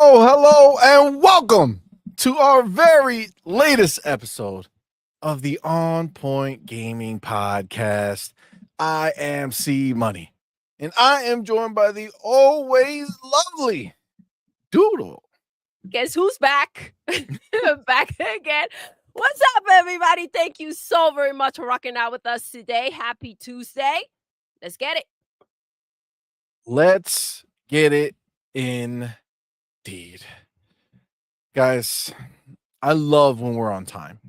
Hello, and welcome to our very latest episode of the On Point Gaming Podcast. I am CMoney, and I am joined by the always lovely Doodle. Guess who's back? Back again. What's up, everybody? Thank you so very much for rocking out with us today. Happy Tuesday. Let's get it. Let's get it indeed. Guys, I love when we're on time.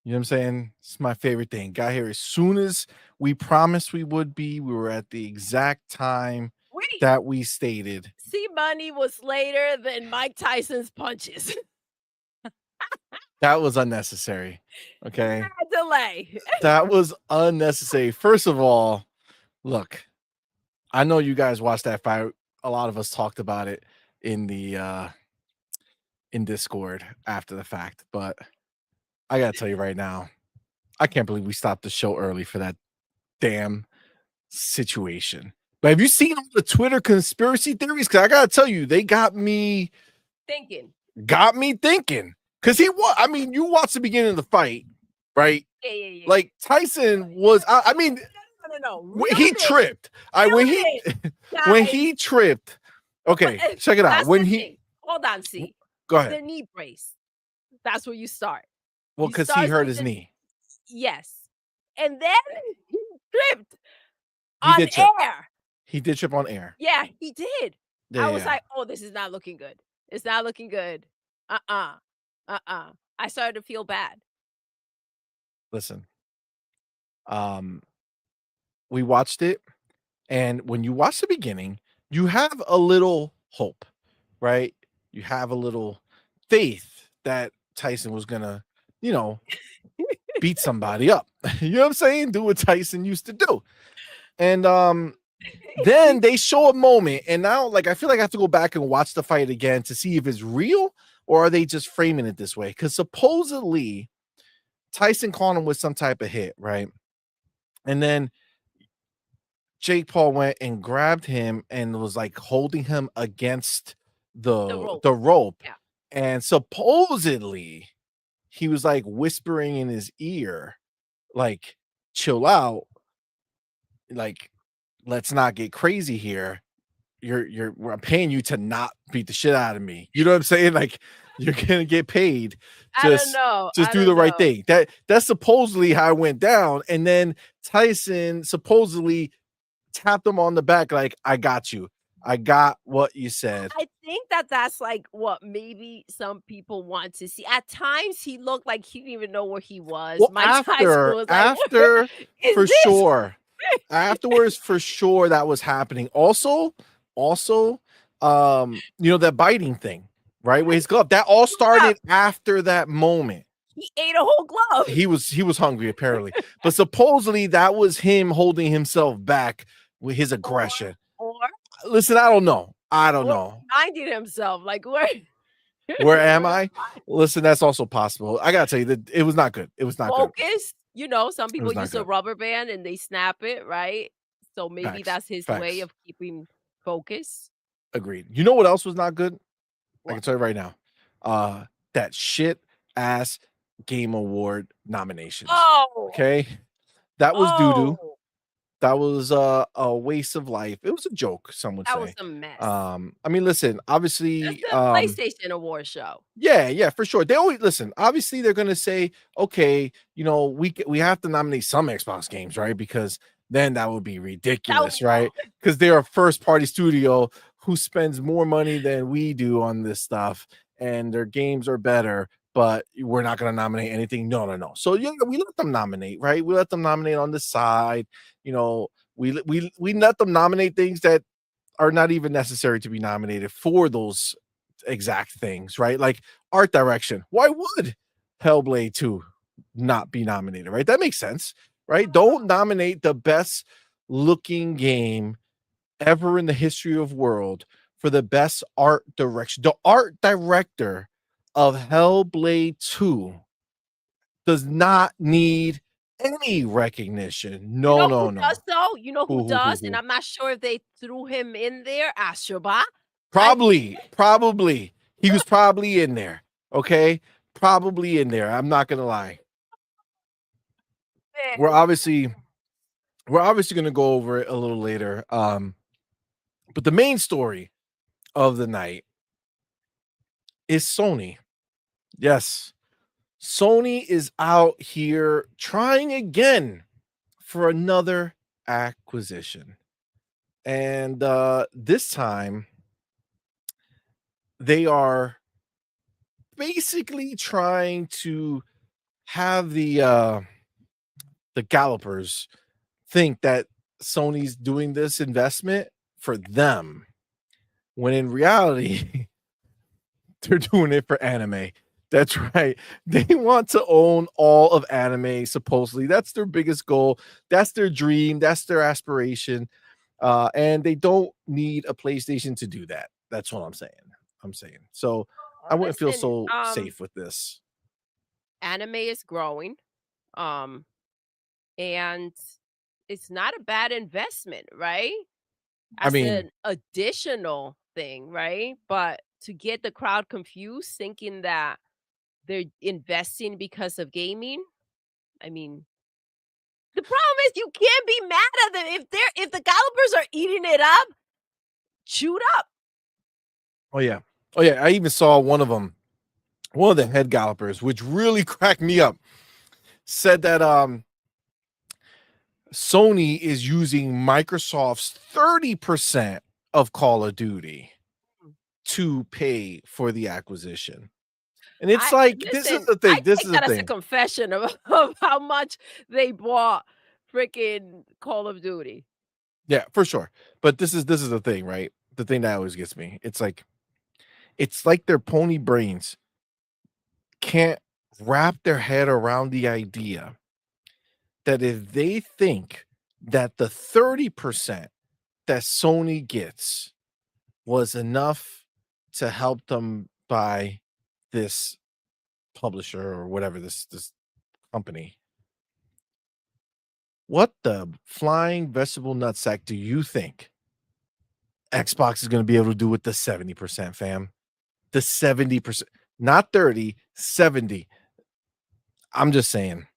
You know what I'm saying? It's my favorite thing. Got here as soon as we promised we would be. We were at the exact time that we stated. CMoney was later than Mike Tyson's punches. That was unnecessary. Okay. Delay. That was unnecessary. First of all, look, I know you guys watched that fight. A lot of us talked about it in the in Discord after the fact, but I gotta tell you right now, I can't believe we stopped the show early for that damn situation. But have you seen all the Twitter conspiracy theories? Because I gotta tell you, they got me thinking. Because he was, I mean, you watched the beginning of the fight, right? Yeah. Like Tyson was, I mean, no. He tripped. When he tripped. Okay, check it out. Hold on, see. Go ahead. The knee brace. That's where you start. Well, because he hurt his knee. Yes. And then he tripped on air. He did trip on air. Yeah, he did. Yeah, I was like, oh, this is not looking good. It's not looking good. I started to feel bad. Listen. We watched it, and when you watch the beginning, you have a little hope, right? You have a little faith that Tyson was gonna, beat somebody up. You know what I'm saying? Do what Tyson used to do. And then they show a moment, and now I feel like I have to go back and watch the fight again to see if it's real or are they just framing it this way? Because supposedly Tyson caught him with some type of hit, right? And then Jake Paul went and grabbed him and was holding him against the rope. Yeah. And supposedly he was whispering in his ear, chill out, let's not get crazy here. I'm paying you to not beat the shit out of me. You know what I'm saying? You're gonna get paid. Just do the right thing. That's supposedly how it went down. And then Tyson supposedly tapped him on the back, I got you. I got what you said. I think that's what maybe some people want to see. At times he looked like he didn't even know where he was. Well, Tyson was for sure. Afterwards, for sure, that was happening. Also, that biting thing, right? With his glove. That all started after that moment. He ate a whole glove. He was hungry, apparently. But supposedly that was him holding himself back with his aggression. Or listen, I don't know. Reminding himself, where am I? Listen, that's also possible. I gotta tell you that it was not good. It was not focused. Good. Some people use a rubber band and they snap it, right? So maybe that's his way of keeping focus. Agreed. You know what else was not good? I can tell you right now. That shit ass Game Award nominations. Oh, okay. That was doo-doo. That was a waste of life. It was a joke, some would say. That was a mess. I mean, listen, obviously it's the PlayStation Award show. Yeah, for sure. They always listen, obviously they're gonna say, okay, we have to nominate some Xbox games, right? Because then that would be ridiculous, right? Because they're a first party studio who spends more money than we do on this stuff, and their games are better. But we're not going to nominate anything. No. So yeah, we let them nominate, right? We let them nominate on the side. We let them nominate things that are not even necessary to be nominated for those exact things, right? Like art direction. Why would Hellblade 2 not be nominated, right? That makes sense, right? Don't nominate the best looking game ever in the history of world for the best art direction. The art director of Hellblade 2 does not need any recognition. No. You know who does? And I'm not sure if they threw him in there. Astrobot. Probably. He was probably in there. Okay, probably in there. I'm not gonna lie. We're obviously going to go over it a little later. But the main story of the night is Sony. Yes, Sony is out here trying again for another acquisition. And this time they are basically trying to have the gallopers think that Sony's doing this investment for them, when in reality they're doing it for anime. That's right. They want to own all of anime, supposedly. That's their biggest goal. That's their dream. That's their aspiration. And they don't need a PlayStation to do that. That's what I'm saying. So I wouldn't feel so safe with this. Anime is growing. And it's not a bad investment, right? As an additional thing, right? But to get the crowd confused, thinking that they're investing because of gaming, I mean, the problem is you can't be mad at them if the gallopers are eating it up. Chew it up. Oh yeah. I even saw one of the head gallopers, which really cracked me up, said that Sony is using Microsoft's 30% of Call of Duty to pay for the acquisition. And it's this is the thing. This is the thing. That's a thing. confession of how much they bought freaking Call of Duty. Yeah, for sure. But this is the thing, right? The thing that always gets me. It's like their pony brains can't wrap their head around the idea that if they think that the 30% that Sony gets was enough to help them buy this publisher or whatever, this company, what the flying vegetable nutsack do you think Xbox is going to be able to do with the 70%, fam? The 70%, not 30, 70. I'm just saying.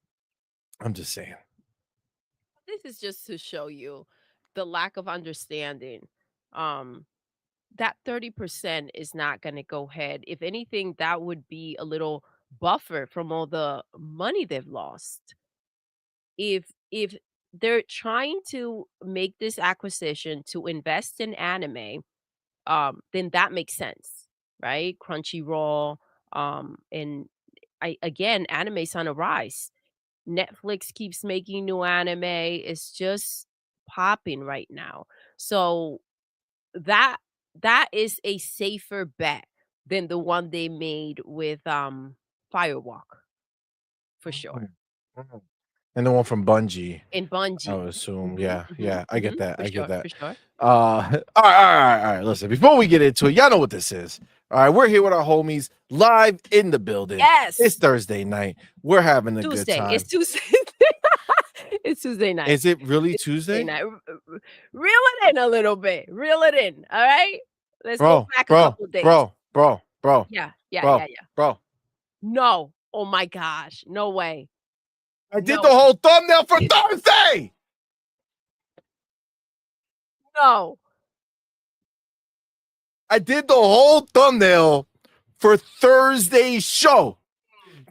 This is just to show you the lack of understanding. That 30% is not going to go ahead. If anything, that would be a little buffer from all the money they've lost. If they're trying to make this acquisition to invest in anime, then that makes sense, right? Crunchyroll, and anime's on a rise. Netflix keeps making new anime. It's just popping right now. So that is a safer bet than the one they made with Firewalk, for sure. And the one from Bungie. And Bungie. I would assume. Yeah, I get that. For sure. All right. Listen, before we get into it, y'all know what this is. All right, we're here with our homies live in the building. Yes. It's Thursday night. We're having a good time. It's Tuesday. It's Tuesday night. Is it really Tuesday? Night. Reel it in a little bit. Reel it in. All right. Let's go back a couple days. Bro. Yeah. Bro. No. Oh my gosh. No way. I did the whole thumbnail for Thursday. No. I did the whole thumbnail for Thursday's show.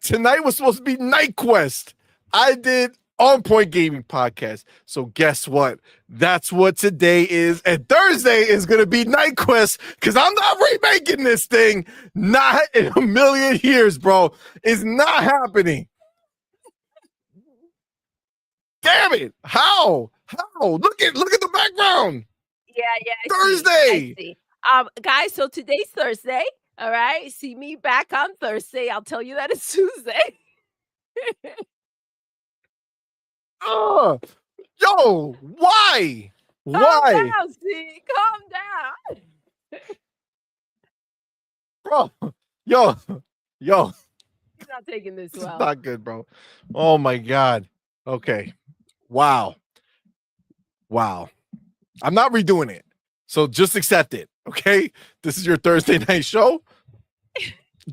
Tonight was supposed to be Night Quest. I did On Point Gaming Podcast. So guess what? That's what today is. And Thursday is going to be Night Quest because I'm not remaking this thing. Not in a million years, bro. It's not happening. Damn it. How? Look at the background. Yeah. Thursday. I see. Guys, so today's Thursday. All right. See me back on Thursday. I'll tell you that it's Tuesday. Yo, why? Calm down, see? Calm down. Bro, yo. He's not taking this well. It's not good, bro. Oh my God. Okay. Wow. I'm not redoing it. So just accept it. Okay. This is your Thursday night show.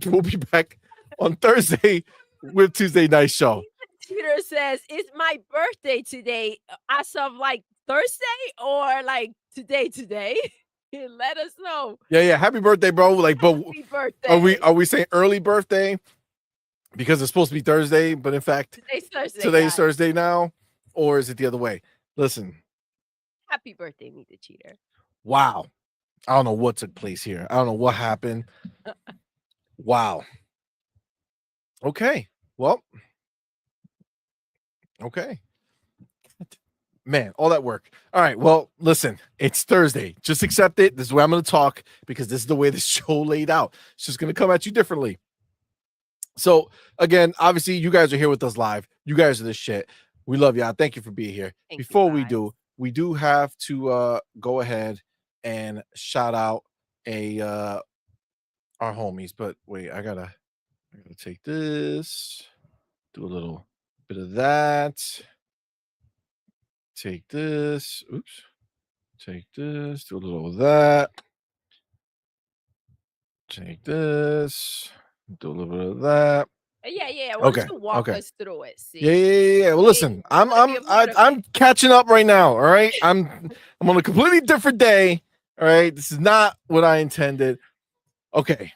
We'll be back on Thursday with Tuesday Night Show. Cheater says, "It's my birthday today." As of like Thursday or like today? Let us know. Yeah. Happy birthday, bro. Like, but Happy birthday. are we saying early birthday because it's supposed to be Thursday, but in fact today's Thursday now, or is it the other way? Listen. Happy birthday, Meet the Cheater. Wow. I don't know what took place here. I don't know what happened. Wow. Okay. Well. Okay. Man, all that work. All right. Well, listen, it's Thursday. Just accept it. This is where I'm going to talk because this is the way the show laid out. It's just going to come at you differently. So, again, obviously, you guys are here with us live. You guys are the shit. We love y'all. Thank you for being here. Before we do have to go ahead and shout out our homies. But wait, I gotta take this, do a little bit of that. Take this. Oops. Take this. Do a little of that. Take this. Do a little bit of that. Yeah. Why don't you walk us through it? See? Yeah. Well, listen, I'm catching up right now. All right. I'm on a completely different day. All right. This is not what I intended. Okay.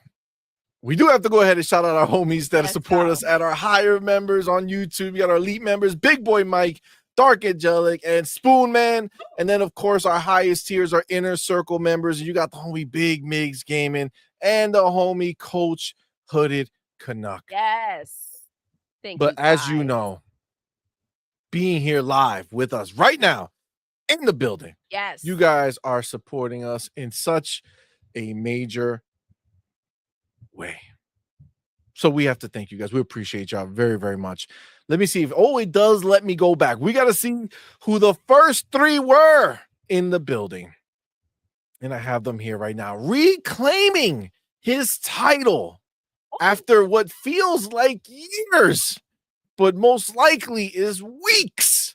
We do have to go ahead and shout out our homies that support us at our higher members on YouTube. We got our elite members, Big Boy Mike, Dark Angelic, and Spoon Man. And then, of course, our highest tiers are Inner Circle members. You got the homie Big Migs Gaming and the homie Coach Hooded Canuck. Yes. Thank you. But as you know, being here live with us right now in the building, yes, you guys are supporting us in such a major way. So we have to thank you guys. We appreciate y'all very, very much. Let me see if it does let me go back. We got to see who the first three were in the building. And I have them here right now, reclaiming his title after what feels like years, but most likely is weeks.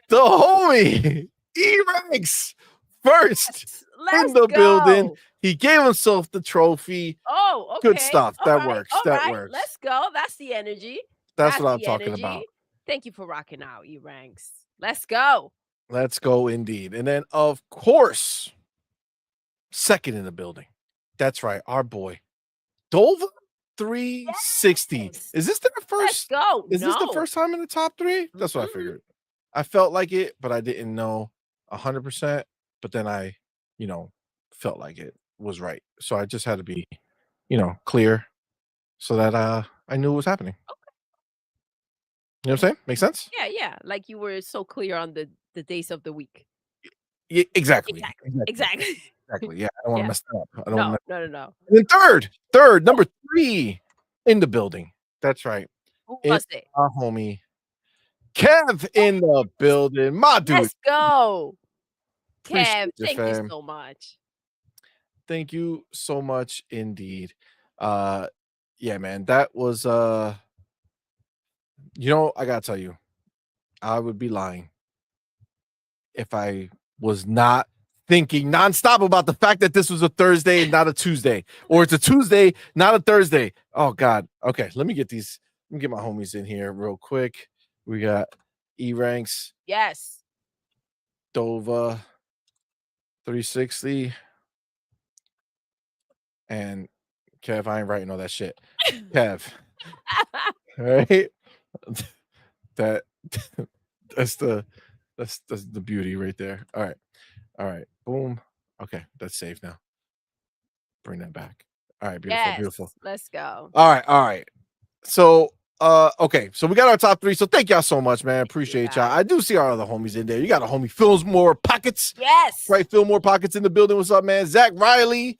The homie E-Ranks first in the building. He gave himself the trophy. Oh, okay. Good stuff. That works. That works. Let's go. That's the energy. That's what I'm talking about. Thank you for rocking out, E-Ranks. Let's go. Let's go indeed. And then, of course, second in the building. That's right. Our boy, Dova 360. Yes. Is this their first? Let's go. Is this the first time in the top three? That's what I figured. I felt like it, but I didn't know 100%. But then I, felt like it was right. So I just had to be, clear so that I knew what was happening. Okay. You know what I'm saying? Make sense? Yeah. Like you were so clear on the days of the week. Yeah, exactly. Yeah, I don't want to mess that up. I don't No. And then third, number 3 in the building. That's right. Who was it? Our homie Kev in the building. My dude. Let's go. Kev, thank you so much. Thank you so much indeed. Yeah, man, that was I gotta tell you, I would be lying if I was not thinking nonstop about the fact that this was a Thursday and not a Tuesday, or it's a Tuesday, not a Thursday. Oh God. Okay, let me get my homies in here real quick. We got E-Ranks. Yes. Dova 360. And Kev, I ain't writing all that shit. Kev. All right. That's the beauty right there. All right. Boom. Okay, that's safe now. Bring that back. All right, beautiful. Let's go. All right. So okay, so we got our top 3. So thank y'all so much, man. Appreciate y'all. I do see our other homies in there. You got a homie Fillmore Pockets. Yes. Right, Fillmore Pockets in the building. What's up, man? Zach Riley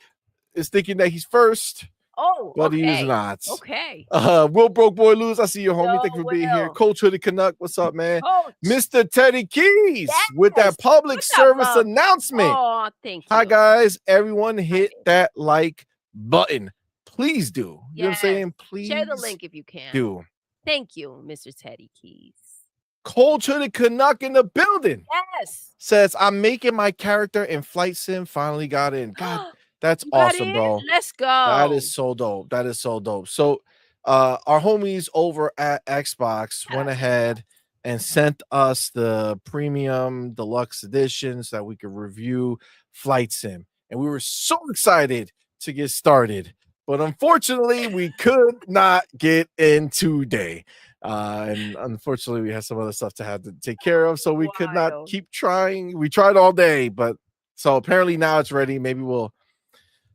is thinking that he's first. Oh, but he is not. Okay. Will Broke Boy Lose. I see you, homie. Thank you for being here. Coach Hoodie Canuck. What's up, man? Coach. Mr. Teddy Keys with that public service announcement. Oh, thank you. Hi, guys. Everyone hit that like button. Please do. You know what I'm saying? Please share the link if you can. Do. Thank you, Mr. Teddy Keys. Coach Hoodie Canuck in the building. Yes. Says, I'm making my character in Flight Sim. Finally got in. God. That's You got awesome, in? bro. Let's That go. is so dope. That is so dope. So, our homies over at Xbox Shout went out to Xbox. ahead and sent us the premium deluxe edition so that we could review Flight Sim, and we were so excited to get started. But unfortunately, we could not get in today. And unfortunately, we had some other stuff to have to take care of, so we could not Wild. keep trying. We tried all day, but so apparently now it's ready. Maybe we'll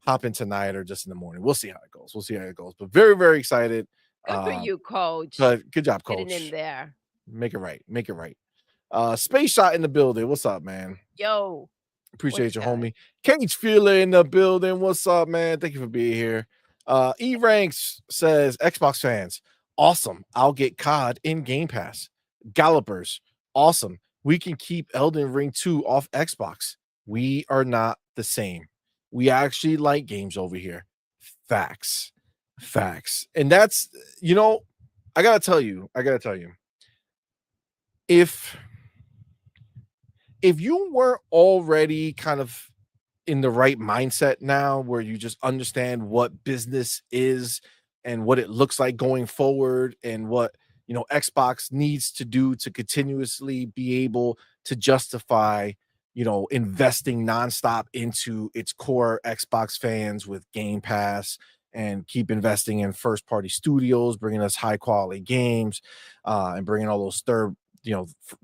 hop in tonight or just in the morning. We'll see how it goes. We'll see how it goes. But very, very excited. Good for you, coach. But good job, Getting in coach. there. Make it right. Make it right. Space shot in the building. What's up, man? Yo, what's Appreciate you, good? homie. Cage Feeler in the building. What's up, man? Thank you for being here. E Ranks says Xbox fans, awesome. I'll get COD in Game Pass. Gallopers, awesome. We can keep Elden Ring 2 off Xbox. We are not the same. We actually like games over here. Facts. Facts. And that's, I gotta tell you, if you weren't already kind of in the right mindset now where you just understand what business is and what it looks like going forward and what Xbox needs to do to continuously be able to justify investing nonstop into its core Xbox fans with Game Pass and keep investing in first party studios, bringing us high quality games, and bringing all those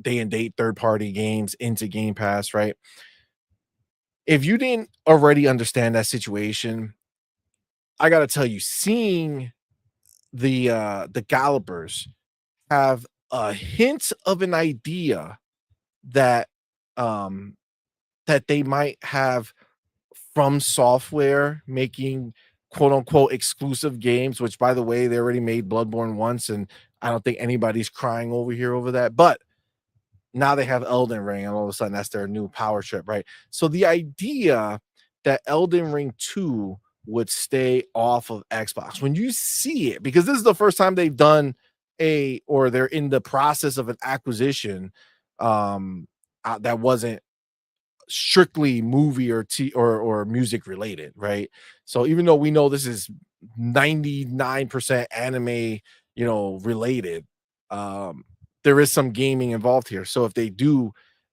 day and date third party games into Game Pass, right? If you didn't already understand that situation, I gotta tell you, seeing the Gallopers have a hint of an idea that um that they might have from software making quote unquote exclusive games, which by the way, they already made Bloodborne once, and I don't think anybody's crying over that. But now they have Elden Ring, and all of a sudden that's their new power trip, right? So the idea that Elden Ring 2 would stay off of Xbox, when you see it, because this is the first time they've done or they're in the process of an acquisition that wasn't strictly movie or music related, right? So even though we know this is 99% anime, related, um, there is some gaming involved here. So if they do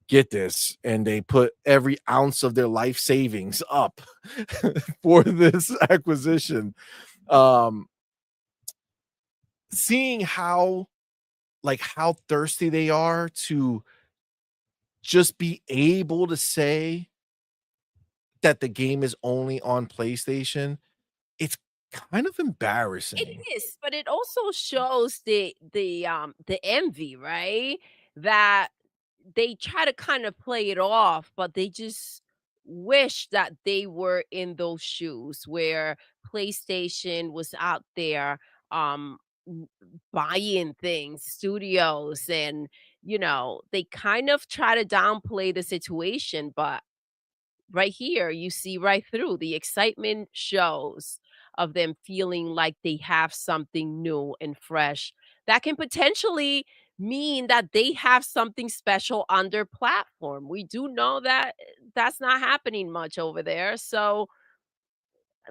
get this and they put every ounce of their life savings up for this acquisition, um, seeing how thirsty they are to just be able to say that the game is only on PlayStation, it's kind of It embarrassing. is, but it also shows the envy, right? That they try to kind of play it off, but they just wish that they were in those shoes where PlayStation was out there w- buying things, studios, and they kind of try to downplay the situation, but right here, you see right through the excitement shows of them feeling like they have something new and fresh that can potentially mean that they have something special on their platform. We do know that that's not happening much over there. So,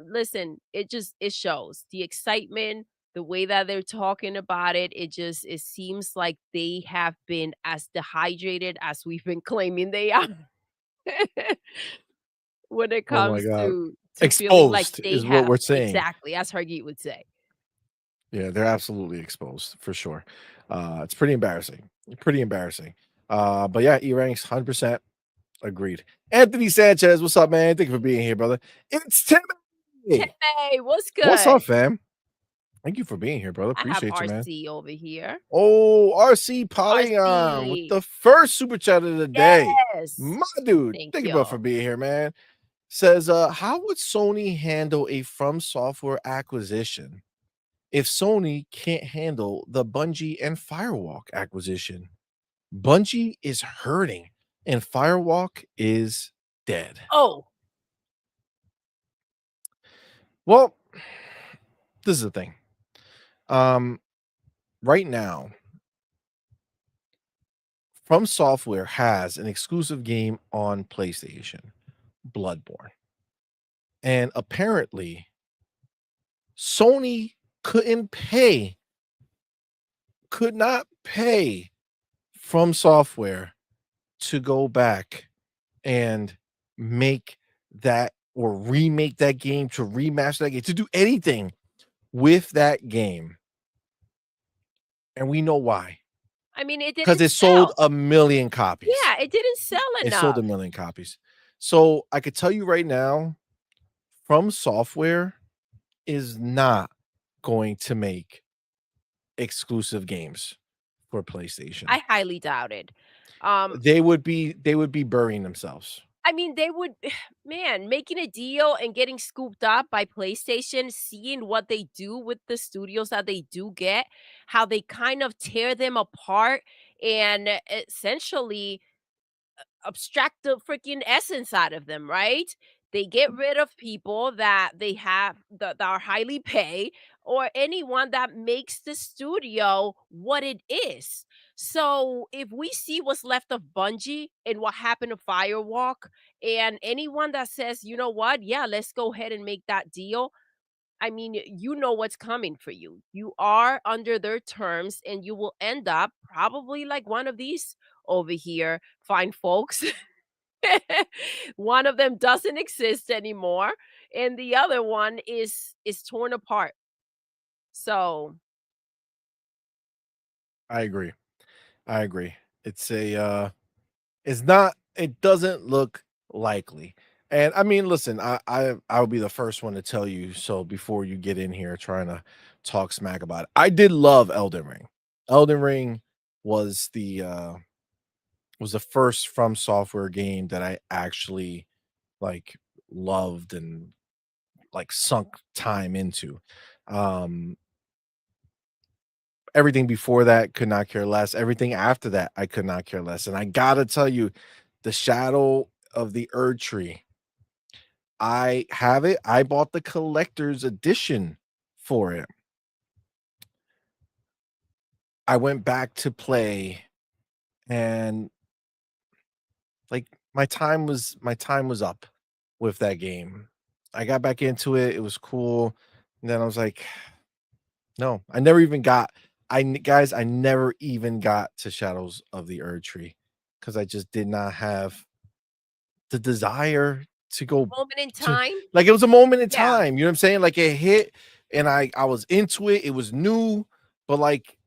listen, it shows the excitement, the way that they're talking about it. It seems like they have been as dehydrated as we've been claiming they are. When it Oh my comes god. to feeling like Exposed they is what have we're saying. exactly, as Hargeet would say. Yeah, they're absolutely exposed for sure. It's pretty embarrassing. Pretty embarrassing. But yeah, E ranks 100% agreed. Anthony Sanchez, what's up, man? Thank you for being here, brother. It's Timmy. "Hey, what's What's good?" up, fam? Thank you for being here, brother. I have Appreciate you, man. RC over here. Oh, RC Polygon with RC. the first super chat of the day. Yes. My dude, Thank thank you, bro, you. for being here, man. Says, how would Sony handle a From Software acquisition if Sony can't handle the Bungie and Firewalk acquisition? Bungie is hurting and Firewalk is dead. Oh, Well, this is the thing. Um, right now, From Software has an exclusive game on PlayStation, Bloodborne. And apparently, Sony could not pay From Software to go back and make that or remake that game, to remaster that game, to do anything with that game. And we know why. I mean, it Because didn't it sold sell. 1,000,000 copies. Yeah, it didn't sell It sold enough. 1,000,000 copies. So I could tell you right now, From Software is not going to make exclusive games for PlayStation. I highly doubt it. They would be burying themselves. I mean, they would man, making a deal and getting scooped up by PlayStation, seeing what they do with the studios that they do get, how they kind of tear them apart and essentially abstract the freaking essence out of them, right? They get rid of people that they have that are highly paid or anyone that makes the studio what it is. So if we see what's left of Bungie and what happened to Firewalk and anyone that says, you know what, yeah, let's go ahead and make that deal. I mean, you know what's coming for you. You are under their terms and you will end up probably like one of these over here, fine folks. One of them doesn't exist anymore and the other one is torn apart. So, I agree. I agree. It's it's not, it doesn't look likely. And I mean, listen, I'll be the first one to tell you, so before you get in here trying to talk smack about it. I did love Elden Ring. Elden Ring was the first From Software game that I actually like loved and like sunk time into. Um Everything before that could not care less. Everything after that I could not care less. And I got to tell you, the Shadow of the Erd Tree, I have it. I bought the collector's edition for it. I went back to play and like my time was up with that game. I got back into it. It was cool. And then I was like, no, I never even got guys, I never even got to Shadows of the Erd Tree because I just did not have the desire to go moment in to, time. like, it was a moment in Yeah. time, you know what I'm saying? Like, it hit and I was into it. It was new, but like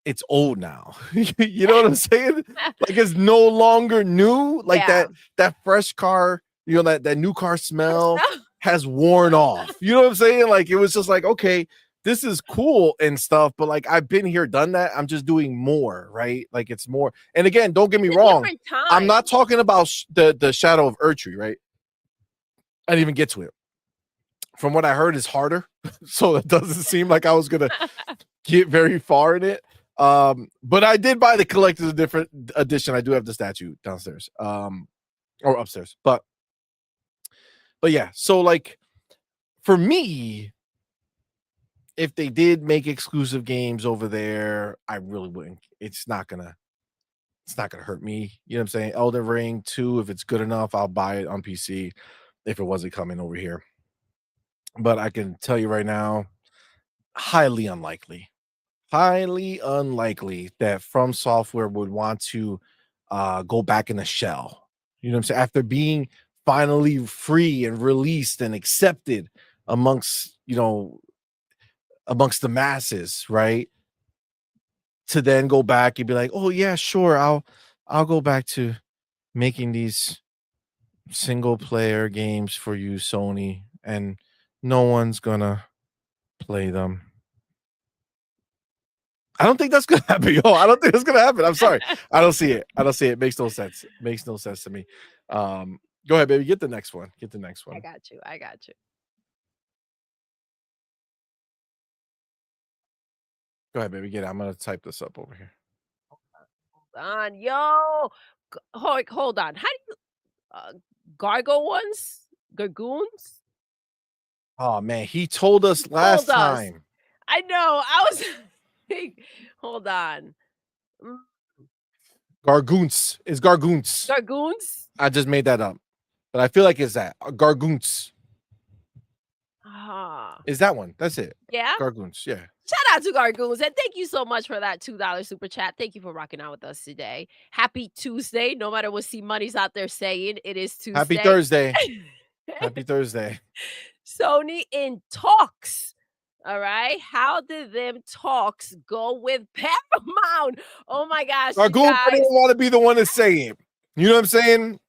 it's old now. You know what I'm saying? Like it's no longer new. Like Yeah. that fresh car, you know, that new car smell So has worn off. You know what I'm saying? Like it was just like, okay, this is cool and stuff, but like I've been here, done that. I'm just doing more, right? Like it's more. And again, don't get me it's a wrong. different I'm time. not talking about the Shadow of Erdtree, right? I didn't even get to it. From what I heard, is harder, so it doesn't seem like I was gonna get very far in it. But I did buy the collector's different edition. I do have the statue downstairs, or upstairs. But yeah, so like for me, if they did make exclusive games over there, I really wouldn't. It's not gonna hurt me. You know what I'm saying? Elden Ring 2, if it's good enough, I'll buy it on PC if it wasn't coming over here. But I can tell you right now, highly unlikely. Highly unlikely that From Software would want to go back in the shell. You know what I'm saying? After being finally free and released and accepted amongst, amongst the masses, right? To then go back and be like, "Oh yeah, sure, I'll go back to making these single player games for you, Sony, and no one's gonna play them." I don't think that's gonna happen, yo. I don't think that's gonna happen. I'm sorry. I don't see it. I don't see it. Makes no sense. Makes no sense to me. Go ahead, baby. Get the next one. Get the next I one. got you. I got you. Go ahead, baby. Get it. I'm gonna type this up over here. On, yo. Hold on. How do you gargle ones? Gargoons? Oh man, he told us last Told us. time. I know. I was like, hold on. Mm, Gargoons is Gargoons. Gargoons? I just made that up, but I feel like it's that Gargoons. Ah. Is that one. That's it. Yeah? Gargoons, yeah. Shout out to Gargoons, and thank you so much for that $2 super chat. Thank you for rocking out with us today. Happy Tuesday. No matter what CMoney's out there saying, it is Happy Tuesday. Thursday. Happy Thursday. Sony in talks. All right. How did them talks go with Paramount? Oh my gosh, you Gargoons, I guys. didn't want to be the one to say it. You know what I'm saying?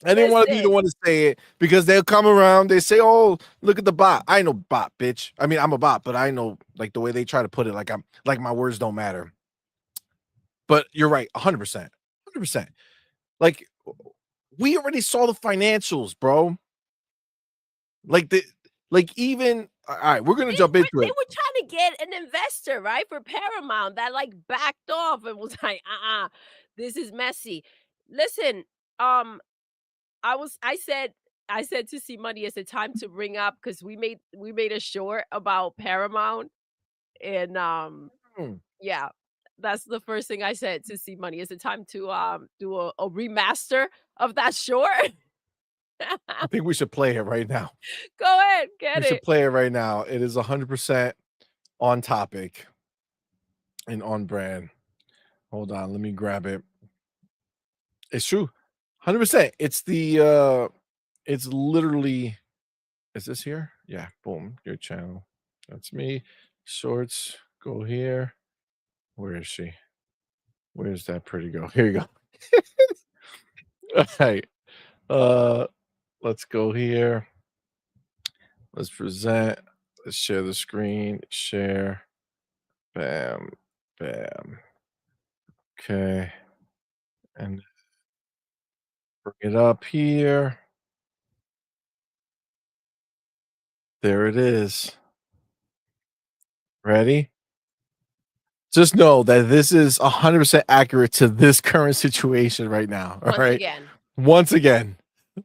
I didn't want to be the Listen. one to say it because they'll come around. They say, "Oh, look at the bot." I know bot, bitch. I mean, I'm a bot, but I know like the way they try to put it, like I'm like my words don't matter. But you're right, 100%, 100%. Like we already saw the financials, bro. Like the like even all right, we're gonna jump into They it. were trying to get an investor, right, for Paramount that like backed off and was like, this is messy. Listen, um, I said to see money as a time to bring up because we made a short about Paramount and Hmm, yeah, that's the first thing I said to see money. Is it time to do a remaster of that short? I think we should play it right now. Go ahead, We get should it. play it right now. It is 100% on topic and on brand. Hold on, let me grab it. It's true. 100%. It's literally is this here? Yeah, boom, your channel. That's me. Shorts, go here. Where is she? Where's that pretty girl? Here you go. All right. Uh let's go here. Let's present. Let's share the screen. Share. Bam. Bam. Okay. And bring it up here. There it is. Ready? Just know that this is 100% accurate to this current situation right now. All Once right. again. Once again,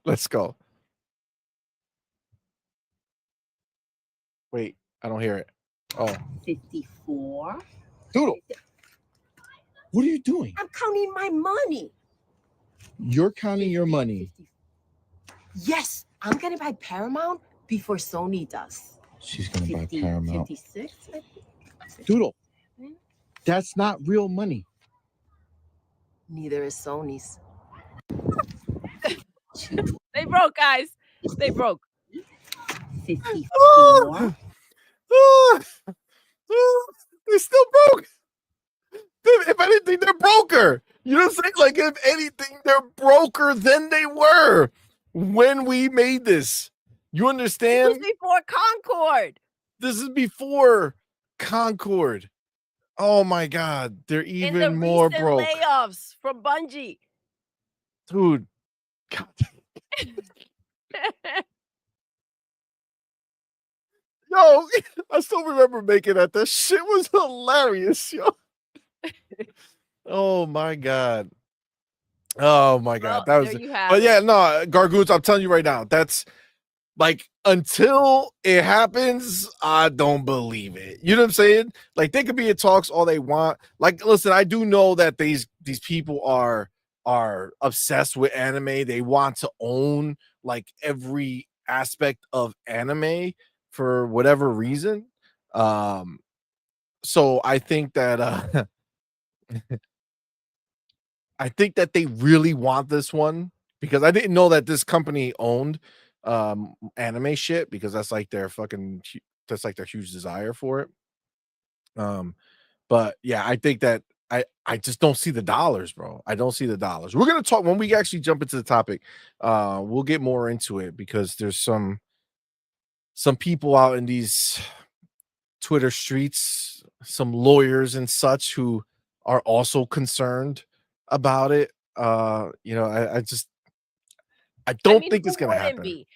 let's go. Wait, I don't hear it. Oh, 54. Doodle. What are you doing? I'm counting my money. You're counting your money. 50. Yes, I'm gonna buy Paramount before Sony does. She's gonna buy 50, Paramount. 56. I think. Doodle, that's not real money. Neither is Sony's. They broke, guys. They broke. 54. They still broke. If anything, they're broker. You know what I'm saying? Like, if anything, they're broker than they were when we made this. You This was understand? before Concord. This is before Concord. Oh my God, they're And the even more recent broke, layoffs from Bungie. dude. God. Yo, I still remember making that. That shit was hilarious, yo. Oh my God. Oh my God. Well, That was there you have but yeah, it. no, Gargoons, I'm telling you right now, that's like until it happens, I don't believe it. You know what I'm saying? Like they could be in talks all they want. Like, listen, I do know that these people are obsessed with anime. They want to own like every aspect of anime for whatever reason. Um, so I think that I think that they really want this one because I didn't know that this company owned anime shit because that's like their fucking that's like their huge desire for it. Um, but yeah, I think that I just don't see the dollars, bro. I don't see the dollars. We're gonna talk when we actually jump into the topic. We'll get more into it because there's some people out in these Twitter streets, some lawyers and such who are also concerned about it. You know, I just I I don't mean, think it's who gonna wouldn't happen. be?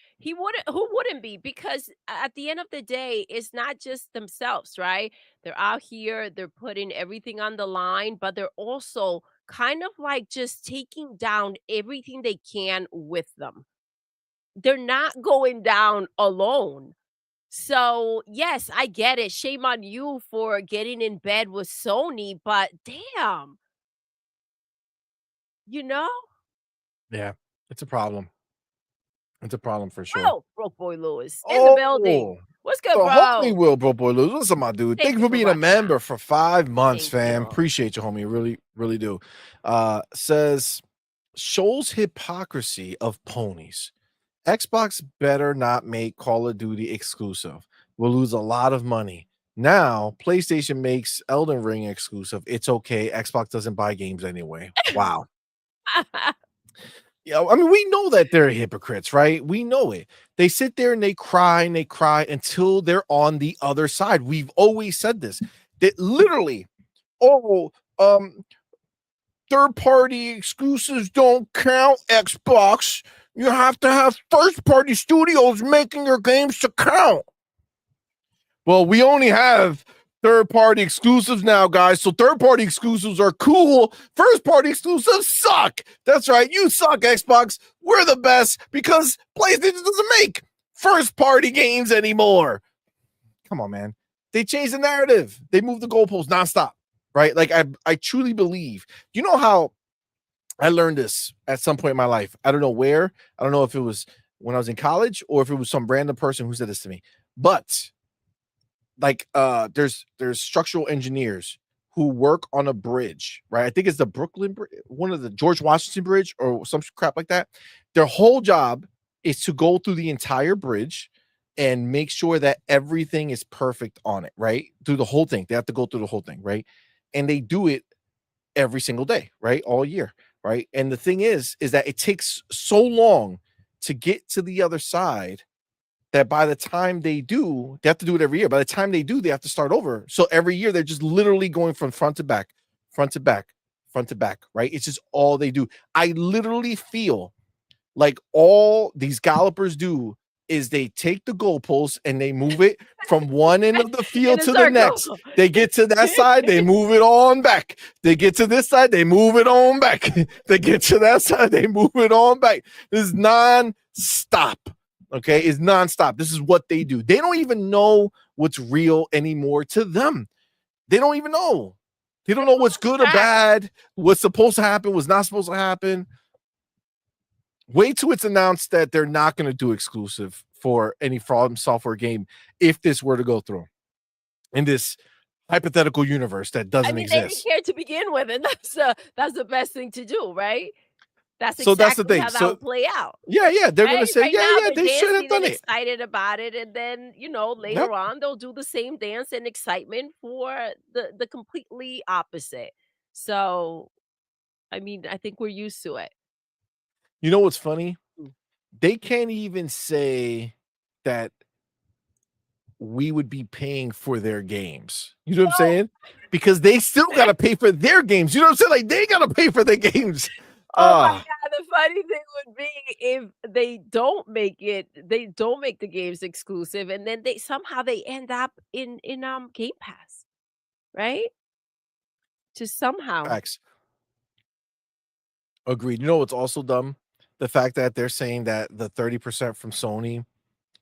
Who wouldn't be? Because at the end of the day, it's not just themselves, right? They're out here, they're putting everything on the line, but they're also kind of like just taking down everything they can with them. They're not going down alone. So, yes, I get it. Shame on you for getting in bed with Sony, but damn, you know? Yeah, it's a problem. It's a problem for sure. Will Broke Boy Lewis in the building. What's good, the bro? homie Will Broke Boy Lewis. What's up, my dude? Thank you for being a member for 5 months, fam. Appreciate you, homie. Really, really do. Says shows hypocrisy of ponies. Xbox better not make Call of Duty exclusive. We'll lose a lot of money. Now, PlayStation makes Elden Ring exclusive. It's okay. Xbox doesn't buy games anyway. Wow. Yeah, I mean, we know that they're hypocrites, right? We know it. They sit there and they cry until they're on the other side. We've always said this. That literally, third-party exclusives don't count, Xbox. You have to have first-party studios making your games to count. Well, we only have third-party exclusives now, guys. So third-party exclusives are cool. First-party exclusives suck. That's right. You suck, Xbox. We're the best because PlayStation doesn't make first-party games anymore. Come on, man. They changed the narrative. They moved the goalposts nonstop, right? Like, I truly believe. You know how I learned this at some point in my life? I don't know where. I don't know if it was when I was in college or if it was some random person who said this to me. But like there's structural engineers who work on a bridge, right? I think it's the Brooklyn Bridge, one of the George Washington Bridge or some crap like that. Their whole job is to go through the entire bridge and make sure that everything is perfect on it, right? Through the whole thing. They have to go through the whole thing, right? And they do it every single day, right? All year, right? And the thing is that it takes so long to get to the other side that by the time they do, they have to do it every year. By the time they do, they have to start over. So every year they're just literally going from front to back, front to back, front to back, right? It's just all they do. I literally feel like all these gallopers do is they take the goalpost and they move it from one end of the field to the next. They get to that side, they move it on back. They get to this side, they move it on back. They get to that side, they move it on back. This is non-stop. Okay, is nonstop. This is what they do. They don't even know what's real anymore to them. They don't even know. They don't know what's good or bad, what's supposed to happen, what's not supposed to happen. Wait till it's announced that they're not going to do exclusive for any From Software game if this were to go through in this hypothetical universe that doesn't exist. They didn't care to begin with, and that's the best thing to do, right? That's exactly that's the thing. How that would play out. Yeah. They're gonna say, they should have done it. Excited about it, and then later on they'll do the same dance and excitement for the completely opposite. So, I think we're used to it. You know what's funny? They can't even say that we would be paying for their games. You know what I'm saying? Because they still gotta pay for their games. You know what I'm saying? Like they gotta pay for their games. Oh my God, the funny thing would be if they don't make the games exclusive, and then they somehow end up in Game Pass, right? Just somehow. Facts. Agreed. You know what's also dumb? The fact that they're saying that the 30% from Sony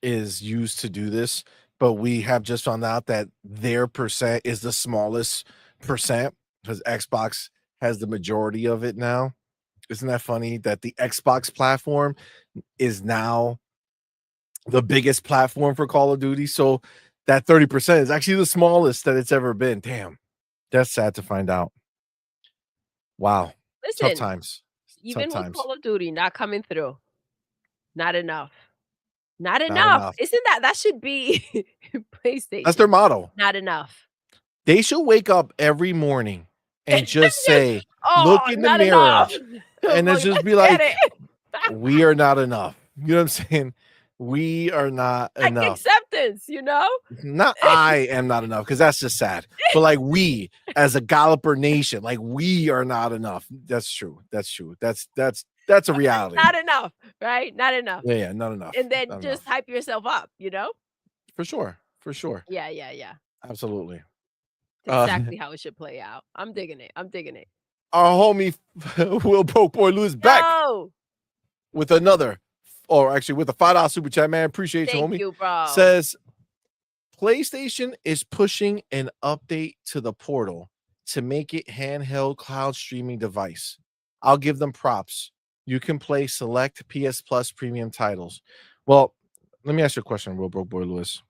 is used to do this, but we have just found out that their percent is the smallest percent because Xbox has the majority of it now. Isn't that funny that the Xbox platform is now the biggest platform for Call of Duty? So that 30% is actually the smallest that it's ever been. Damn, that's sad to find out. Wow. Listen, tough times. Even tough with times. Call of Duty not coming through, not enough. Not enough. Isn't that should be PlayStation? That's their motto. Not enough. They should wake up every morning and just say, look in the mirror and then just be like, we are not enough. You know what I'm saying? We are not enough. Acceptance, Not I am not enough because that's just sad. But like we as a galloper nation, like we are not enough. That's true. That's true. That's a reality. Not enough, right? Not enough. Yeah, not enough. And then just hype yourself up, For sure. Yeah. Absolutely. That's exactly how it should play out. I'm digging it. Our homie Will Broke Boy Lewis back with another, or actually with a $5 super chat, man. Appreciate you, homie. Thank you, bro. Says PlayStation is pushing an update to the Portal to make it handheld cloud streaming device. I'll give them props. you can play select PS Plus premium titles. Well, let me ask you a question, real broke boy Lewis.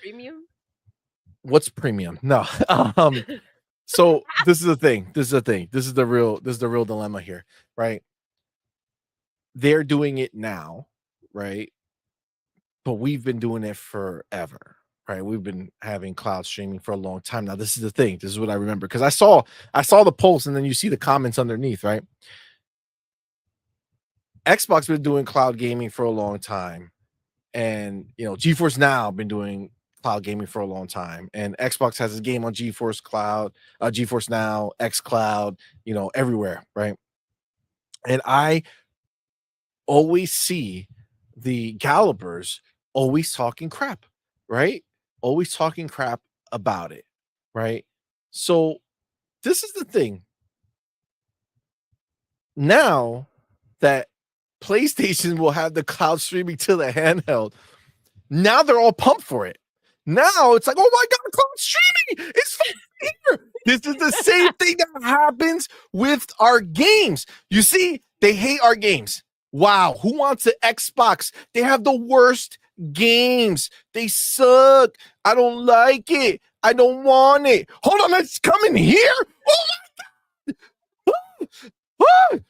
Premium? What's premium? No. So this is the thing. This is the thing. This is the real dilemma here, right? They're doing it now, right? But we've been doing it forever, right? We've been having cloud streaming for a long time now. This is the thing. This is what I remember because I saw the post and then you see the comments underneath, right? Xbox been doing cloud gaming for a long time, and GeForce Now been doing cloud gaming for a long time, and Xbox has a game on GeForce Cloud, GeForce Now, X Cloud, everywhere, right? And I always see the Gallopers always talking crap, right? Always talking crap about it, right? So this is the thing. Now that PlayStation will have the cloud streaming to the handheld, now they're all pumped for it. Now it's like, oh my God, cloud streaming! It's here. This is the same thing that happens with our games. You see, they hate our games. Wow, who wants an Xbox? They have the worst games. They suck. I don't like it. I don't want it. Hold on, it's coming here. Oh my God!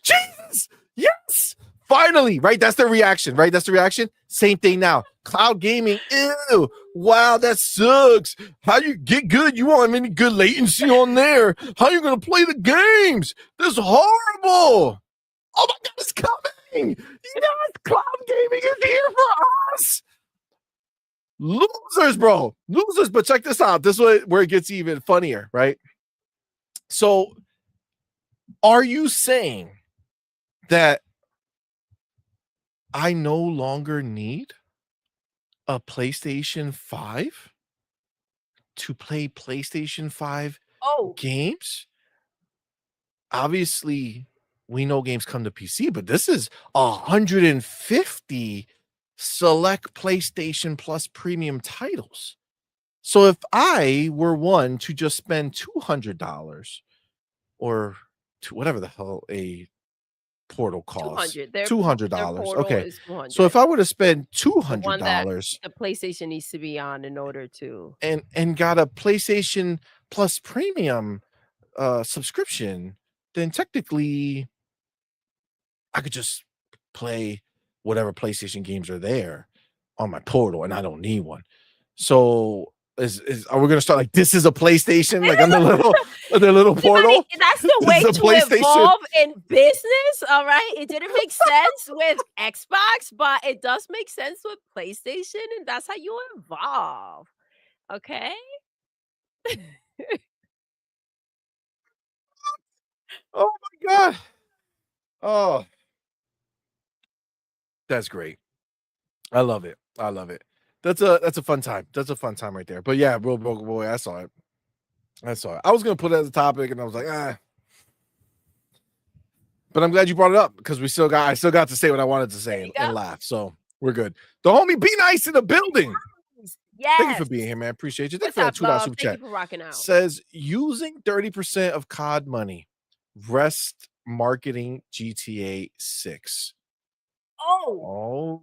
Jesus! Yes! Finally, right? That's the reaction, right? That's the reaction. Same thing now. Cloud gaming. Ew. Wow, that sucks. How you get good? You won't have any good latency on there. How you gonna play the games? This is horrible. Oh my God, it's coming. Yes, cloud gaming is here for us. Losers, bro. Losers. But check this out. This is where it gets even funnier, right? So, are you saying that I no longer need a PlayStation 5 to play PlayStation 5 games? Obviously, we know games come to PC, but this is 150 select PlayStation Plus premium titles. So if I were one to just spend $200 or whatever the hell a portal costs, $200. Okay. So if I were to spend $200 the PlayStation needs to be on in order to and got a PlayStation Plus premium subscription, then technically I could just play whatever PlayStation games are there on my portal and I don't need one. So are we gonna start like this is a PlayStation like on the little portal? That's the way to evolve in business. All right. It didn't make sense with Xbox, but it does make sense with PlayStation, and that's how you evolve. Okay. Oh my God. Oh, that's great. I love it. I love it. That's a fun time. That's a fun time right there. But yeah, real broke boy, I saw it. I was gonna put it as a topic, and I was like, But I'm glad you brought it up because I still got to say what I wanted to say and laugh. So we're good. The homie Be Nice in the building. Yes. Thank you for being here, man. Appreciate you. Thank you for that $2 super chat. Thank you for rocking out. Says using 30% of COD money, rest marketing GTA 6. Oh.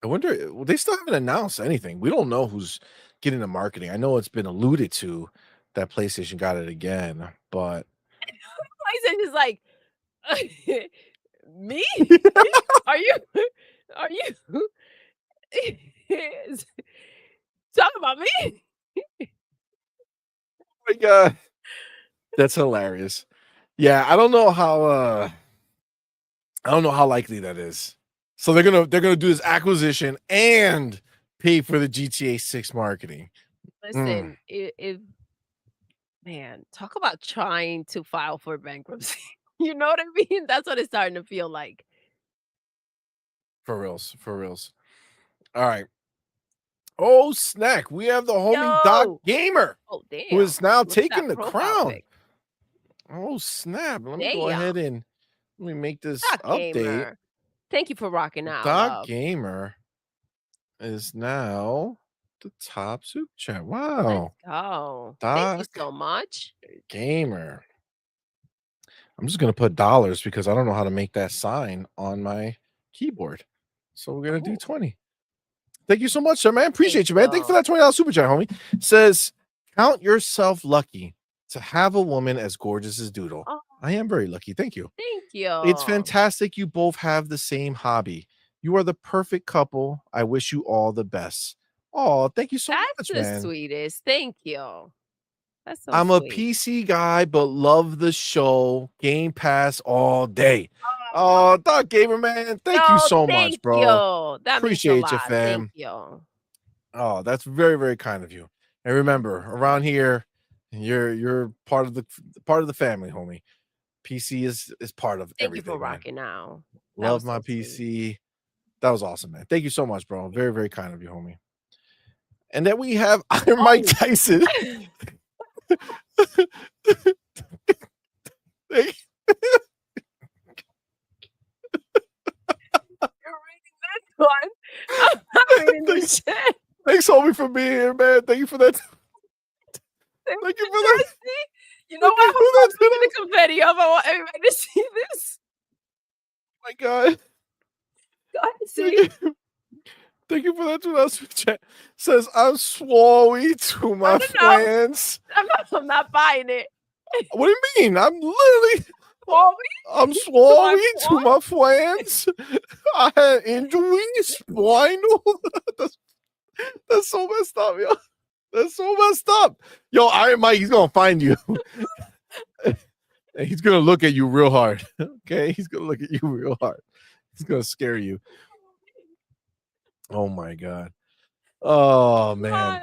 I wonder, well, they still haven't announced anything. We don't know who's getting the marketing. I know it's been alluded to that PlayStation got it again, but PlayStation is like, me? Are you talking about me? Oh my God. That's hilarious. Yeah, I don't know how likely that is. So they're gonna do this acquisition and pay for the GTA 6 marketing. Listen, if man, talk about trying to file for bankruptcy. You know what I mean? That's what it's starting to feel like. For reals. All right. Oh, snack. We have the homie Doc Gamer. Oh, damn. Who is now taking the crown. Pic. Oh, snap. Let me go ahead and let me make this update. Gamer. Thank you for rocking out. Doc Gamer is now the top super chat. Let's Wow. go. Thank you Doc so much. Gamer. I'm just gonna put dollars because I don't know how to make that sign on my keyboard. So we're gonna do Oh, 20. Thank you so much, sir, man. Appreciate thank you, man. Thanks for you. that $20 super chat, homie. Says, count yourself lucky to have a woman as gorgeous as Doodle. Oh, I am very lucky. Thank you. thank It's you. fantastic you both have the same hobby. You are the perfect couple. I wish you all the best. Oh, thank you so That's much, the man. sweetest. Thank you. That's so I'm a sweet. PC guy, but love the show. Game Pass all day. Oh, Oh, Doc Gamer, man. Thank you so thank much, bro. you. That means a Appreciate you, lot. Thank fam. you. Oh, that's very, very kind of you. And remember, around here, you're part of the family, homie. PC is part of Thank you for everything, man. rocking out. That Love was my so sweet. PC. That was awesome, man. Thank you so much, bro. Very, very kind of you, homie. And then we have Iron Mike Oh. Tyson. Thank- You're reading this one. I'm not reading this shit. Thanks, homie, for being here, man. Thank you for that. Thank you for that. You know Thank what? you for I'm that. making a confetti up. I want everybody to see this. Oh my God. Go ahead, see. Thank you for that $2 chat. Says I'm swarmy to my No. friends. I'm not buying it. What do you mean? I'm literally I'm swarmy to my friends. I had injuries, spinal. That's so messed up, yo. That's so messed up. Yo, Iron Mike, he's gonna find you. And he's gonna look at you real hard. Okay, he's gonna look at you real hard. He's gonna scare you. Oh my God. Oh man,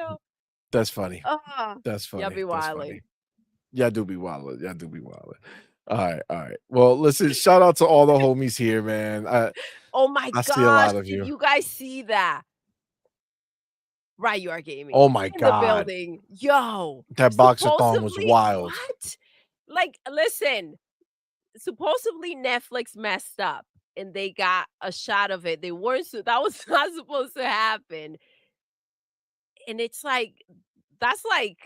that's funny. That's funny. Y'all be That's wilding. funny. Yeah, do be wildin'. Yeah, do be wildin'. All right, all right. Well, listen, shout out to all the homies here, man. Oh my I gosh, see a lot of did you. you guys see that? Right, you are gaming. Oh my In the God. building. Yo. That boxathon was supposedly- wild. What? Like, listen, supposedly Netflix messed up and they got a shot of it. They weren't that was not supposed to happen. And it's like, that's like,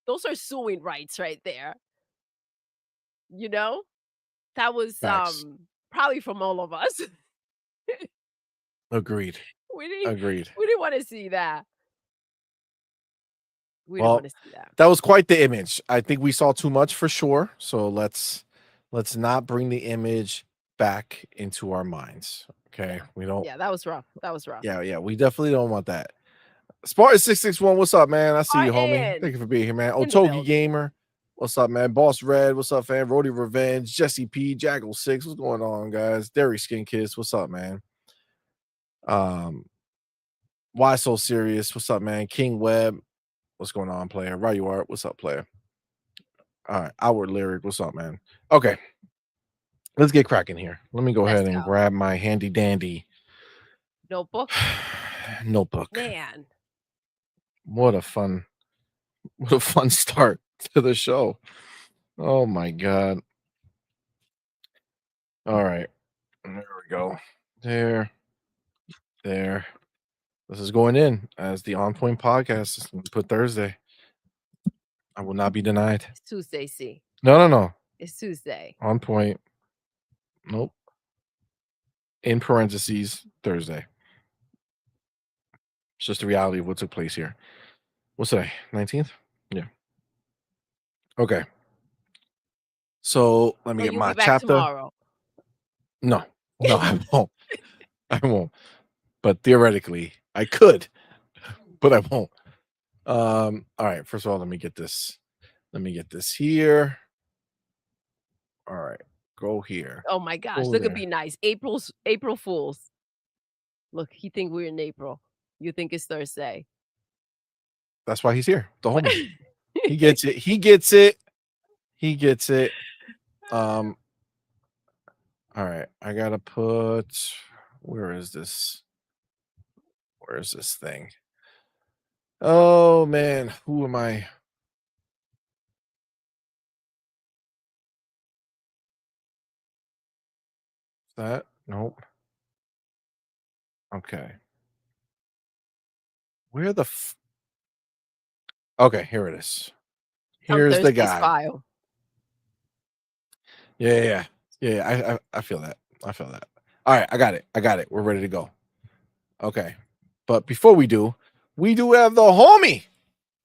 those are suing rights right there. You know? That was Facts. probably from all of us. Agreed. We didn't Agreed. want to see that. We didn't Well, want to see that. that was quite the image. I think we saw too much for sure. So let's not bring the image back into our minds. Okay. We don't. Yeah, that was rough. That was rough. Yeah. We definitely don't want that. Spartan 661, what's up, man? I see you, homie. Spartan. Thank you for being here, man. In the Otogi building. Gamer, what's up, man? Boss Red, what's up, fam? Rody Revenge, Jesse P, Jackal 6, what's going on, guys? Derry Skin Kiss, what's up, man? Why So Serious, what's up, man? King Web, what's going on, player? Right, you are. What's up, player? All right, Outward Lyric, what's up, man? Okay, let's get cracking here. Let me go Let's ahead and go. grab my handy dandy Notebook. notebook. Man. What a fun start to the show. Oh my God. All right. There we go. There. This is going in as the On Point podcast. Put Thursday. I will not be denied. It's Tuesday, see. No. It's Tuesday. On Point. Nope. In parentheses, Thursday. It's just the reality of what took place here. What's today? 19th? Yeah. Okay. So let me get you'll my be back chapter. Tomorrow. No, I won't. I won't. But theoretically, I could, but I won't. All right. First of all, let me get this. Let me get this here. All right. Go here. Oh my gosh. Go Look there. at Be Nice. April Fools. Look, he think we're in April. You think it's Thursday. That's why he's here. The homie. He gets it. He gets it. He gets it. All right. I gotta put. Where is this? Where is this thing? Oh man, who am I? That nope. Okay. Where the Okay, here it is. On Here's the Thursday's guy. file. Yeah. I feel that. I feel that. All right, I got it. We're ready to go. Okay. But before we do have the homie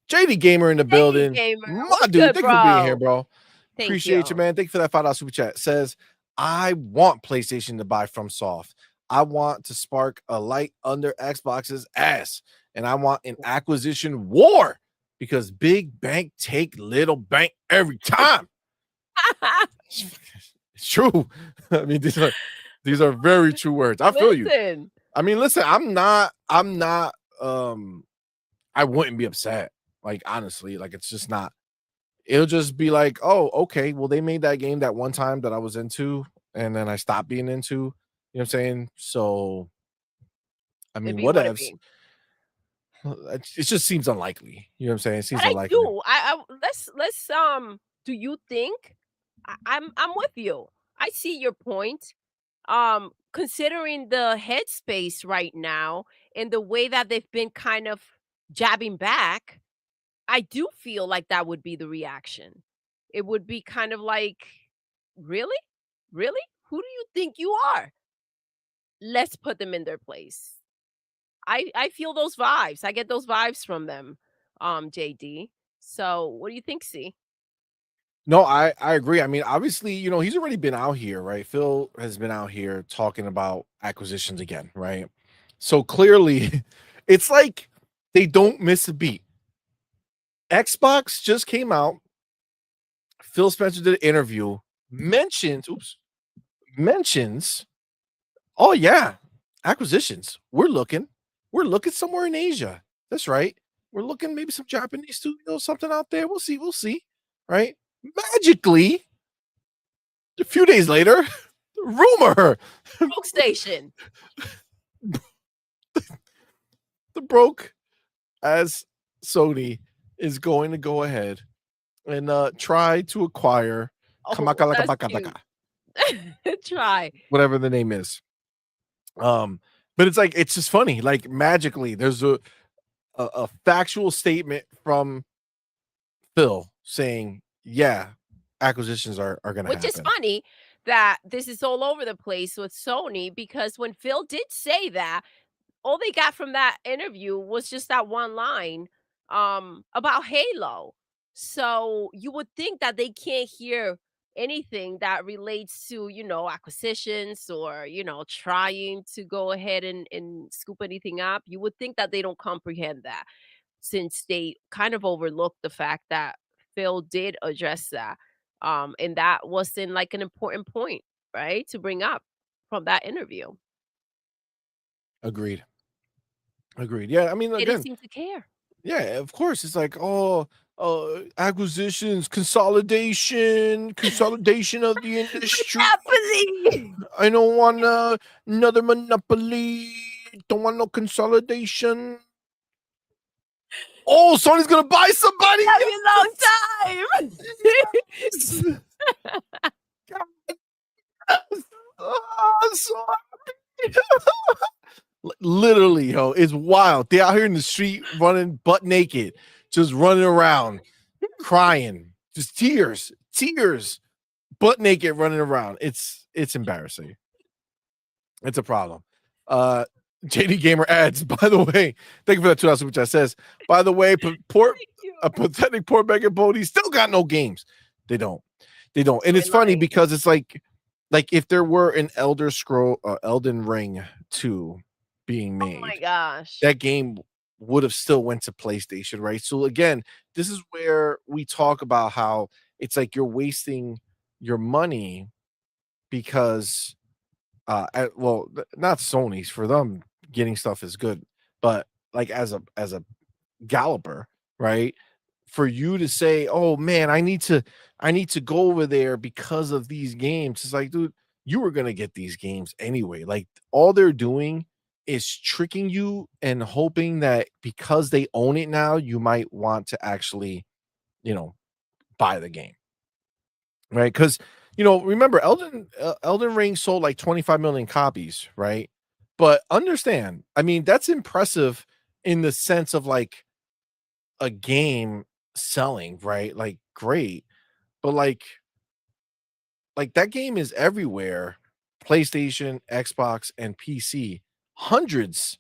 JD Gamer in the building. Gamer, My what's dude, good, thank you for being here, bro? bro. Thank Appreciate you, you. man. Thank you for that $5 super chat. Says, I want PlayStation to buy from Soft. I want to spark a light under Xbox's ass. And I want an acquisition war because big bank take little bank every time. It's true. I mean, these are very true words. I feel you. I mean, listen, I'm not I wouldn't be upset. Like, honestly, like, it's just not. It'll just be like, oh, okay, well, they made that game that one time that I was into, and then I stopped being into. You know what I'm saying? So, I mean, whatevs. It just seems unlikely. You know what I'm saying? It seems But I unlikely. do. Let's do you think I'm with you. I see your point. Considering the headspace right now and the way that they've been kind of jabbing back, I do feel like that would be the reaction. It would be kind of like, really? Really? Who do you think you are? Let's put them in their place. I feel those vibes. I get those vibes from them, JD. So what do you think, C? No, I agree. I mean, obviously, you know, he's already been out here, right? Phil has been out here talking about acquisitions again, right? So clearly, it's like they don't miss a beat. Xbox just came out. Phil Spencer did an interview, mentions, oh yeah, acquisitions. We're looking somewhere in Asia. That's right. We're looking maybe some Japanese studios, something out there. We'll see. Right? Magically, a few days later, rumor. Rogue Station. The broke as Sony is going to go ahead and try to acquire Try. whatever the name is. But it's like, it's just funny. Like, magically, there's a factual statement from Phil saying, yeah, acquisitions are going to happen. Which is funny that this is all over the place with Sony, because when Phil did say that, all they got from that interview was just that one line about Halo. So you would think that they can't hear anything that relates to, acquisitions or, trying to go ahead and scoop anything up. You would think that they don't comprehend that, since they kind of overlooked the fact that Phil did address that. And that wasn't like an important point, right, to bring up from that interview. Agreed. Yeah, I mean, They didn't again, seem to care. yeah, of course. It's like, oh, acquisitions, consolidation of the industry. Happening. I don't want another monopoly. Don't want no consolidation. Oh, Sony's gonna buy somebody. That'd be a long time. Oh, sorry. Literally, yo, it's wild. They out here in the street running butt naked, just running around, crying, just tears, butt naked, running around. It's embarrassing. It's a problem. JD Gamer adds, by the way, thank you for that $2 which I says, by the way, a pathetic poor beggar Bodie still got no games. They don't. And it's funny because it's like if there were an Elden Ring 2 being made, oh my gosh, that game would have still went to PlayStation, right? So again, this is where we talk about how it's like you're wasting your money because not Sony's, for them getting stuff is good, but like as a galloper, right? For you to say, oh man, I need to go over there because of these games. It's like, dude, you were gonna get these games anyway. Like, all they're doing is tricking you and hoping that because they own it now, you might want to actually, buy the game. Right? Because remember, Elden Ring sold like 25 million copies, right? But understand, I mean, that's impressive in the sense of like a game selling, right? Like great, but like that game is everywhere. PlayStation, Xbox, and PC. Hundreds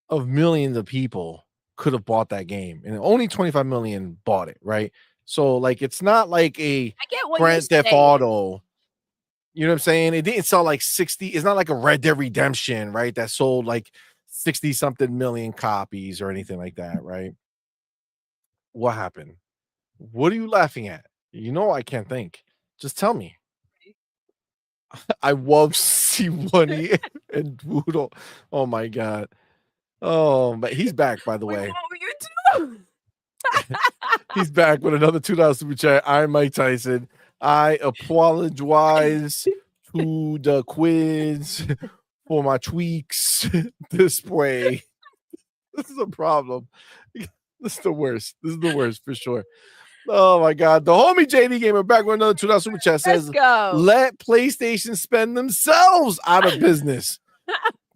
of millions of people could have bought that game, and only 25 million bought it, right? So like it's not like a I get what Grand you're Theft saying. Auto. You know what I'm saying? It didn't sell like 60. It's not like a Red Dead Redemption, right? That sold like 60 something million copies or anything like that, right? What happened? What are you laughing at? You know I can't think. Just tell me. I love CMoney and Doodle. Oh my god. Oh, but he's back, by the Wait, way. what were you doing? He's back with another $2 super chat. I'm Mike Tyson. I apologize to the quiz for my tweaks display. This is a problem. This is the worst. This is the worst for sure. Oh my god. The homie JD Gamer back with another $2 super chat says, Let's go. let PlayStation spend themselves out of business.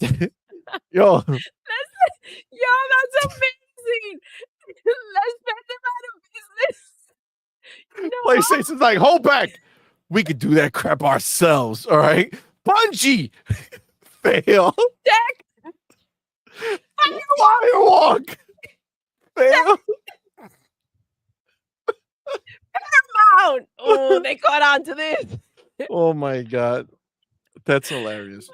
Yo, Yo, that's amazing. Let's spend them out of business. You know what? PlayStation's like, hold back. We could do that crap ourselves. All right. Bungie. Fail. Jack, Firewalk. Fail. Paramount. Oh, they caught on to this. Oh my god. That's hilarious.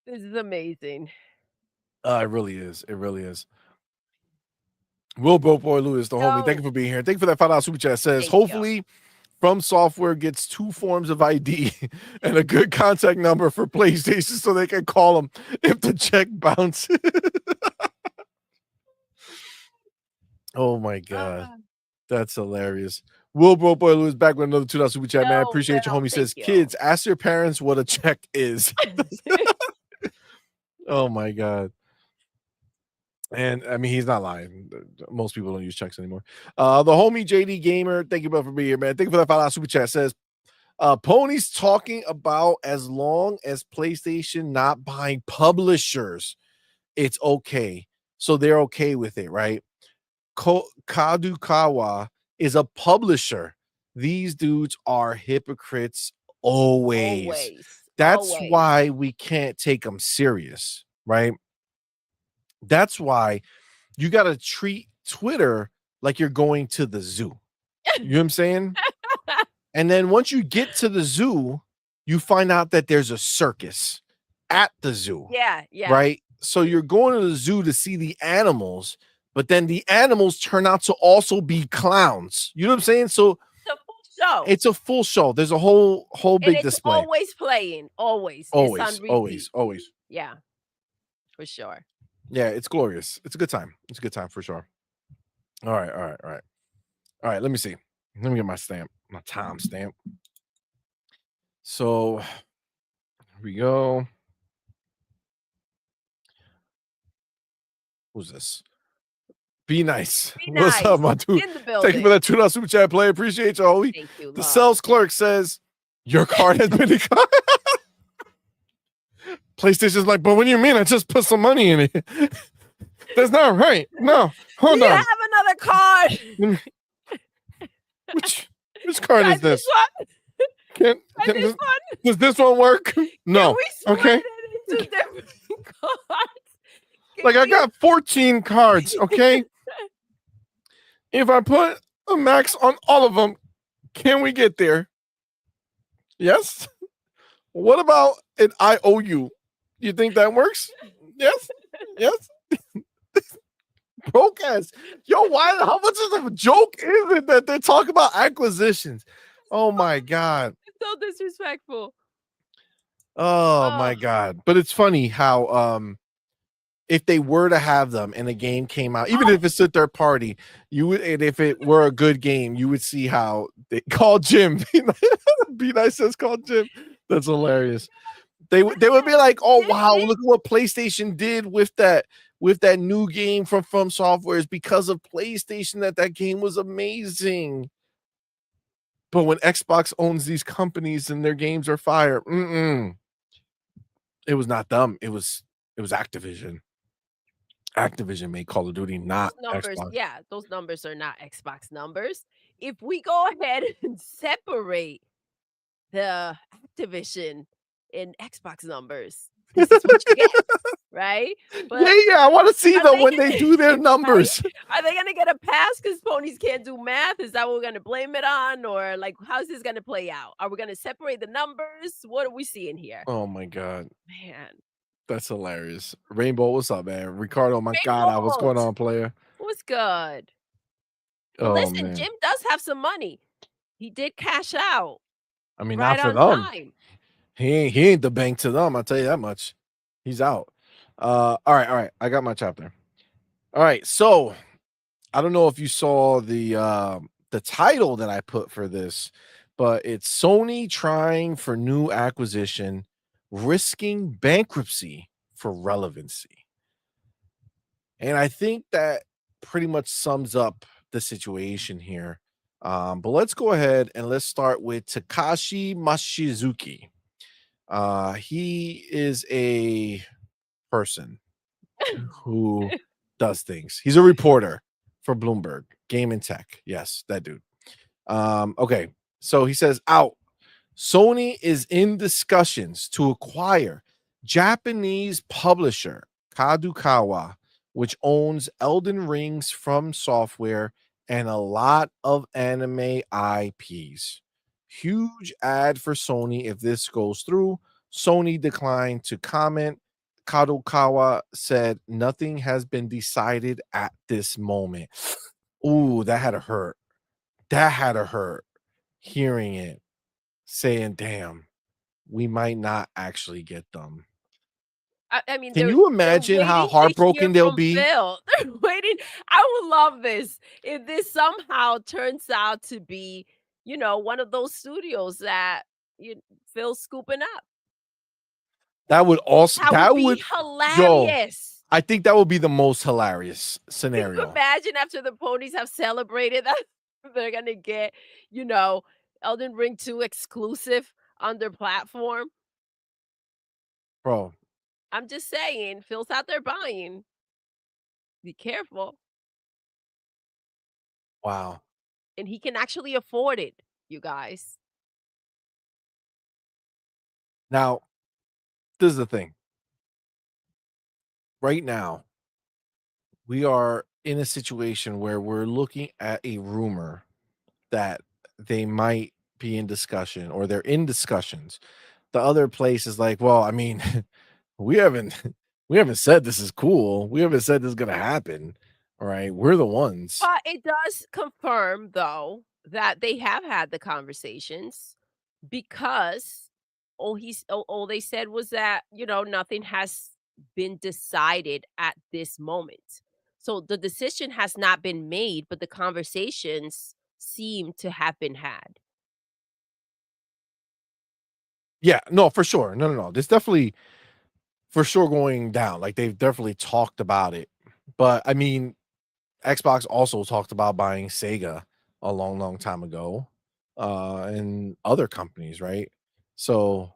This is amazing. It really is. It really is. Will Broke Boy Lewis, the homie. Thank you for being here. Thank you for that $5 super chat. Says, Thank hopefully From Software gets 2 forms of ID and a good contact number for PlayStation so they can call them if the check bounces. Oh my god. That's hilarious. Will Broke Boy Lewis back with another $2 super chat, man. I appreciate you, homie. Says, kids, ask your parents what a check is. Oh my god. And I mean, he's not lying. Most people don't use checks anymore. The homie JD Gamer, thank you both for being here, man. Thank you for that $5 super chat. Says, Pony's talking about as long as PlayStation not buying publishers, it's okay. So they're okay with it, right? Kadukawa is a publisher. These dudes are hypocrites always. That's why we can't take them serious, right? That's why you got to treat Twitter like you're going to the zoo. You know what I'm saying? And then once you get to the zoo, you find out that there's a circus at the zoo. Yeah. Right? So you're going to the zoo to see the animals, but then the animals turn out to also be clowns. You know what I'm saying? So it's a full show. It's a full show. There's a whole big display. Always playing. Always. Always. Yeah. For sure. Yeah, it's glorious. It's a good time. It's a good time for sure. All right. Let me see. Let me get my stamp, my time stamp. So here we go. Who's this? Be nice. What's up, my dude? Thank you for that $2 super chat play. Appreciate you, Holy. Thank you. The sales clerk says your card has been declined. PlayStation's like, but what do you mean? I just put some money in it. That's not right. No, hold on. I have another card. Which card is this? Does this one work? No. Okay. Into different cards. Like I got 14 cards. Okay. If I put a max on all of them, can we get there? Yes. What about an IOU? You think that works? Yes. Broke ass. Yo, why? How much of a joke is it that they're talking about acquisitions? Oh my god. It's so disrespectful. Oh my god. But it's funny how if they were to have them and a game came out, even if it's a third party, you would, and if it were a good game, you would see how they call Jim. Be nice says call Jim. That's hilarious. They would be like, oh wow, look at what PlayStation did with that new game from Software. Is because of PlayStation that game was amazing. But when Xbox owns these companies and their games are fire, it was not them. It was Activision. Activision made Call of Duty, not Those numbers, Xbox. yeah, those numbers are not Xbox numbers. If we go ahead and separate the Activision and Xbox numbers, this is what you get, right? Yeah, But yeah, I wanna see are them they when they do their right? numbers. Are they gonna get a pass because ponies can't do math? Is that what we're gonna blame it on? Or, like, how's this gonna play out? Are we gonna separate the numbers? What are we seeing here? Oh my god, Man. that's hilarious. Rainbow, what's up, man? Ricardo, my god, what's going Rainbows! on, player? What's good? But Oh, listen, man. Jim does have some money. He did cash out I mean, right not for on them. time. He ain't the bank to them, I'll tell you that much. He's out. All right, I got my chapter. Alright, so, I don't know if you saw the title that I put for this, but it's Sony trying for new acquisition, risking bankruptcy for relevancy. And I think that pretty much sums up the situation here. But let's go ahead and let's start with Takashi Mashizuki. He is a person who does things. He's a reporter for Bloomberg, Game and Tech. Yes, that dude. Okay, so he says out. Sony is in discussions to acquire Japanese publisher Kadokawa, which owns Elden Rings from Software and a lot of anime IPs. Huge ad for Sony if this goes through. Sony declined to comment. Kadokawa said nothing has been decided at this moment. Ooh, that had to hurt. That had to hurt hearing it, saying, damn, we might not actually get them. I mean, Can they're you they're imagine how waiting to hear heartbroken they'll from be? Phil. They're waiting. I would love this if this somehow turns out to be, one of those studios that Phil's scooping up. That would also That would that be would yo, hilarious. I think that would be the most hilarious Can you scenario. imagine after the ponies have celebrated that they're gonna get, Elden Ring 2 exclusive on their platform? Bro, I'm just saying, Phil's out there buying. Be careful. wow. And he can actually afford it, you guys. Now, this is the thing. Right now, we are in a situation where we're looking at a rumor that they might be in discussion or they're in discussions. The other place is like, well, I mean, we haven't we haven't said this is cool. We haven't said this is gonna happen. All right. We're the ones. But it does confirm, though, that they have had the conversations because all they said was that, nothing has been decided at this moment. So the decision has not been made, but the conversations seem to have been had. Yeah, no, for sure. No, no, no. There's definitely for sure going down. Like they've definitely talked about it. But I mean, Xbox also talked about buying Sega a long, long time ago, and other companies, right? So,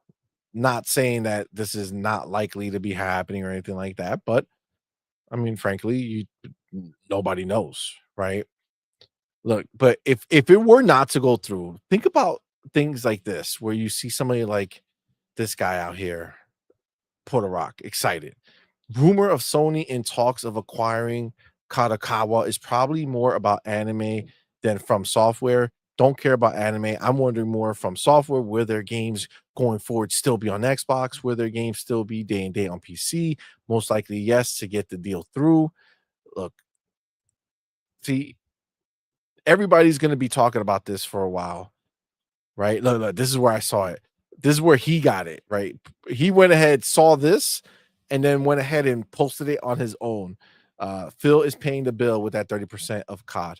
not saying that this is not likely to be happening or anything like that, but I mean, frankly, nobody knows, right? Look, but if it were not to go through, think about things like this, where you see somebody like this guy out here, Puerto Rock, excited. Rumor of Sony in talks of acquiring Kadokawa is probably more about anime than from software. Don't care about anime. I'm wondering more from software. Will their games going forward still be on Xbox? Will their games still be day and day on PC? Most likely, yes, to get the deal through. Look, see, everybody's going to be talking about this for a while, right? Look, look, this is where I saw it. This is where he got it, right? He went ahead, saw this, and then went ahead and posted it on his own. Phil is paying the bill with that 30% of COD.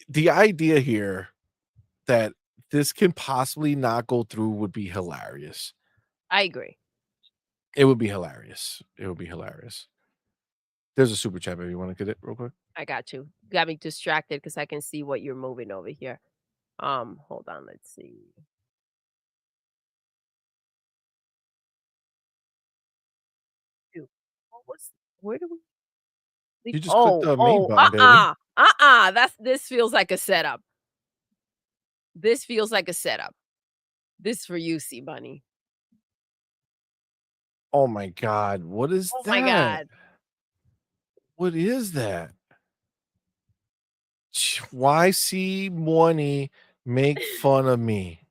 The idea here that this can possibly not go through would be hilarious. I agree. It would be hilarious. It would be hilarious. There's a super chat, if you want to get it real quick. I got you. Got me distracted because I can see what you're moving over here. Hold on, let's see. Where do we You just clicked oh, the main oh, button, baby. this feels like a setup. This feels like a setup. This for you, CMoney. Oh my god, what is Oh my that? god. What is that? Why CMoney make fun of me?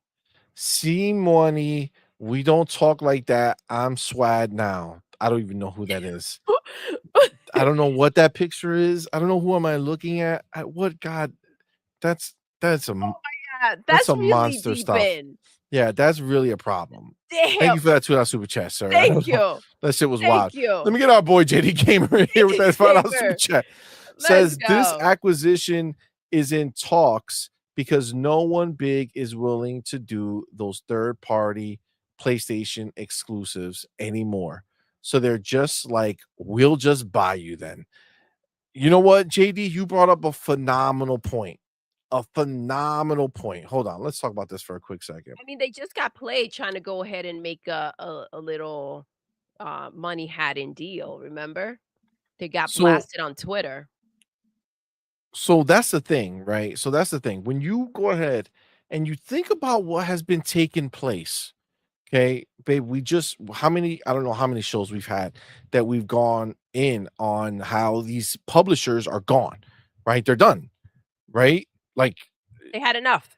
CMoney, we don't talk like that. I'm swag now. I don't even know who that is. I don't know what that picture is. I don't know who am I looking at. What God, that's that's Oh some my god, that's that's some really monster deep stuff. in. Yeah, that's really a problem. Thank Damn. you for that $2 super chat, sir. I Thank don't know. you. That shit was Thank wild. Let you. me get our boy JD Gamer in here with that $5 super Gamer. chat. Let's Says this go. acquisition is in talks because no one big is willing to do those third-party PlayStation exclusives anymore. So they're just like, we'll just buy you then. You know what, JD? You brought up a phenomenal point. A phenomenal point. Hold on. Let's talk about this for a quick second. I mean, they just got played trying to go ahead and make a little money had in deal, remember? They got So blasted on Twitter. so that's the thing, right? So that's the thing. When you go ahead and you think about what has been taking place, okay, babe, we just how many I don't know how many shows we've had that we've gone in on how these publishers are gone, right? They're done, right? Like They had enough.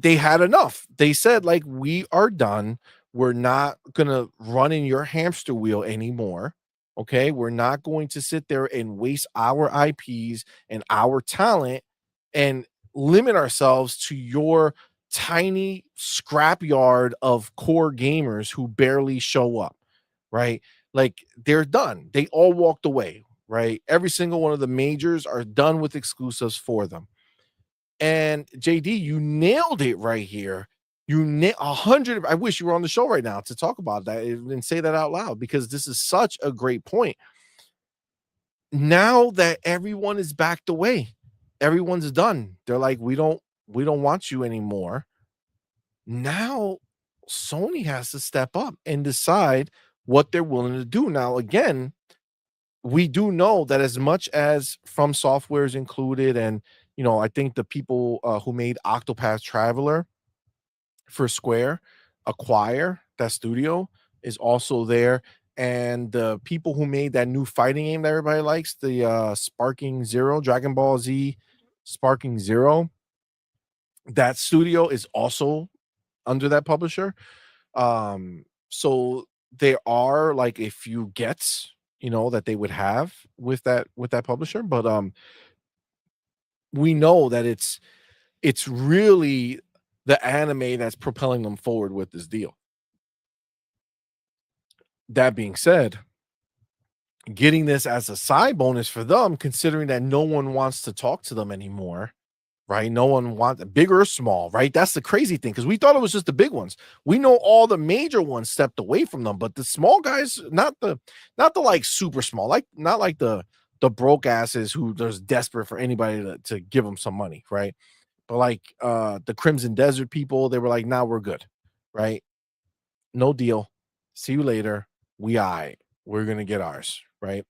they had enough. They said, like, we are done. We're not gonna run in your hamster wheel anymore. Okay. We're not going to sit there and waste our IPs and our talent and limit ourselves to your tiny scrapyard of core gamers who barely show up. Right. Like they're done. They all walked away. Right. Every single one of the majors are done with exclusives for them. And JD, you nailed it right here. You 100. I wish you were on the show right now to talk about that and say that out loud because this is such a great point. Now that everyone is backed away, everyone's done. They're like, we don't want you anymore. Now Sony has to step up and decide what they're willing to do. Now, again, we do know that as much as From Software is included, and I think the people who made Octopath Traveler for Square, Acquire, that studio is also there, and the people who made that new fighting game that everybody likes, the Sparking Zero, Dragon Ball Z, Sparking Zero, that studio is also under that publisher. So there are like a few gets, that they would have with that publisher, but we know that it's really the anime that's propelling them forward with this deal. That being said, getting this as a side bonus for them, considering that no one wants to talk to them anymore, right? No one wants big or small, right? That's the crazy thing because we thought it was just the big ones. We know all the major ones stepped away from them, but the small guys, not the like super small, like not like the broke asses who just desperate for anybody to give them some money, right? But like the Crimson Desert people, they were like, nah, we're good, right? No deal. See you later. We're gonna get ours, right?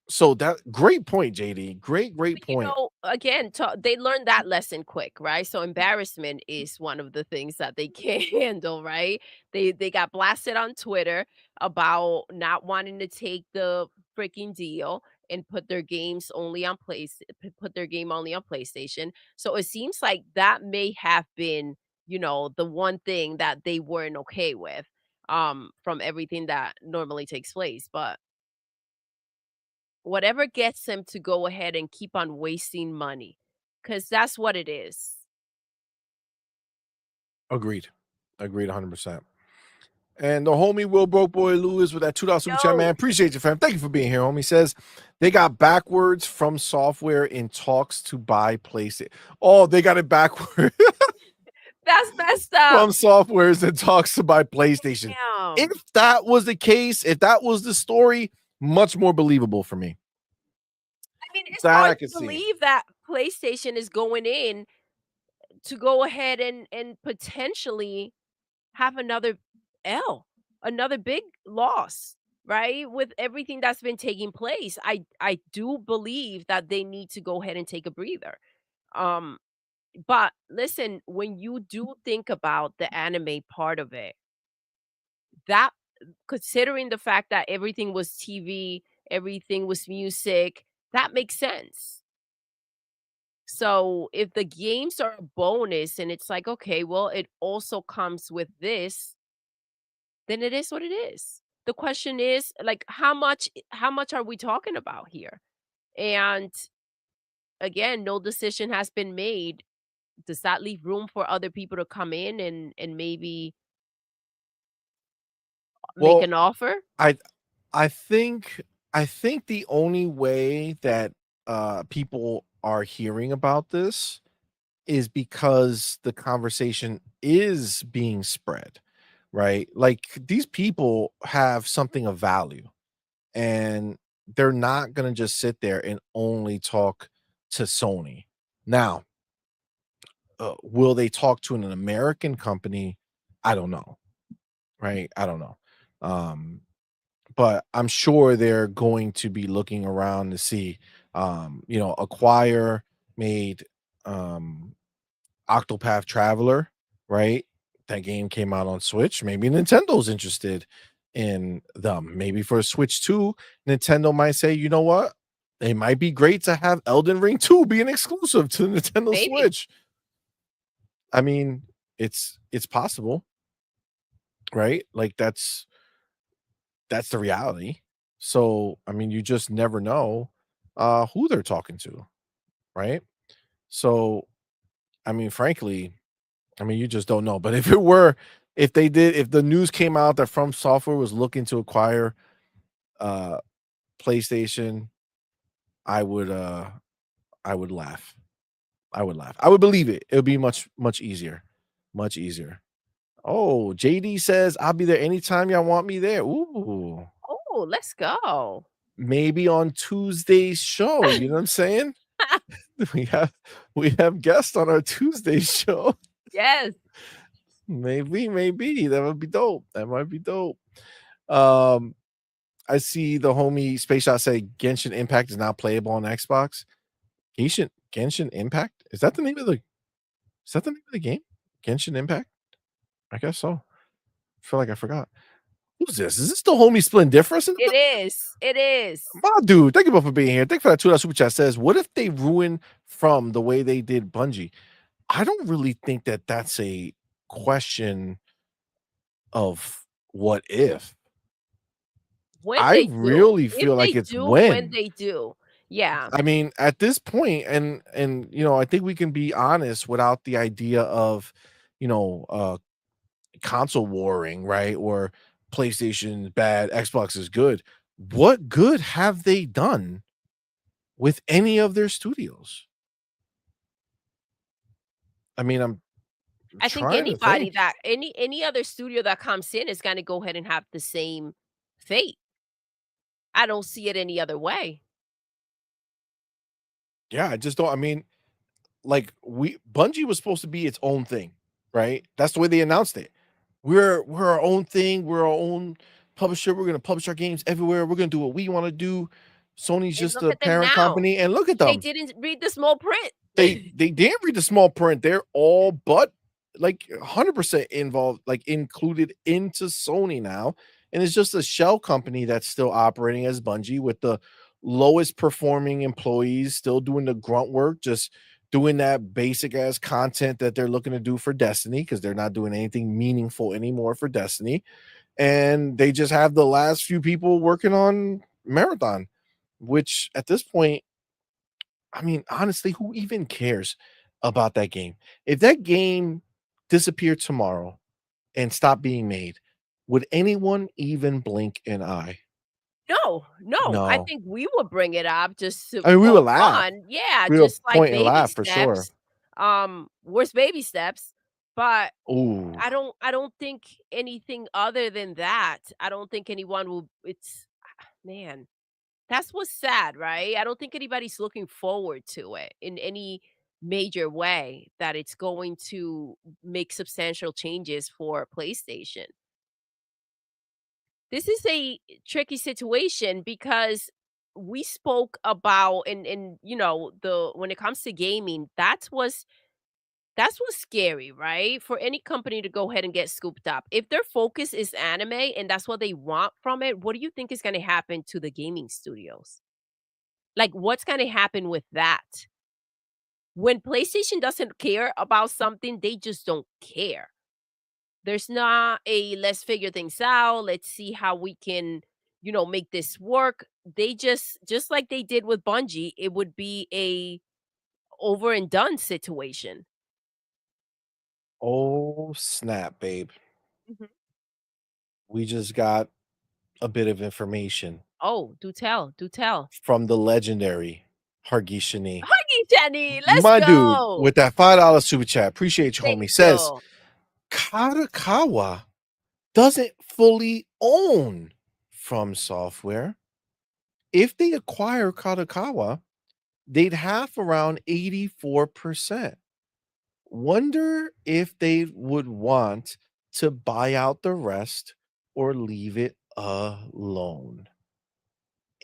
So that great point, JD. Great But, point. again, they learned that lesson quick, right? So embarrassment is one of the things that they can't handle, right? They got blasted on Twitter about not wanting to take the freaking deal and put their game only on PlayStation. So it seems like that may have been, the one thing that they weren't okay with from everything that normally takes place. But whatever gets them to go ahead and keep on wasting money, because that's what it is. Agreed. Agreed 100%. And the homie Will Broke Boy Lewis with that $2 super chat, man. Yo, Appreciate you, fam. Thank you for being here, homie. Says they got backwards From Software in talks to buy PlayStation. Oh, they got it backward. that's messed up. From Software is in talks to buy PlayStation. If Damn. that was the case, if that was the story, much more believable for me. I mean, it's That hard I to could see. believe that PlayStation is going in to go ahead and potentially have another L, another big loss. right? With everything that's been taking place, I do believe that they need to go ahead and take a breather. Um, but listen, when you do think about the anime part of it, that considering the fact that everything was TV, everything was music, that makes sense. So if the games are a bonus and it's like, okay, well, it also comes with this, then it is what it is. The question is like how much are we talking about here? And again, no decision has been made. Does that leave room for other people to come in and maybe make Well, an offer? I I think I think the only way that people are hearing about this is because the conversation is being spread, right? Like these people have something of value and they're not going to just sit there and only talk to Sony. Now, will they talk to an American company? I don't know, right? I don't know. Um, but I'm sure they're going to be looking around to see, Acquire made um Octopath Traveler, right? That game came out on Switch. Maybe Nintendo's interested in them. Maybe for Switch 2, Nintendo might say, you know what? It might be great to have Elden Ring 2 be an exclusive to Nintendo Maybe. Switch. I mean, it's possible, right? Like that's the reality. So, I mean, you just never know who they're talking to, right? So, I mean, frankly, I mean, you just don't know. But if the news came out that From Software was looking to acquire uh PlayStation, I would I would laugh. I would laugh. I would believe it. It would be much, much easier. Much easier. Oh, JD says I'll be there anytime y'all want me there. Ooh, Oh, let's go. maybe on Tuesday's show. You know what I'm saying? We have we have guests on our Tuesday show. Yes. Maybe. That would be dope. That might be dope. Um, I see the homie Space Shot say Genshin Impact is now playable on Xbox. Genshin Impact? Is that the name of the game? Genshin Impact? I guess so. I feel like I forgot. Who's this? Is this the homie Splendiferous in the It building? is. It is. My dude, thank you both for being here. Thank you for that $2 super chat. Says, what if they ruin from the way they did Bungie? I don't really think that that's a question of what if. When I they do. really If feel like they it's do, when when. they do. Yeah. I mean, at this point, and I think we can be honest without the idea of, you know, console warring, right? Or PlayStation bad, Xbox is good. What good have they done with any of their studios? I mean, I'm I think trying to anybody think. that any other studio that comes in is gonna go ahead and have the same fate. I don't see it any other way. Yeah, I just don't. I mean, like we Bungie was supposed to be its own thing, right? That's the way they announced it. We're our own thing. We're our own publisher. We're gonna publish our games everywhere. We're gonna do what we want to do. Sony's And just look a at them parent now. company, and look at They them. didn't read the small print. They didn't read the small print. They're all but like 100% involved, like included into Sony now, and it's just a shell company that's still operating as Bungie with the lowest performing employees, still doing the grunt work, just doing that basic ass content that they're looking to do for Destiny because they're not doing anything meaningful anymore for Destiny, and they just have the last few people working on Marathon, which at this point I mean, honestly, who even cares about that game? If that game disappeared tomorrow and stopped being made, would anyone even blink an eye? No, no, I No. think we would bring it up just to I mean, we for would laugh. fun. Yeah, We would just like point and baby laugh for sure. steps. Worst baby steps, but Ooh. I don't think anything other than that. I don't think anyone will man, that's what's sad, right? I don't think anybody's looking forward to it in any major way that it's going to make substantial changes for PlayStation. This is a tricky situation because we spoke about and the when it comes to gaming, that's what's scary, right? For any company to go ahead and get scooped up. If their focus is anime and that's what they want from it, what do you think is going to happen to the gaming studios? Like, what's going to happen with that? When PlayStation doesn't care about something, they just don't care. There's not a let's figure things out, let's see how we can, make this work. They just like they did with Bungie, it would be a over and done situation. Oh, snap, babe. Mhm. We just got a bit of information Oh, do tell, do tell. from the legendary Hargishini. Huggy Jenny, let's My dude, go. with that $5 super chat, appreciate you, Thank homie, says you. Kadokawa doesn't fully own From Software. If they acquire Kadokawa, they'd have around 84%. Wonder if they would want to buy out the rest or leave it alone.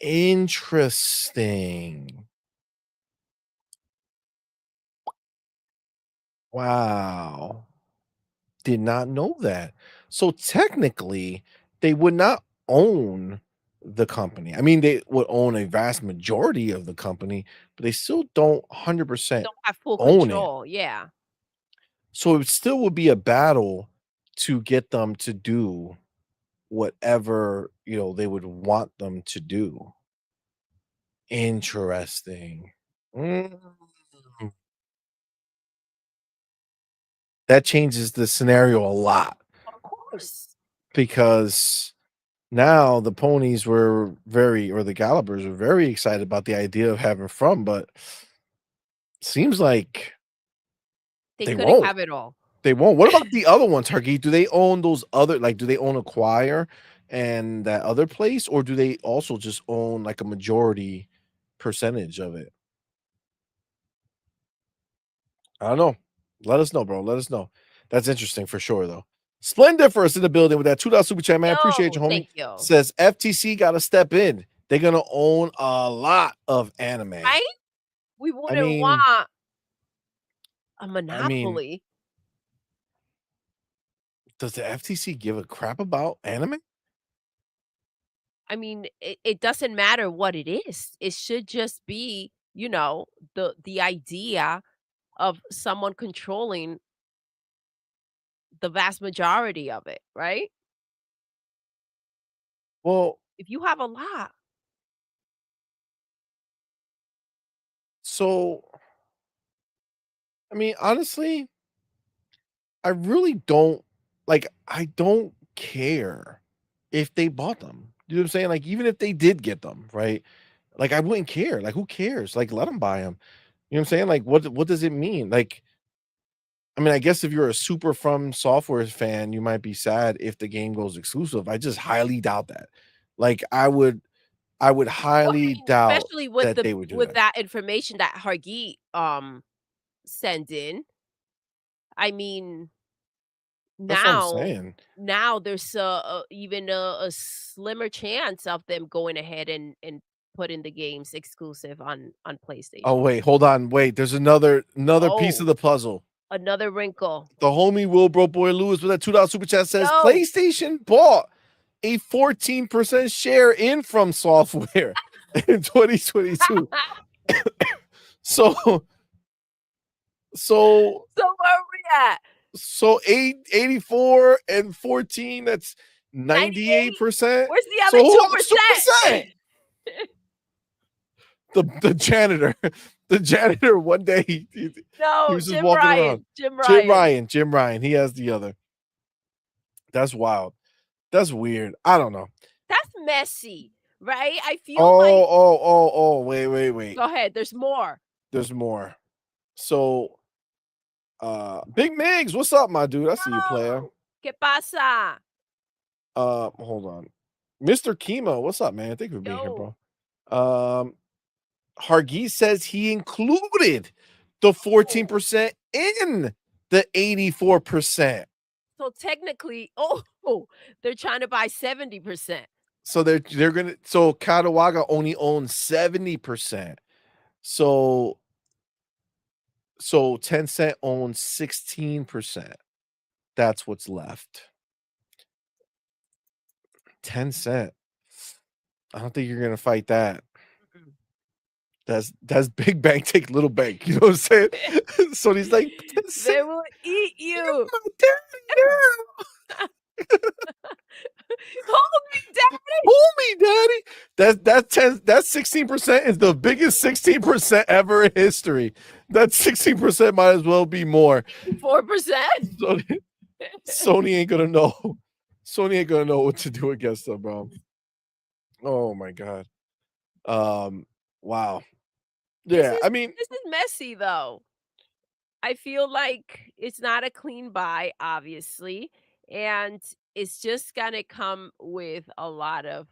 Interesting. Wow. Did not know that. So technically, they would not own the company. I mean, they would own a vast majority of the company, but they still don't 100% Don't have full own it. control. Yeah. So it still would be a battle to get them to do whatever, they would want them to do. Interesting. Mm. That changes the scenario a lot Of course. because now the ponies were or the Gallopers were very excited about the idea of having From, but seems like They they couldn't won't. have it all. They won't. What about the other ones, Hargeet? Do they own those other, like, do they own Acquire and that other place, or do they also just own like a majority percentage of it? I don't know. Let us know, bro. Let us know. That's interesting for sure, though. Splendiferous in the building with that $2 super chat, man. Appreciate Yo, you, homie. thank you. Says FTC got to step in. They're gonna own a lot of anime. Right? We I wouldn't mean, want a I mean, monopoly. does the FTC give a crap about anime? I mean, it doesn't matter what it is. It should just be, the idea of someone controlling the vast majority of it, right? Well, If you have a lot, so I mean, honestly, I really don't I don't care if they bought them. You know what I'm saying? Like, even if they did get them, right? Like, I wouldn't care. Like, who cares? Like, let them buy them. You know what I'm saying? Like, what does it mean? Like, I mean, I guess if you're a super From Software fan, you might be sad if the game goes exclusive. I just highly doubt that. Like, I would well, I highly mean, doubt especially with that they would do that. that information that Hargeet sent in. I mean, That's what I'm now saying. now there's even a slimmer chance of them going ahead and putting the games exclusive on Oh, PlayStation. wait, hold on. Wait, there's another piece of Oh, the puzzle. another wrinkle. The homie Will Bro Boy Lewis with that $2 super chat says Yo, PlayStation bought a 14% share in From Software in 2022. So so so where are we at? so 84 and 14, that's 98? 98%. Where's the So other who owns 2%? 2%? The janitor. The janitor one day he No, was just Jim walking around. Ryan. Jim Ryan. Jim Ryan. He has the other. That's wild. That's weird. I don't know. That's messy, right? I feel like Oh, wait. go ahead, there's more. There's more. So, Big Migs, what's up, my dude? I see you, player. No. ¿Qué pasa? Hold on. Mr. Chemo, what's up, man? Thank you for being here, Yo. bro. Hargeet says he included the Oh, 14% in the 84%. So technically, they're trying to buy 70%. So they're gonna so Katawaga only owns 70%. So Tencent owns 16%. That's what's left. Tencent. I don't think you're gonna fight that. Mm-mm. That's big bank take little bank. You know what I'm saying? So he's like, They will eat you. Hold me, daddy. Hold me, daddy. That 16% is the biggest 16% ever in history. That 16% might as well be more. 4%. Sony ain't gonna know. Sony ain't gonna know what to do against them, bro. Oh my god. Wow. Yeah, I mean, This is messy though. I feel like it's not a clean buy, obviously, and it's just gonna come with a lot of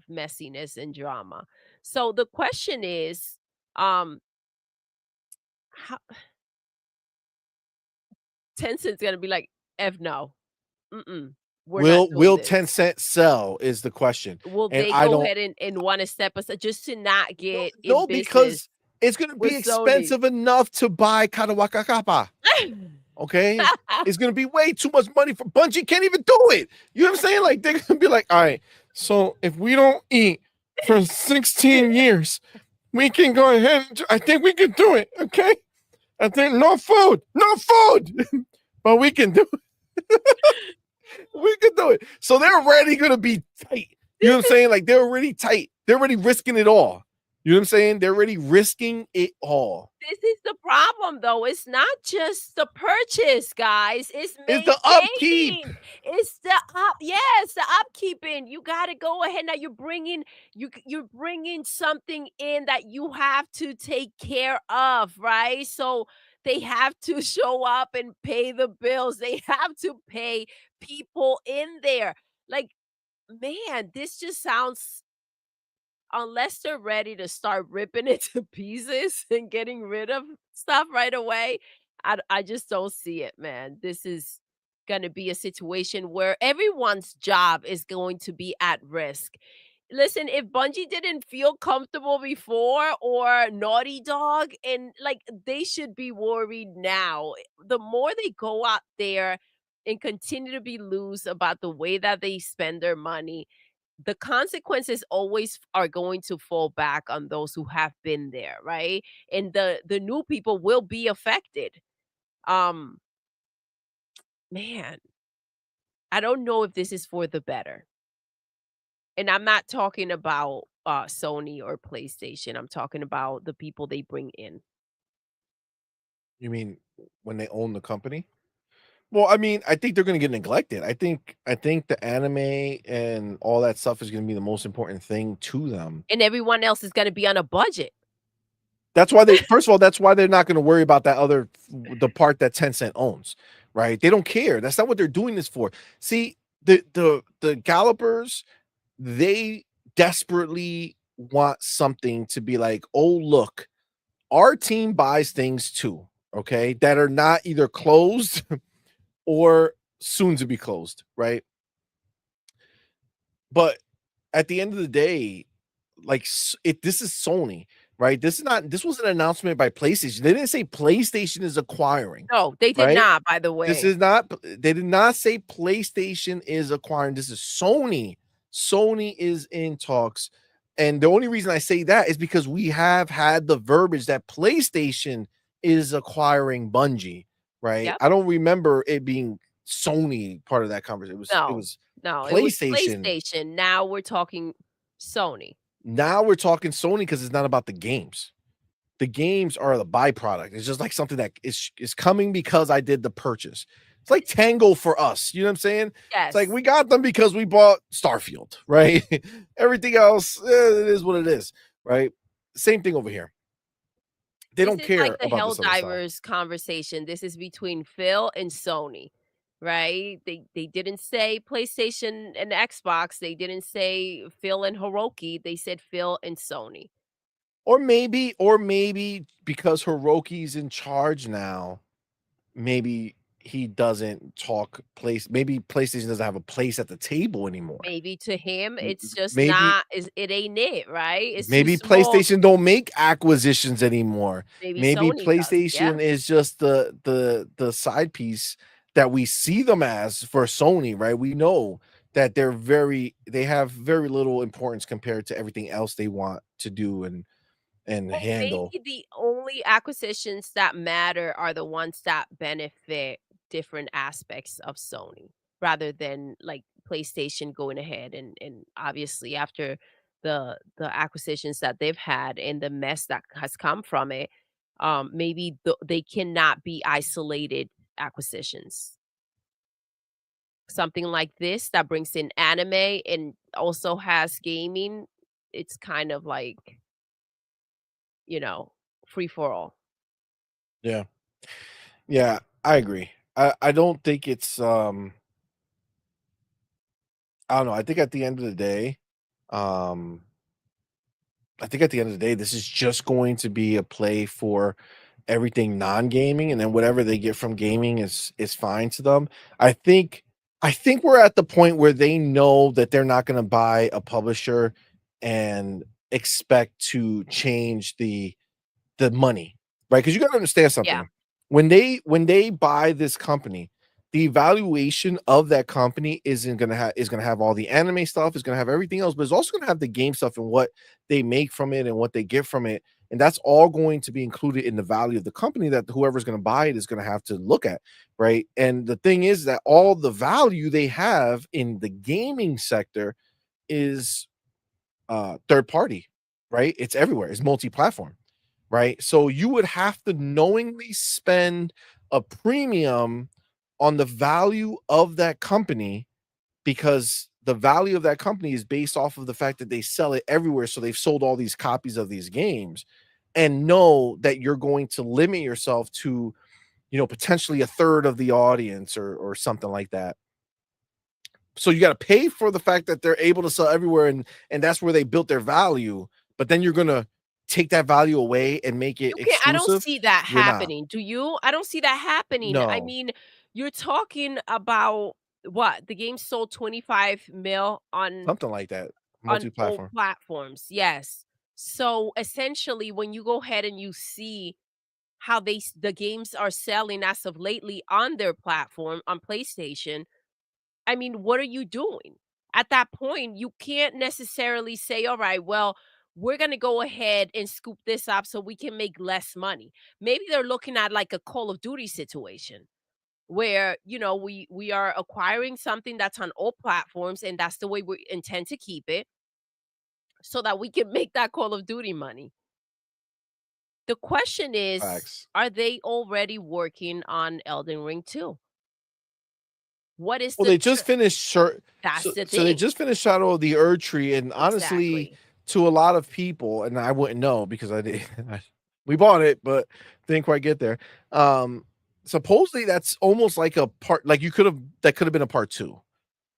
messiness and drama. So the question is, um, how Tencent's gonna be like, "F no, mm-mm, we're not doing will this." 10-cent sell is the question. Will And they I go don't ahead and want to step aside just to not get in no, business because it's gonna be with Sony? expensive enough to buy Katawaka Kappa. Okay, it's gonna be way too much money for Bungie. Can't even do it. You know what I'm saying? Like they're gonna be like, all right, so if we don't eat for 16 years, we can go ahead. I think we can do it. Okay, I think no food, but we can do it. We can do it. So they're already gonna be tight. You know what I'm saying? Like they're already tight. They're already risking it all. You know what I'm saying? They're already risking it all. This is the problem, though. It's not just the purchase, guys. It's It's the upkeep. maintaining. It's the yes, the upkeeping. You got to go ahead now. You're bringing something in that you have to take care of, right? So they have to show up and pay the bills. They have to pay people in there. Like, man, this just sounds unless they're ready to start ripping it to pieces and getting rid of stuff right away, I just don't see it, man. This is gonna be a situation where everyone's job is going to be at risk. Listen, if Bungie didn't feel comfortable before or Naughty Dog, and like they should be worried now. The more they go out there and continue to be loose about the way that they spend their money, the consequences always are going to fall back on those who have been there, right? And the new people will be affected. Um Man, I don't know if this is for the better. And I'm not talking about Sony or PlayStation. I'm talking about the people they bring in. You mean when they own the company? Well, I mean, I think they're gonna get neglected. I think the anime and all that stuff is gonna be the most important thing to them. And everyone else is going to be on a budget. That's why they first of all, that's why they're not gonna worry about that other the part that Tencent owns, right? They don't care. That's not what they're doing this for. See, the gallopers, they desperately want something to be like, oh, look, our team buys things too, okay, that are not either closed or soon to be closed, right? But at the end of the day, like this is Sony, right? This was an announcement by PlayStation. They didn't say PlayStation is acquiring, No, they did right? not, by the This way. is not they did not say PlayStation is acquiring. This is Sony. Sony is in talks. And the only reason I say that is because we have had the verbiage that PlayStation is acquiring Bungie, right? Yep. I don't remember it being Sony part of that conversation. It No. was No, it was PlayStation. PlayStation. Now we're talking Sony. Now we're talking Sony because it's not about the games. The games are the byproduct. It's just like something that is coming because I did the purchase. It's like Tango for us. You know what I'm saying? It's like Yes. we got them because we bought Starfield, right? Everything else, it is what it is, right? Same thing over here. They This don't is like care the about this other stuff. Helldivers conversation. This is between Phil and Sony, right? They didn't say PlayStation and Xbox. They didn't say Phil and Hiroki. They said Phil and Sony. Or maybe because Hiroki's in charge now, maybe he doesn't talk place. Maybe PlayStation doesn't have a place at the table anymore. Maybe to him, it's just Maybe not is it ain't it, right? It's too maybe small. PlayStation don't make acquisitions anymore. Maybe Maybe Sony does. Yeah. PlayStation is just the side piece that we see them as for Sony, right? We know that they have very little importance compared to everything else they want to do and Well, handle. maybe the only acquisitions that matter are the ones that benefit different aspects of Sony rather than like PlayStation going ahead and obviously after the acquisitions that they've had and the mess that has come from it, maybe they cannot be isolated acquisitions. Something like this that brings in anime and also has gaming, it's kind of like, you know, free for all. Yeah. Yeah, I agree. I don't think it's I don't know. I think at the end of the day, um I think at the end of the day, this is just going to be a play for everything non-gaming, and then whatever they get from gaming is fine to them. I think I think we're at the point where they know that they're not gonna buy a publisher and expect to change the money, right? Because you gotta understand Yeah. something. When they buy this company, the valuation of that company is gonna have all the anime stuff, is gonna have everything else, but it's also gonna have the game stuff and what they make from it and what they get from it. And that's all going to be included in the value of the company that whoever's gonna buy it is gonna have to look at, right? And the thing is that all the value they have in the gaming sector is third party, right? It's everywhere, it's multi-platform, right? So you would have to knowingly spend a premium on the value of that company because the value of that company is based off of the fact that they sell it everywhere. So they've sold all these copies of these games and know that you're going to limit yourself to, potentially a third of the audience or something like that. So you got to pay for the fact that they're able to sell everywhere and that's where they built their value, but then you're going to take that value away and make it You can't I don't exclusive. see that You're not. happening. Do you? I don't see that happening. I No, mean, you're talking about what? The game sold 25 mil something like that. on all Multi-platform. platforms. Yes. So essentially when you go ahead and you see how the games are selling as of lately on their platform on PlayStation, I mean, what are you doing? At that point, you can't necessarily say, all right, well, we're going to go ahead and scoop this up so we can make less money. Maybe they're looking at like a Call of Duty situation where, we are acquiring something that's on all platforms and that's the way we intend to keep it so that we can make that Call of Duty money. The question is, Facts. are they already working on Elden Ring 2? What is Well, the they just finished That's the they thing. just finished Shadow of the Erd Tree, and honestly, Exactly. to a lot of people, and I wouldn't know because I did we bought it, but didn't quite get there. Supposedly that's almost like a part like that could have been a part two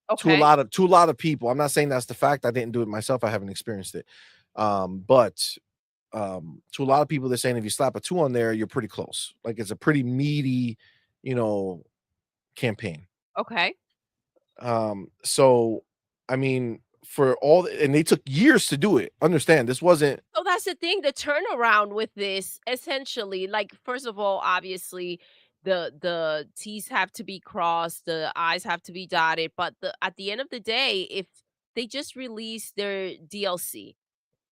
Okay. to a lot of people. I'm not saying that's the fact. I didn't do it myself. I haven't experienced it. But to a lot of people, they're saying if you slap a two on there, you're pretty close. Like it's a pretty meaty, you know, campaign. Okay. So I mean, for all and they took years to do it. Understand this wasn't So that's the thing, the turnaround with this essentially, like, first of all, obviously, the T's have to be crossed, the I's have to be dotted, but at the end of the day, if they just released their DLC,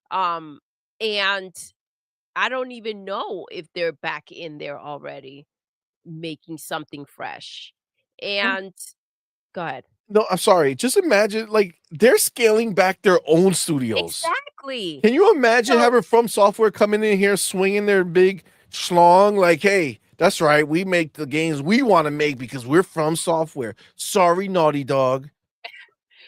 um, and I don't even know if they're back in there already making something fresh. I'm And go ahead. no, I'm sorry. Just imagine like they're scaling back their own studios. Exactly. Can you imagine So having From Software coming in here swinging their big schlong like, "Hey, that's right. We make the games we want to make because we're From Software. Sorry, Naughty Dog.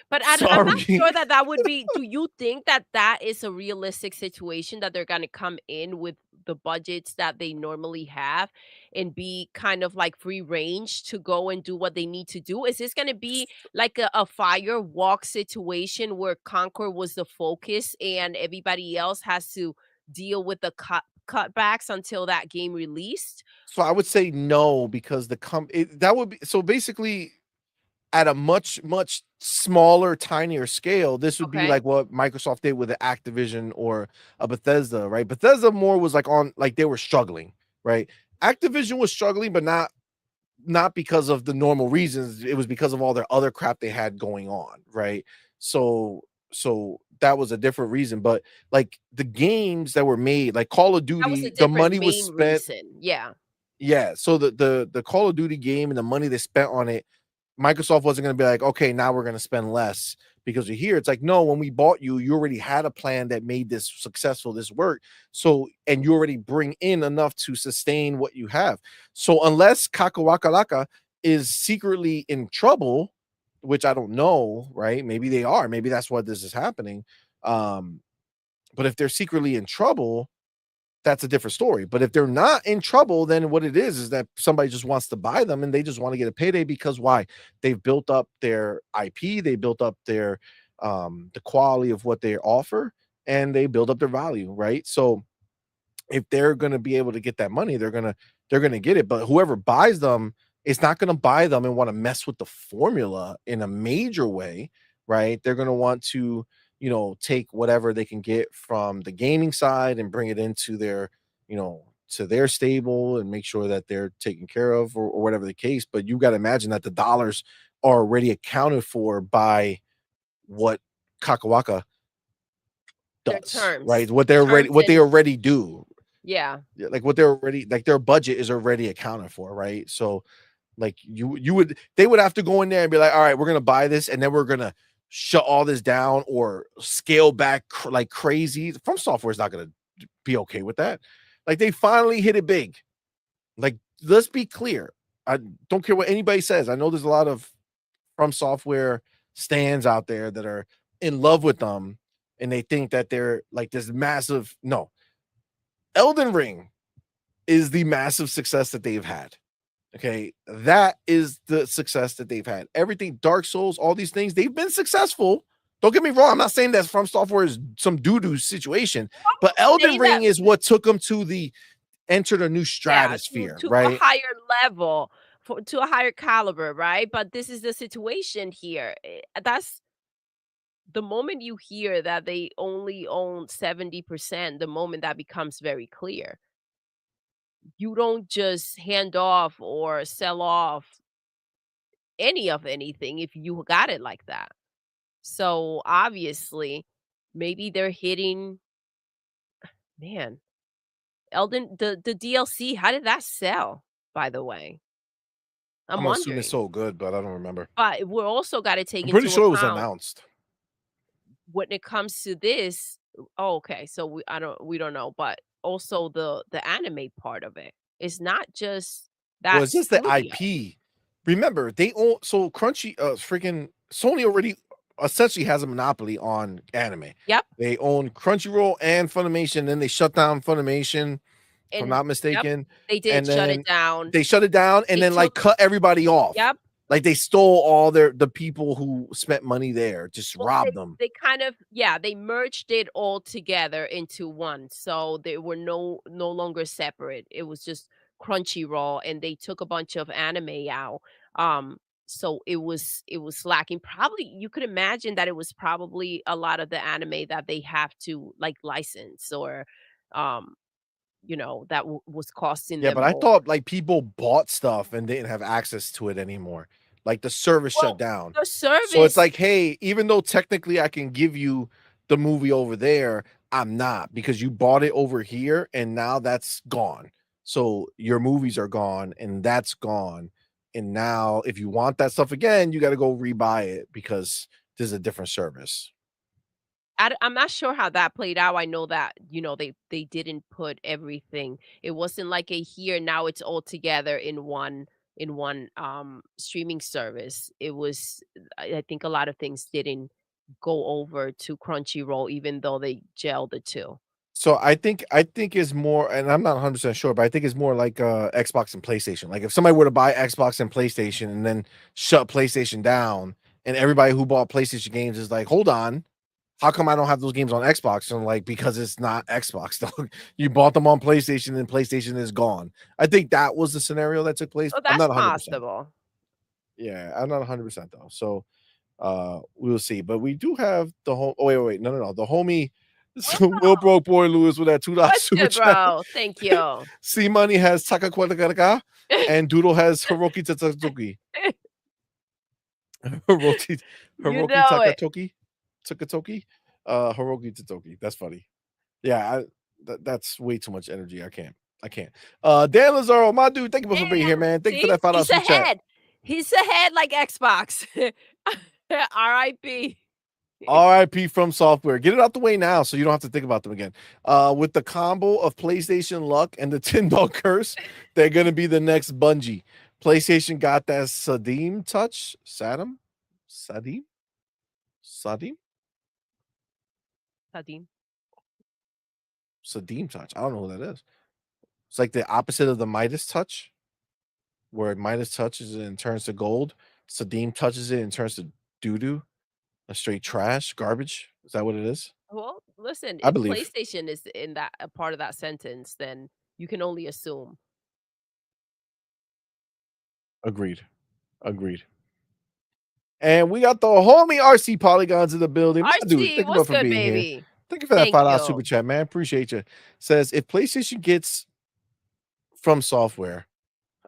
But I'm not Sorry." sure that that would be do you think that that is a realistic situation that they're gonna come in with the budgets that they normally have and be kind of like free range to go and do what they need to do? Is this gonna be like a firewalk situation where Concord was the focus and everybody else has to deal with the cutbacks until that game released? So I would say no, because that would be so basically at a much smaller, tinier scale. This would be Okay. like what Microsoft did with the Activision or a Bethesda, right? Bethesda more was like they were struggling, right? Activision was struggling, but not because of the normal reasons. It was because of all their other crap they had going on, right? So that was a different reason. But like the games that were made, like Call of That was a Duty, the different money was main spent. reason. Yeah. Yeah, so the Call of Duty game and the money they spent on it, Microsoft wasn't going to be like, okay, now we're going to spend less because you're here. It's like, no, when we bought you, you already had a plan that made this successful, this work. So, and you already bring in enough to sustain what you have. So, unless Kakawakalaka is secretly in trouble, which I don't know, right? Maybe they are. Maybe that's why this is happening. But if they're secretly in trouble, that's a different story. But if they're not in trouble, then what it is that somebody just wants to buy them and they just want to get a payday because why? They've built up their IP, they built up their the quality of what they offer, and they build up their value, right? So if they're going to be able to get that money, they're going to get it. But whoever buys them is not going to buy them and want to mess with the formula in a major way, right? They're going to want to, take whatever they can get from the gaming side and bring it into their, to their stable and make sure that they're taken care of, or whatever the case. But you got to imagine that the dollars are already accounted for by what Kakawaka Their does, right? What terms they and already do. yeah. Yeah, like what they're already, like their budget is already accounted for, right? So like they would have to go in there and be like, all right, we're gonna buy this and then we're gonna shut all this down or scale back like crazy. From Software is not gonna be okay with that. Like they finally hit it big. Like, let's be clear. I don't care what anybody says. I know there's a lot of From Software stands out there that are in love with them and they think that they're like this massive. No, Elden Ring is the massive success that they've had. Okay, that is the success that they've had. Everything, Dark Souls, all these things, they've been successful. Don't get me wrong. I'm not saying that From Software is some doo-doo situation, but Elden Say Ring that, is what took them to entered a new yeah, stratosphere, to a right? higher level, to a higher caliber, right? But this is the situation here. That's the moment you hear that they only own 70%, the moment that becomes very clear. You don't just hand off or sell off any of anything if you got it like that. So obviously, maybe they're hitting, man, the DLC, how did that sell, by the way? I'm I'm assuming it's wondering. so good, but I don't remember. But we're also gotta take I'm pretty into sure it was account announced. when it comes to this. Oh, okay, so we don't know, but also the anime part of it. It's not just Well, that it's just the studio. IP. Remember, they own so Crunchy, freaking Sony already essentially has a monopoly on anime. Yep, They own Crunchyroll and Funimation. Then they shut down Funimation, if I'm and not yep, mistaken. they did And shut it then down. they shut it down and They then like took cut everybody off. Yep. Like they stole all the people who spent money there, just Well, robbed them. they kind of, yeah, they merged it all together into one, so they were no longer separate. It was just Crunchyroll, and they took a bunch of anime out. So it was lacking. Probably you could imagine that it was probably a lot of the anime that they have to like license or, um, that was costing Yeah, them but I more. thought like people bought stuff and didn't have access to it anymore. Like the service shut Well, down. the So it's service like, hey, even though technically I can give you the movie over there, I'm not because you bought it over here and now that's gone. So your movies are gone and that's gone. And now if you want that stuff again, you got to go rebuy it because there's a different service. I'm not sure how that played out. I know that, they didn't put everything. It wasn't like a here now it's all together in one streaming service. It was I think a lot of things didn't go over to Crunchyroll even though they gelled the two. So I think is more, and I'm not 100% sure, but I think it's more like Xbox and PlayStation. Like if somebody were to buy Xbox and PlayStation and then shut PlayStation down, and everybody who bought PlayStation games is like, hold on, how come I don't have those games on Xbox? And I'm like, because it's not Xbox, dog. You bought them on PlayStation and PlayStation is gone. I think that was the scenario that took place. Oh, I'm that's not 100%. possible. Yeah, I'm not 100% though. So we'll see. But we do have the whole wait. No. The homie Will Broke Boy Lewis with that $2 What's super good, chat. bro? Thank you. CMoney has Taka Kwataka and Doodle has Hiroki Tatsuki. Hiroki You know it. Takatoki, Hiroki Tatoki. That's funny. Yeah, that's way too much energy. I can't. Dan Lazaro, my dude, thank you for being here, man. Thank you for that $5 He's super chat. ahead. He's ahead like Xbox. R.I.P. RIP from software. Get it out the way now so you don't have to think about them again. With the combo of PlayStation luck and the Tin Dog curse, they're gonna be the next Bungie. PlayStation got that Sadim touch. Sadim touch. I don't know who that is. It's like the opposite of the Midas touch, where Midas touches it and turns to gold. Sadim touches it and turns to doo-doo, a straight trash, garbage. Is that what it is? Well, listen, I if believe. PlayStation is in that a part of that sentence, then you can only assume. Agreed. And we got the homie RC Polygons in the building. My dude, RC, thank you what's for good, being here. baby? Thank you for that Thank $5 you. super chat, man. Appreciate you. Says if PlayStation gets from software,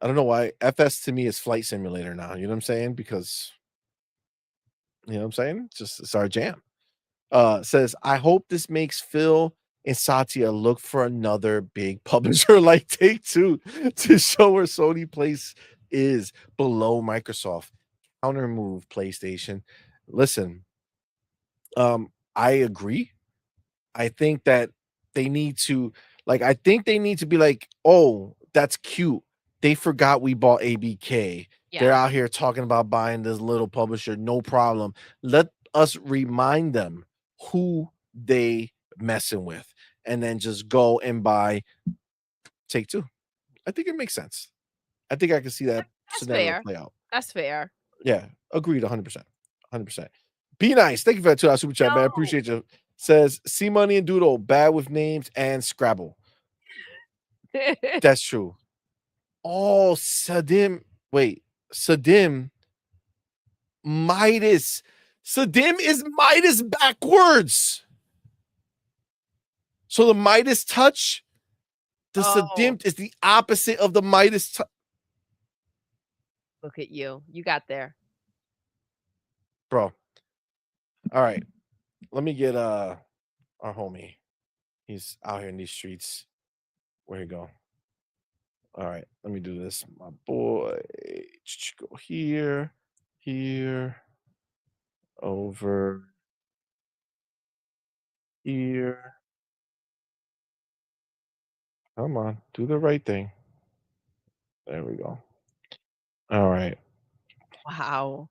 I don't know why FS to me is Flight Simulator now. You know what I'm saying? Because you know what I'm saying? It's our jam. Says I hope this makes Phil and Satya look for another big publisher like Take-Two to show where Sony place is below Microsoft. Counter move, PlayStation. Listen, I agree. I think that they need to be like, oh, that's cute. They forgot we bought ABK. They're Yeah. out here talking about buying this little publisher. No problem. Let us remind them who they messing with, and then just go and buy Take-Two. I think it makes sense. I think I can see that That's scenario fair. play out. That's fair. Yeah, agreed 100%. 100%. Be nice. Thank you for that $2 super chat, man. No. Appreciate you. Says CMoney and Doodle, bad with names and Scrabble. That's true. Oh, Sadim. Wait, Sadim. Midas. Sadim is Midas backwards. So the Midas touch, the Sadim is the opposite of the Midas touch. Look at you. You got there. Bro. All right. Let me get our homie. He's out here in these streets. Where you go? All right, let me do this. My boy, go here, over here. Come on, do the right thing. There we go. All right. Wow.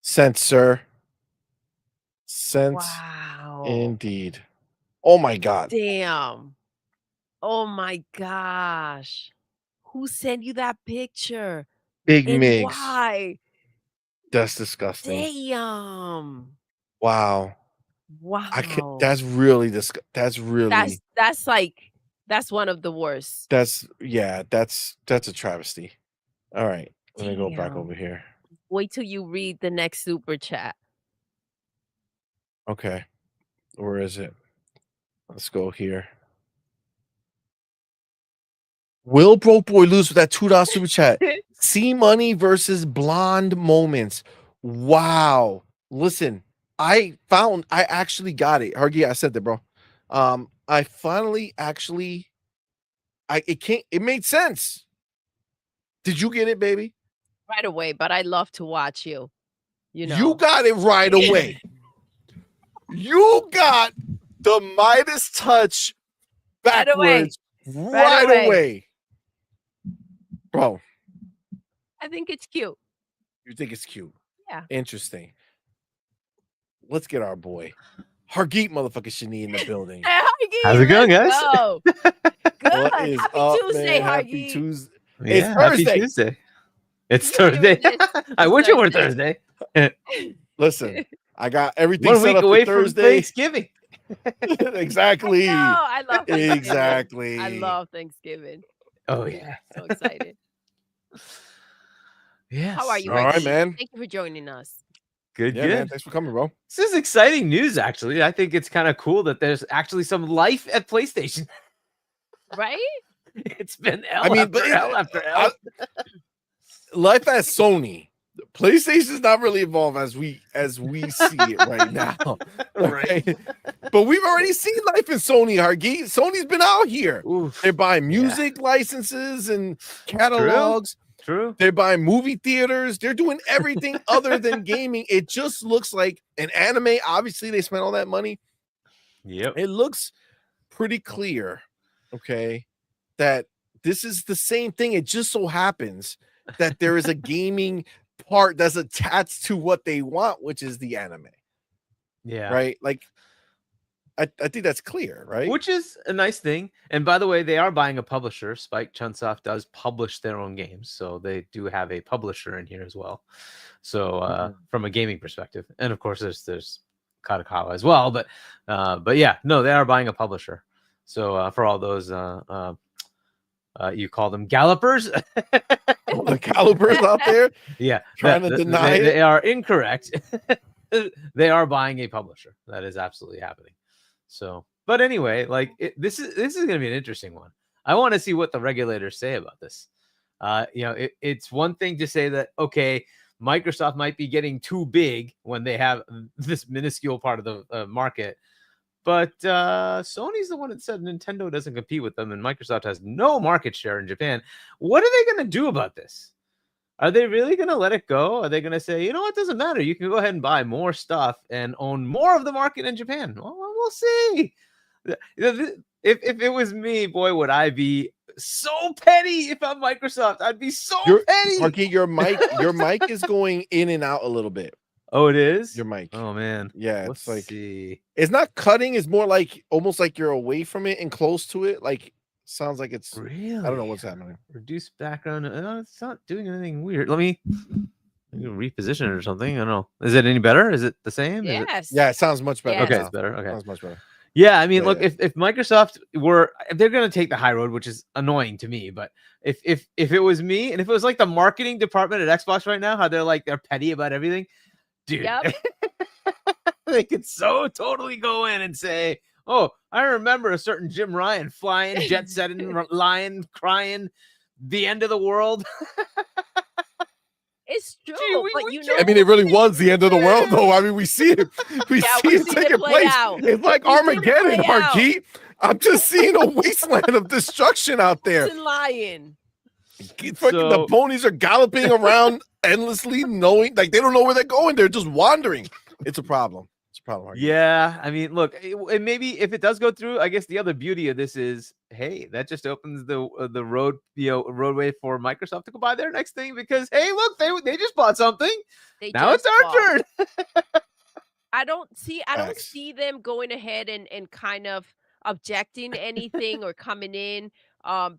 Sent, sir. Sent. Wow. Indeed. Oh my God. Damn. Oh my gosh. Who sent you that picture? Big And Migs. why? That's disgusting. Damn. Wow. Wow. That's really that's really that's one of the worst. That's a travesty. All right. Let me go back over here. Wait till you read the next super chat. Okay. Where is it? Let's go here. Will Broke Boy lose with that $2 super chat? CMoney versus Blonde Moments. Wow. Listen, I actually got it. Hargy, I said that, bro. I finally it made sense. Did you get it, baby? Right away, but I love to watch you. You know. You got it right away. You got the Midas touch backwards right away. Bro. I think it's cute. You think it's cute? Yeah. Interesting. Let's get our boy Hargeet motherfucking Shani in the building. Hey, Hargeet, how's it going, guys? Go. Good. What is Happy up, Tuesday, man? Happy Hargeet. Tuesday. Yeah, It's happy Thursday. Tuesday. It's You knew Thursday. this I was wish it were Thursday. Thursday. Listen, I got everything 1 set week up away for from Thursday. Thanksgiving. Exactly. I love Thanksgiving. Exactly. I love Thanksgiving. Oh yeah. So excited. Yes. How are you, All right, Reggie? man. Thank you for joining us. Good, Yeah, good. man. Thanks for coming, bro. This is exciting news, actually. I think it's kind of cool that there's actually some life at PlayStation. Right? It's been L I mean, after but L after L. Life at Sony, PlayStation's not really evolved as we see it right now. Right. Okay? But we've already seen life in Sony, Hargeet. Sony's been out here. Oof. They're buying music licenses and catalogs. True. They're buying movie theaters. They're doing everything other than gaming. It just looks like an anime. Obviously, they spent all that money. Yep. It looks pretty clear, okay, that this is the same thing. It just so happens that there is a gaming part that's attached to what they want, which is the anime. Yeah. Right? Like, I think that's clear, right? Which is a nice thing. And by the way, they are buying a publisher. Spike Chunsoft does publish their own games, so they do have a publisher in here as well. So from a gaming perspective, and of course there's Kadokawa as well. But yeah, no, they are buying a publisher. So for all those you call them gallopers, The calibers out there, yeah, trying to deny it. They are incorrect. They are buying a publisher. That is absolutely happening. So, but anyway, like this is going to be an interesting one. I want to see what the regulators say about this. It's one thing to say that, okay, Microsoft might be getting too big when they have this minuscule part of the market, but Sony's the one that said Nintendo doesn't compete with them, and Microsoft has no market share in Japan. What are they going to do about this? Are they really going to let it go? Are they going to say, you know what, doesn't matter. You can go ahead and buy more stuff and own more of the market in Japan? Well, we'll see. If it was me, boy, would I be so petty if I'm Microsoft. I'd be so petty. Marky, your mic is going in and out a little bit. Oh, it is? Your mic. Oh, man. Yeah, Let's it's like see. It's not cutting. It's more like almost like you're away from it and close to it. Like sounds like it's Really? I don't know what's happening. Reduce background. It's not doing anything weird. Let me reposition it or something. I don't know. Is it any better? Is it the same? Yes. Yeah, it sounds much better. Okay, now. it's better. Okay. Sounds much better. Yeah, I mean, Yeah, look, yeah. if Microsoft if they're going to take the high road, which is annoying to me, but if it was me, and if it was like the marketing department at Xbox right now, how they're petty about everything, dude, Yep. they could so totally go in and say, oh, I remember a certain Jim Ryan flying, jet setting, lying, crying, the end of the world. It's true, Gee, but you know, I mean, it really was the end of the world, though. I mean, we see it. We see it taking play place. out. It's like We see it Armageddon, play out. Hargeet. I'm just seeing a wasteland of destruction out there. It's lying. The ponies are galloping around endlessly, knowing like they don't know where they're going. They're just wandering. It's a problem. It's a problem. Hargeet. Yeah, I mean, look, and maybe if it does go through, I guess the other beauty of this is, hey, that just opens the road, roadway for Microsoft to go buy their next thing because, hey, look, they just bought something. Now it's our turn. I don't Facts. see them going ahead and kind of objecting to anything or coming in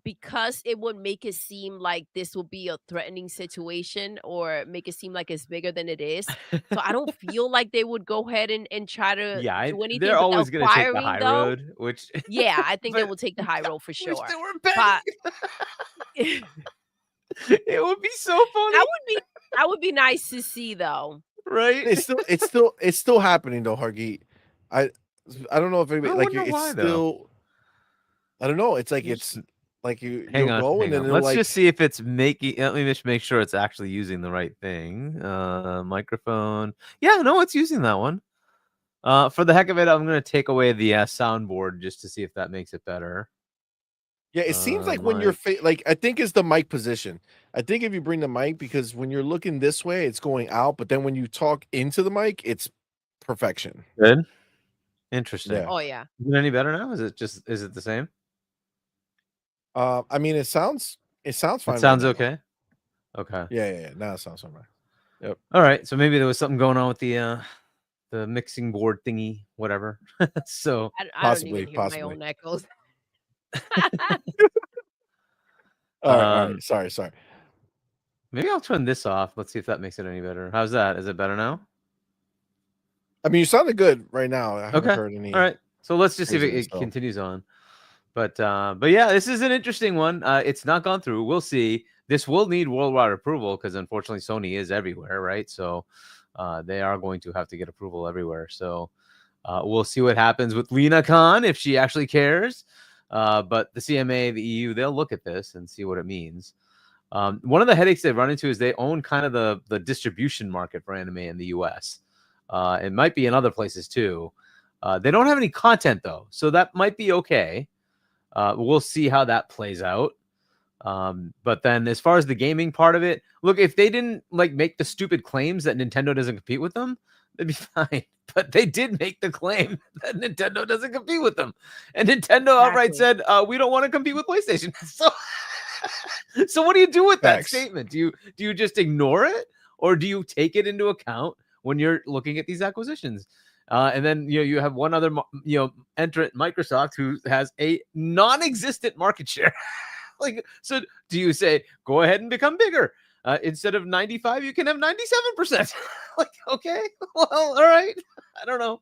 because it would make it seem like this will be a threatening situation or make it seem like it's bigger than it is. So I don't feel like they would go ahead and try to do anything. They're but always going to take the acquiring, high though, road, which yeah, I think they but will take the high road for sure. wish they were petty. It would be so funny. That would be nice to see, though. Right? It's still happening though, Hargeet. I don't know if anybody like wonder it's why, still. though. I don't know. It's like it's like you'll go and then it'll Let's like just see if it's making. Let me just make sure it's actually using the right thing. Microphone. Yeah, no, it's using that one. For the heck of it, I'm gonna take away the soundboard just to see if that makes it better. Yeah, it seems like when you're like I think it's the mic position. I think if you bring the mic because when you're looking this way, it's going out, but then when you talk into the mic, it's perfection. Good. Interesting. Yeah. Oh yeah. Is it any better now? Is it the same? I mean, it sounds fine. It sounds right now. okay. Okay. Yeah. Now it sounds fine. Yep. All right. So maybe there was something going on with the mixing board thingy, whatever. So I don't even hear my own echoes. All right. Sorry. Maybe I'll turn this off. Let's see if that makes it any better. How's that? Is it better now? I mean, you sounded good right now. I haven't heard any. All right. So let's just see if craziness, it so. continues on. But yeah, this is an interesting one. It's not gone through. We'll see. This will need worldwide approval because unfortunately Sony is everywhere, right? So they are going to have to get approval everywhere. So we'll see what happens with Lena Khan if she actually cares. But the CMA, the EU, they'll look at this and see what it means. One of the headaches they run into is they own kind of the distribution market for anime in the US. It might be in other places too. They don't have any content though, so that might be okay. We'll see how that plays out. But then as far as the gaming part of it, look, if they didn't like make the stupid claims that Nintendo doesn't compete with them, they'd be fine. But they did make the claim that Nintendo doesn't compete with them. And Nintendo outright said, we don't want to compete with PlayStation. So what do you do with that statement? Do you just ignore it, or do you take it into account when you're looking at these acquisitions? And then you have one other entrant, Microsoft, who has a non-existent market share. Like, so do you say go ahead and become bigger? Instead of 95, you can have 97%. Like, okay, well, all right. I don't know.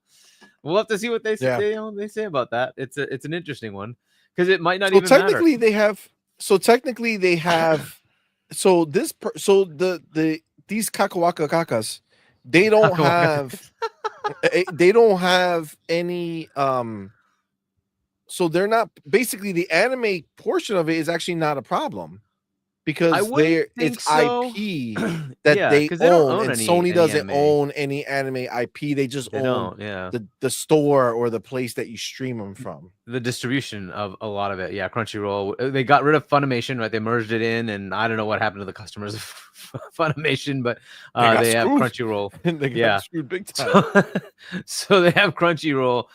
We'll have to see what they say. They say about that. It's an interesting one because it might not even technically matter. they have. So technically they have. So this. So these Kakawaka Kakas, they don't have. They don't have any. So they're not. Basically, the anime portion of it is actually not a problem. Because it's IP that they own, and Sony doesn't own any anime IP. They just own the store or the place that you stream them from. The distribution of a lot of it, Crunchyroll. They got rid of Funimation, right? They merged it in, and I don't know what happened to the customers of Funimation, but they have Crunchyroll. They got screwed big time. So they have Crunchyroll.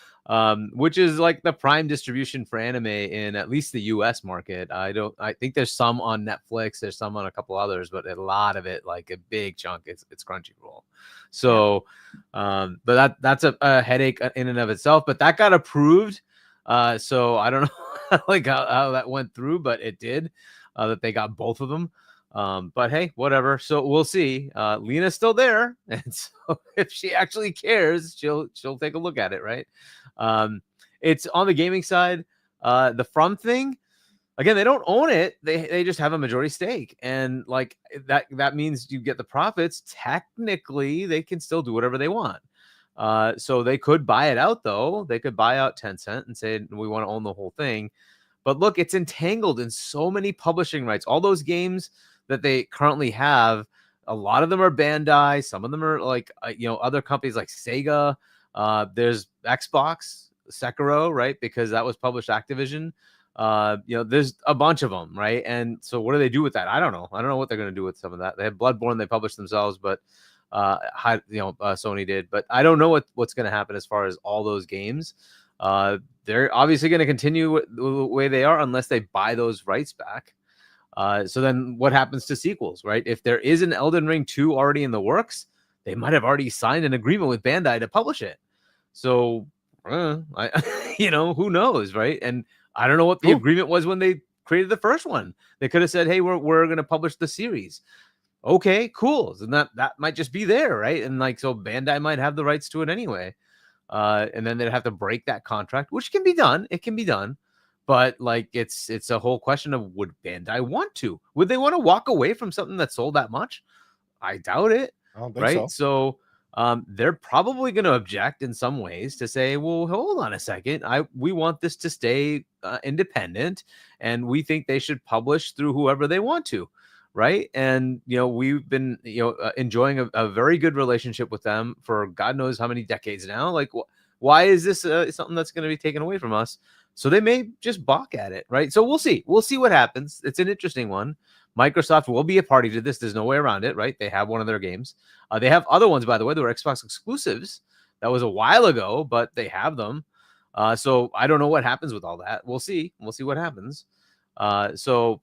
Which is like the prime distribution for anime in at least the US market. I think there's some on Netflix, there's some on a couple others, but a lot of it, like a big chunk, it's Crunchyroll. So but that's a headache in and of itself, but that got approved. So I don't know like how that went through, but it did, that they got both of them. But hey, whatever. So we'll see. Lena's still there, and so if she actually cares, she'll take a look at it, right? It's on the gaming side. The From thing, again, they don't own it. They just have a majority stake, and like that means you get the profits. Technically, they can still do whatever they want. So they could buy it out, though. They could buy out Tencent and say we want to own the whole thing. But look, it's entangled in so many publishing rights. All those games that they currently have, a lot of them are Bandai. Some of them are like other companies like Sega. There's Xbox, Sekiro, right? Because that was published Activision. There's a bunch of them, right? And so what do they do with that? I don't know. I don't know what they're going to do with some of that. They have Bloodborne, they published themselves, but Sony did. But I don't know what's going to happen as far as all those games. They're obviously going to continue the way they are unless they buy those rights back. So then what happens to sequels, right? If there is an Elden Ring 2 already in the works, they might have already signed an agreement with Bandai to publish it. So, who knows, right? And I don't know what the agreement was when they created the first one. They could have said, hey, we're going to publish the series. Okay, cool. So that might just be there, right? And like, so Bandai might have the rights to it anyway. And then they'd have to break that contract, which can be done. It can be done. But like, it's a whole question of, would Bandai want to? Would they want to walk away from something that sold that much? I doubt it. I don't think so. They're probably going to object in some ways to say, well, hold on a second. We want this to stay independent, and we think they should publish through whoever they want to. Right. And, we've been, enjoying a very good relationship with them for God knows how many decades now. Like, why is this something that's going to be taken away from us? So they may just balk at it. Right. So we'll see. We'll see what happens. It's an interesting one. Microsoft will be a party to this. There's no way around it. Right. They have one of their games. They have other ones, by the way. They were Xbox exclusives. That was a while ago, but they have them. So I don't know what happens with all that. We'll see. We'll see what happens. So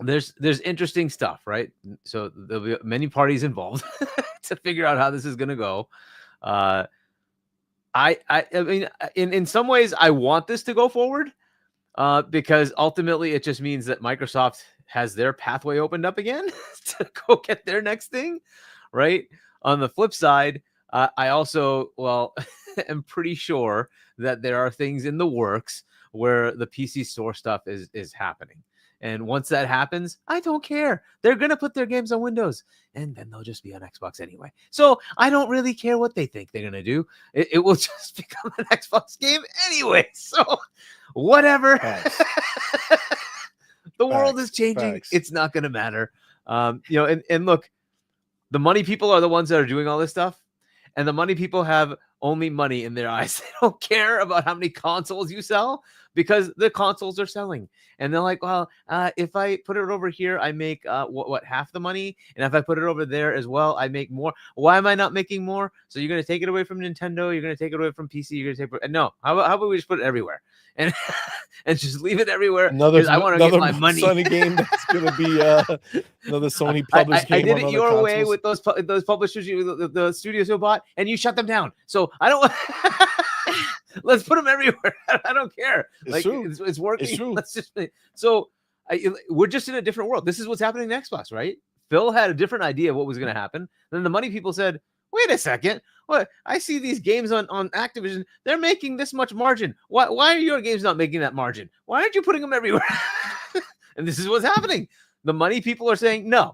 there's interesting stuff, right? So there'll be many parties involved to figure out how this is going to go. I mean, in some ways, I want this to go forward because ultimately it just means that Microsoft has their pathway opened up again to go get their next thing, right? On the flip side, I also, well, am pretty sure that there are things in the works where the PC Store stuff is happening. And once that happens, I don't care. They're going to put their games on Windows and then they'll just be on Xbox anyway. So I don't really care what they think they're going to do. It will just become an Xbox game anyway. So whatever. The world is changing. Facts. It's not going to matter. And look, the money people are the ones that are doing all this stuff. And the money people have only money in their eyes. They don't care about how many consoles you sell because the consoles are selling. And they're like, well, if I put it over here, I make what half the money. And if I put it over there as well, I make more. Why am I not making more? So you're going to take it away from Nintendo. You're going to take it away from PC. You're going to take no. How about we just put it everywhere and just leave it everywhere? I want to get my money. Sony game that's going to be another Sony published game. I did it your way with those publishers, the studios you bought, and you shut them down. So I don't. Let's put them everywhere. I don't care. It's working. It's true. Let's just we're just in a different world. This is what's happening in Xbox, right? Phil had a different idea of what was going to happen. Then the money people said, "Wait a second. What? I see these games on Activision. They're making this much margin. Why are your games not making that margin? Why aren't you putting them everywhere?" And this is what's happening. The money people are saying, "No,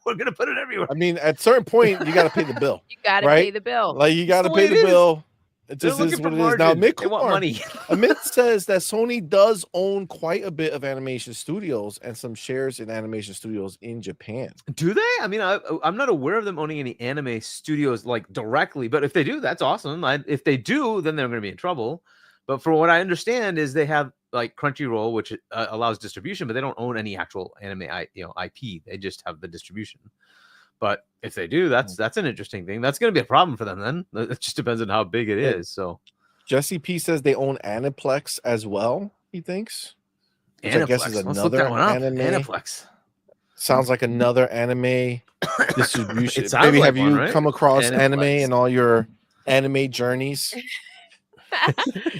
we're going to put it everywhere." I mean, at a certain point, you got to pay the bill. You got to pay the bill. Like you got to pay the bill. It just is what it is. Now, Amit says that Sony does own quite a bit of animation studios and some shares in animation studios in Japan. Do they? I mean, I'm not aware of them owning any anime studios like directly, but if they do, that's awesome. If they do, then they're going to be in trouble. But from what I understand is they have like Crunchyroll, which allows distribution, but they don't own any actual anime IP. They just have the distribution. But if they do, that's an interesting thing. That's going to be a problem for them then. It just depends on how big it is. So Jesse P says they own Aniplex as well, he thinks. Which Aniplex. I guess is Let's look another that one up. anime. Aniplex. Sounds like another anime distribution. like Maybe have you come across Aniplex. anime in all your anime journeys?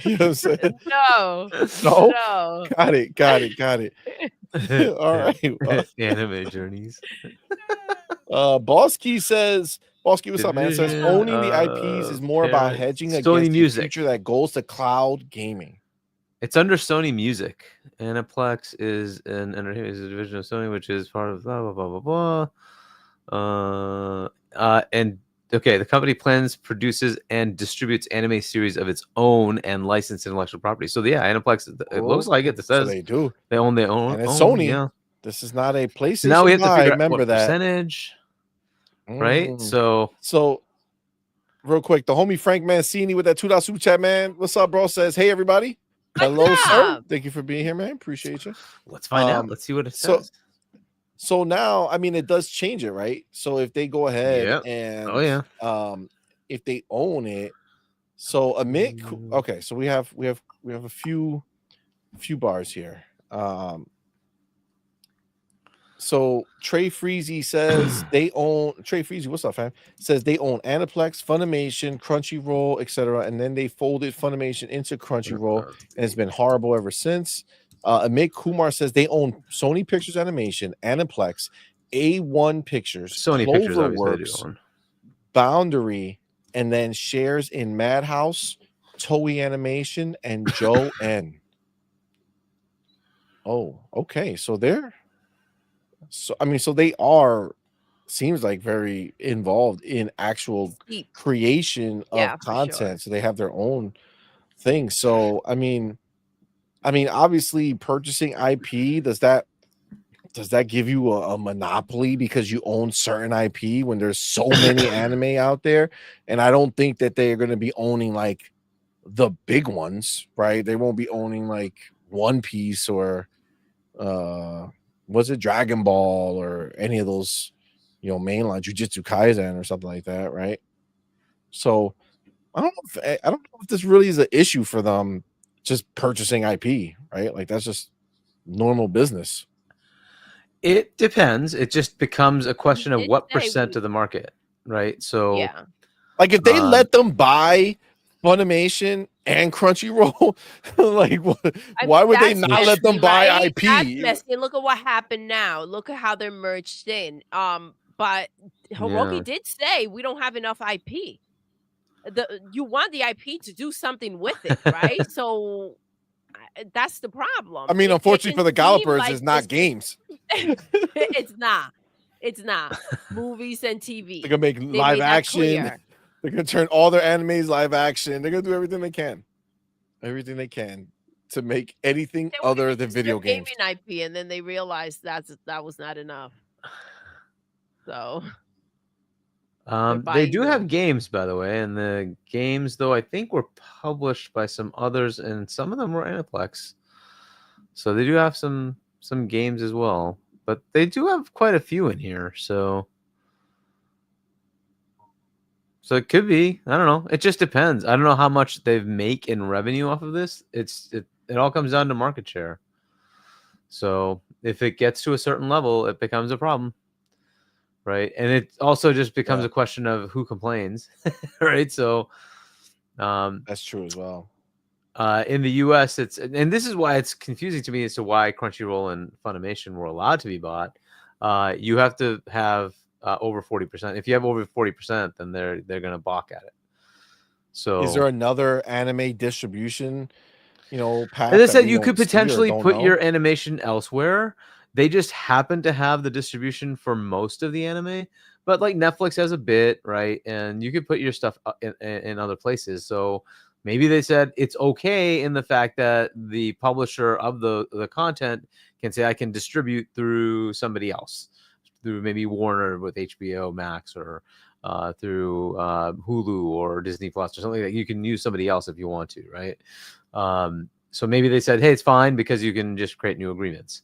You know what I'm saying? No. No? Got it. All right. Anime journeys. Bosky says, Bosky, what's up, man? Says owning the IPs is more about hedging against the future that goes to cloud gaming. It's under Sony Music. Aniplex is an entertainment division of Sony, which is part of blah blah blah blah blah. And okay, the company plans, produces, and distributes anime series of its own and licensed intellectual property. So yeah, Aniplex. It looks like it. It says so they do. They own their own. And it's Sony. Yeah. This is not a PlayStation. So now we have to figure out what that percentage. Right. So real quick, the homie Frank Mancini with that $2 super chat, man. What's up, bro? Says, hey everybody. Hello, sir. Thank you for being here, man. Appreciate you. Let's find out. Let's see what it says. So now, I mean, it does change it, right? So if they go ahead and if they own it, so Amit, okay, so we have a few bars here. So Trey Freezy says they own Trey Freezy. What's up, fam? Says they own Aniplex, Funimation, Crunchyroll, etc. And then they folded Funimation into Crunchyroll, and it's been horrible ever since. Amit Kumar says they own Sony Pictures Animation, Aniplex, A1 Pictures, Sony Pictures, obviously, Boundary, and then shares in Madhouse, Toei Animation, and Joe N. Oh, okay. So they're so they are seems like very involved in actual creation of content. Sure. So they have their own thing. So I mean, obviously purchasing IP, does that give you a monopoly because you own certain IP when there's so many anime out there? And I don't think that they're going to be owning like the big ones, right? They won't be owning like One Piece or was it Dragon Ball or any of those, mainline Jujutsu Kaisen or something like that, right? So I don't know if this really is an issue for them just purchasing IP, right? Like that's just normal business. It depends. It just becomes a question of what percent of the market, right? So yeah, like if they let them buy Funimation and Crunchyroll, like why would they not let them buy IP? That's messy. Look at what happened now. Look at how they're merged in. but Hiroki Yeah. did say we don't have enough IP. You want the IP to do something with it, right? So that's the problem. I mean, It unfortunately can for the seem developers, like it's this not games. it's not. It's not. Movies and They're TV. gonna make They live made that action. clear. They're gonna turn all their animes live action. They're gonna do everything they can to make anything They were other gonna than use video their games. gaming IP, and then they realized that was not enough. So They do buying have games, by the way, and the games, though, I think were published by some others, and some of them were Aniplex. So they do have some games as well, but they do have quite a few in here. So it could be. I don't know. It just depends. I don't know how much they make in revenue off of this. It all comes down to market share. So if it gets to a certain level, it becomes a problem. Right. And it also just becomes a question of who complains. Right. So that's true as well. In the US, and this is why it's confusing to me as to why Crunchyroll and Funimation were allowed to be bought. You have to have over 40%. If you have over 40%, then they're gonna balk at it. So is there another anime distribution, path? As I said, you could potentially put your animation elsewhere. They just happen to have the distribution for most of the anime, but like Netflix has a bit, right? And you could put your stuff in other places. So maybe they said it's okay in the fact that the publisher of the content can say, I can distribute through somebody else, through maybe Warner with HBO Max, or through Hulu or Disney Plus or something. That you can use somebody else if you want to, right? So maybe they said, hey, it's fine because you can just create new agreements.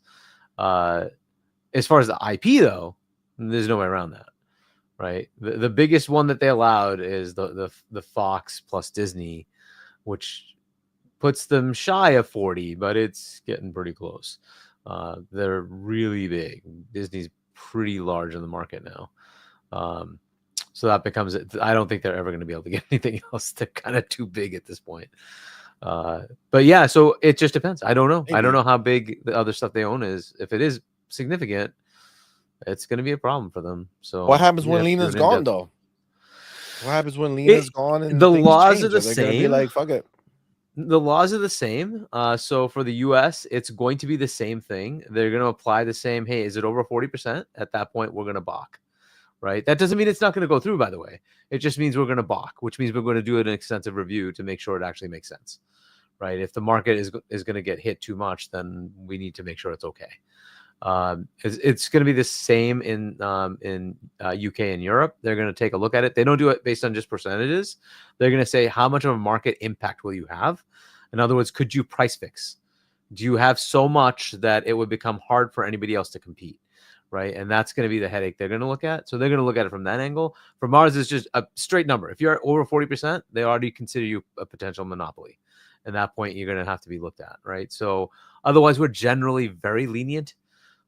As far as the IP, though, there's no way around that, right? The biggest one that they allowed is the Fox plus Disney, which puts them shy of 40, but it's getting pretty close. They're really big. Disney's pretty large in the market now. So that becomes it. I don't think they're ever going to be able to get anything else. They're kind of too big at this point. But yeah, so it just depends. I don't know. Maybe. I don't know how big the other stuff they own is. If it is significant, it's going to be a problem for them. So what happens when Lena's gone, though? What happens when Lena's gone and the things laws change? are the They're gonna be same? like, fuck it. The laws are the same. So for the US, it's going to be the same thing. They're going to apply the same, hey, is it over 40%? At that point, we're going to balk. Right? That doesn't mean it's not going to go through, by the way. It just means we're going to balk, which means we're going to do an extensive review to make sure it actually makes sense. Right? If the market is going to get hit too much, then we need to make sure it's okay. It's going to be the same in UK and Europe. They're going to take a look at it. They don't do it based on just percentages. They're going to say, how much of a market impact will you have? In other words, could you price fix? Do you have so much that it would become hard for anybody else to compete? Right. And that's going to be the headache they're going to look at. So they're going to look at it from that angle. From ours, it's just a straight number. If you're over 40%, they already consider you a potential monopoly. At that point, you're going to have to be looked at. Right. So otherwise, we're generally very lenient.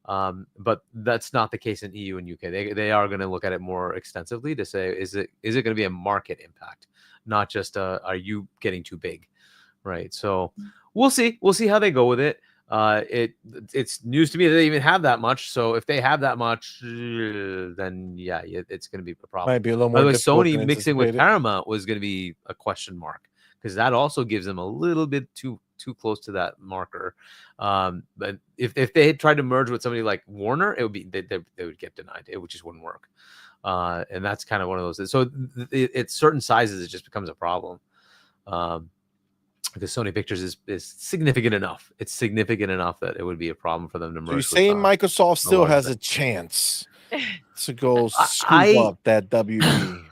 But that's not the case in EU and UK. They are going to look at it more extensively to say, is it going to be a market impact, not just are you getting too big? Right. So we'll see. We'll see how they go with it. It's news to me that they even have that much. So if they have that much, then yeah, it's going to be a problem. Might be a little By more the way, difficult Sony than mixing with anticipated. Paramount was going to be a question mark, because that also gives them a little bit too close to that marker. But if they had tried to merge with somebody like Warner, it would be they would get denied. It just wouldn't work. And that's kind of one of those. So it's certain sizes, it just becomes a problem. Because Sony Pictures is significant enough. It's significant enough that it would be a problem for them to merge. So you're saying Microsoft still has a chance to go scoop up that WB?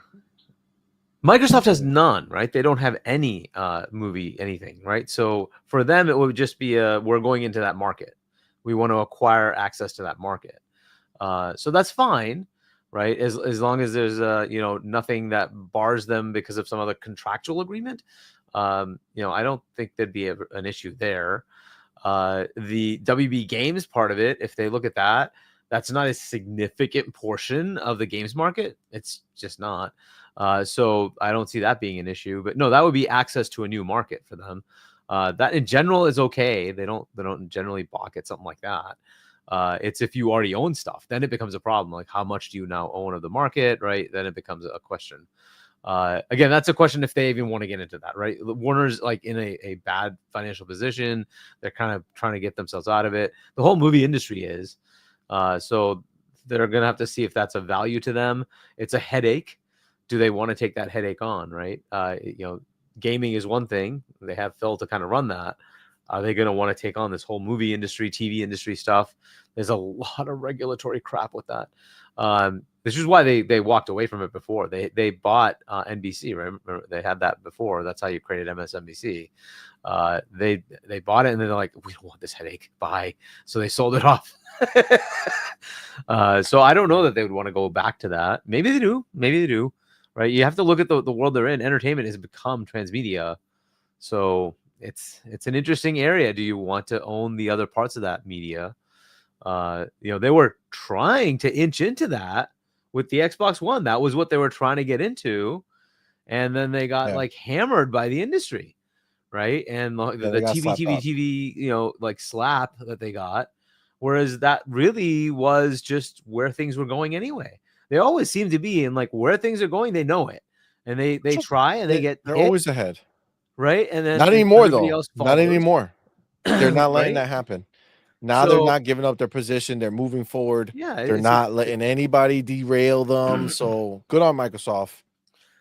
Microsoft has none, right? They don't have any movie anything, right? So for them, it would just be we're going into that market. We want to acquire access to that market. So that's fine, right? As long as there's nothing that bars them because of some other contractual agreement. I don't think there'd be an issue there. The WB Games part of it, if they look at that, that's not a significant portion of the games market. It's just not. So I don't see that being an issue. But no, that would be access to a new market for them. That in general is okay. They don't generally balk at something like that. It's if you already own stuff, then it becomes a problem. Like, how much do you now own of the market, right? Then it becomes a question. Again, that's a question if they even want to get into that, right? Warner's like in a bad financial position. They're kind of trying to get themselves out of it. The whole movie industry is. So they're going to have to see if that's a value to them. It's a headache. Do they want to take that headache on, right? Gaming is one thing. They have Phil to kind of run that. Are they going to want to take on this whole movie industry, TV industry stuff? There's a lot of regulatory crap with that. This is why they walked away from it before. They bought NBC. Remember, they had that before. That's how you created MSNBC. They bought it and then they're like, we don't want this headache. Bye. So they sold it off. So I don't know that they would want to go back to that. Maybe they do. Maybe they do. Right? You have to look at the world they're in. Entertainment has become transmedia. So it's an interesting area. Do you want to own the other parts of that media? They were trying to inch into that with the Xbox One. That was what they were trying to get into. And then they got like hammered by the industry, right? And the TV, like slap that they got. Whereas that really was just where things were going anyway. They always seem to be in like where things are going, they know it. And they try and they're always ahead. Right. And then not anymore though. Not anymore. They're not letting that happen. Now they're not giving up their position. They're moving forward. Yeah, they're not letting anybody derail them. So good on Microsoft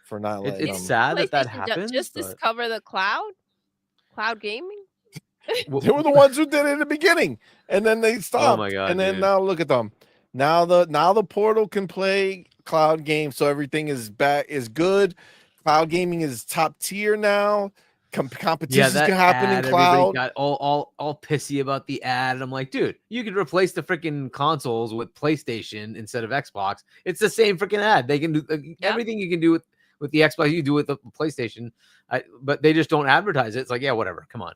for not letting them. It's sad that happens. Just discover the cloud gaming. They were the ones who did it in the beginning, and then they stopped. Oh my God, and then now look at them. Now the portal can play cloud games, so everything is good. Cloud gaming is top tier now. Competitions can happen in cloud. Got all pissy about the ad. And I'm like, dude, you could replace the freaking consoles with PlayStation instead of Xbox. It's the same freaking ad. They can do everything you can do with the Xbox. You do with the PlayStation, but they just don't advertise it. It's like, yeah, whatever. Come on,